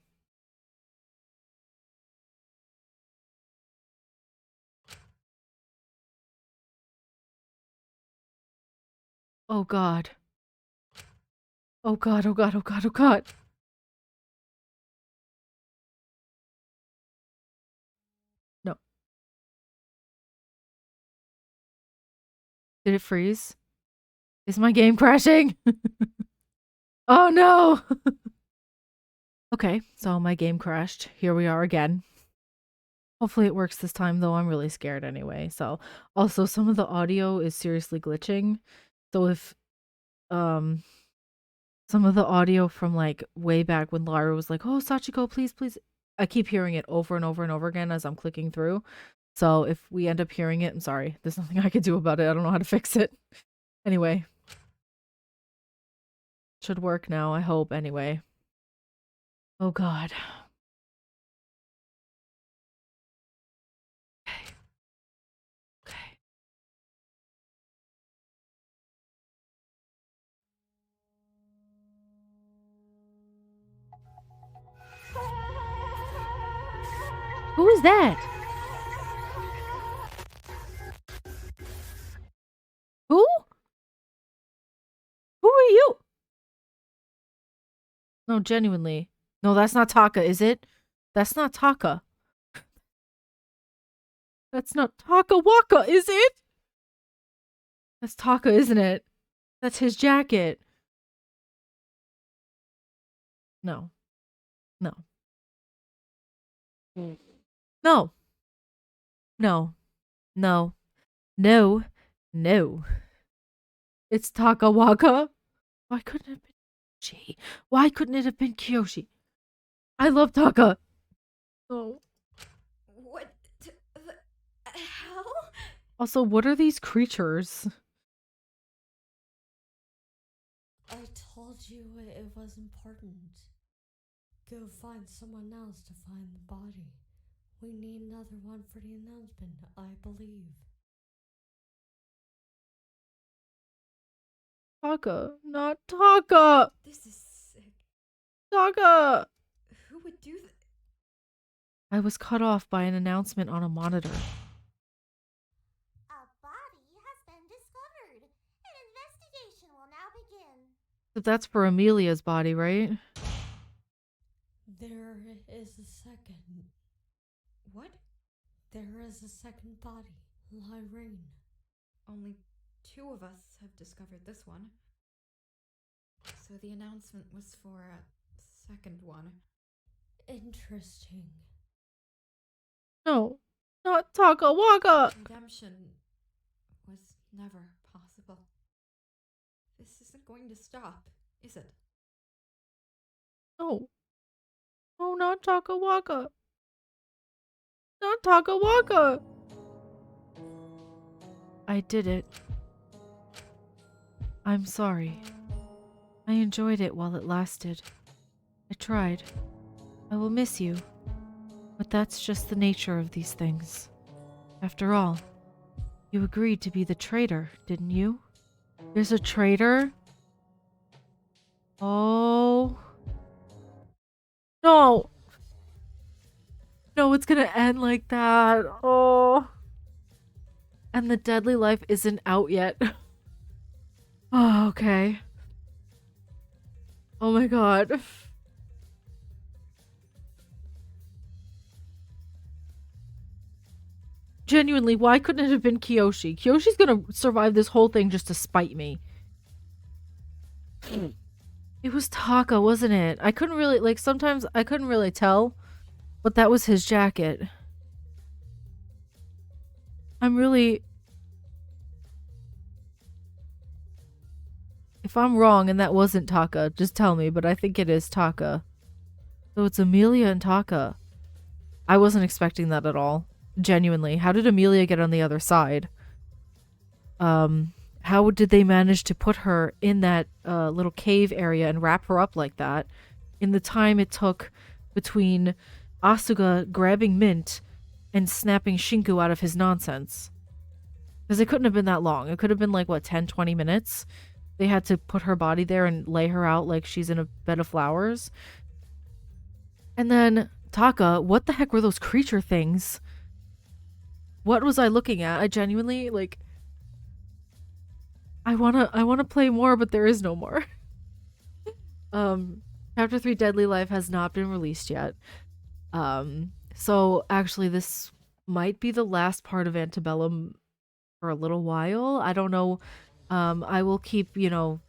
Oh God. Oh God, oh God, oh God, oh God. No. Did it freeze? Is my game crashing? Oh no! Okay, so my game crashed. Here we are again. Hopefully it works this time, though I'm really scared anyway. So, also some of the audio is seriously glitching. So if, some of the audio from like way back when Lyra was like, oh, Sachiko, please, I keep hearing it over and over and over again as I'm clicking through. So if we end up hearing it, I'm sorry. There's nothing I could do about it. I don't know how to fix it. Anyway. Should work now, I hope, anyway. Oh god. Okay. Okay. Who is that? Who? Who are you? No, genuinely. No, that's not Taka, is it? That's not Taka. That's not Taka Waka, is it? That's Taka, isn't it? That's his jacket. No. No. No. No. No. No. No. It's Taka Waka. Why couldn't it have been Kyoshi? Why couldn't it have been Kyoshi? I love Taka. Oh. What the hell? Also, what are these creatures? I told you it was important. Go find someone else to find the body. We need another one for the announcement, I believe. Taka, not Taka. This is sick. Taka. Who would do that? I was cut off by an announcement on a monitor. A body has been discovered. An investigation will now begin. But that's for Amelia's body, right? There is a second. What? There is a second body. Lyra. Only 2 of us have discovered this one. So the announcement was for a second one. Interesting. No, not Taka Waka. Redemption was never possible. This isn't going to stop, is it? No. Oh, not Taka Waka. Not Taka Waka. I did it. I'm sorry. I enjoyed it while it lasted. I tried. I will miss you. But that's just the nature of these things. After all, you agreed to be the traitor, didn't you? There's a traitor? Oh. No. No, it's gonna end like that. Oh. And the deadly life isn't out yet. Oh, okay. Oh my god. Genuinely, why couldn't it have been Kyoshi? Kyoshi's gonna survive this whole thing just to spite me. It was Taka, wasn't it? I couldn't really, like, sometimes I couldn't really tell, but that was his jacket. I'm really... If I'm wrong and that wasn't Taka, just tell me, but I think it is Taka. So it's Amelia and Taka. I wasn't expecting that at all. Genuinely. How did Amelia get on the other side? How did they manage to put her in that little cave area and wrap her up like that in the time it took between Asuga grabbing Mint and snapping Shinku out of his nonsense? Because it couldn't have been that long. It could have been like, what, 10, 20 minutes? They had to put her body there and lay her out like she's in a bed of flowers. And then Taka, what the heck were those creature things? What was I looking at? I genuinely, like... I wanna play more, but there is no more. Chapter 3 Deadly Life has not been released yet. So actually this might be the last part of Antebellum for a little while. I don't know. I will keep, you know,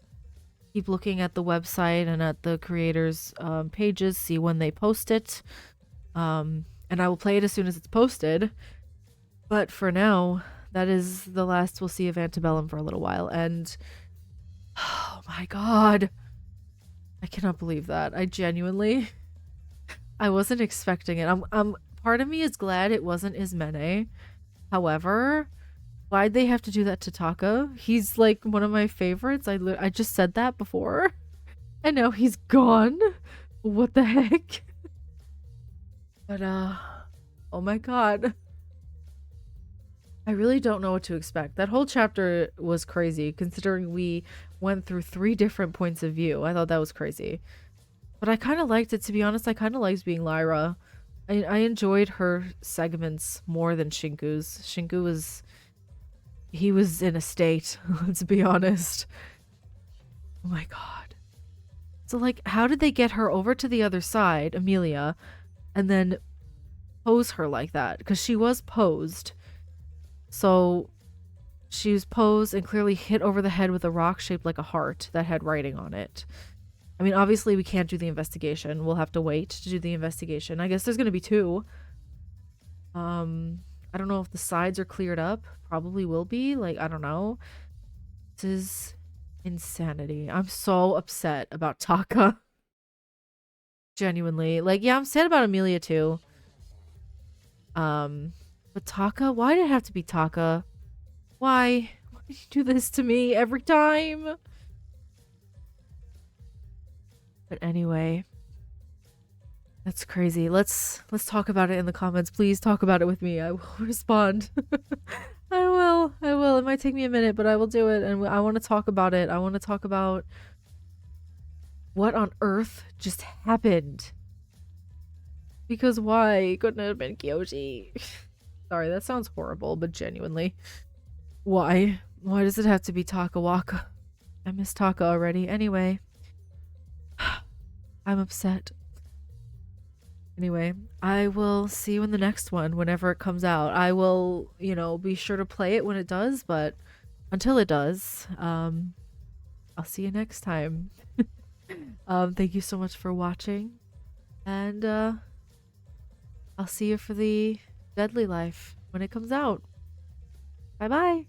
keep looking at the website and at the creators' pages, see when they post it. And I will play it as soon as it's posted. But for now, that is the last we'll see of Antebellum for a little while. And oh my god, I cannot believe that. I genuinely I wasn't expecting it. Part of me is glad it wasn't Ismene. However, why'd they have to do that to Taka? He's like one of my favorites. I just said that before. And now he's gone. What the heck? But oh my god. I really don't know what to expect. That whole chapter was crazy considering we went through 3 different points of view. I thought that was crazy. But I kind of liked it, to be honest. I kind of liked being Lyra. I enjoyed her segments more than Shinku's. Shinku was... he was in a state, let's be honest. Oh my god. So, like, how did they get her over to the other side, Amelia, and then pose her like that? Because she was posed. So, she was posed and clearly hit over the head with a rock shaped like a heart that had writing on it. I mean, obviously we can't do the investigation. We'll have to wait to do the investigation. I guess there's going to be 2. I don't know if the sides are cleared up. Probably will be. Like, I don't know. This is insanity. I'm so upset about Taka. Genuinely. Like, yeah, I'm sad about Amelia too. But Taka? Why did it have to be Taka? Why? Why did you do this to me every time? But anyway, that's crazy. Let's talk about it in the comments. Please talk about it with me. I will respond. I will. It might take me a minute, but I will do it. And I want to talk about it. I want to talk about what on earth just happened. Because why? Couldn't it have been Kyoshi? Sorry, that sounds horrible, but genuinely. Why? Why does it have to be Takawaka? I miss Taka already. Anyway. I'm upset. Anyway, I will see you in the next one whenever it comes out. I will, you know, be sure to play it when it does, but until it does, I'll see you next time. Thank you so much for watching, and I'll see you for the Deadly Life when it comes out. Bye bye.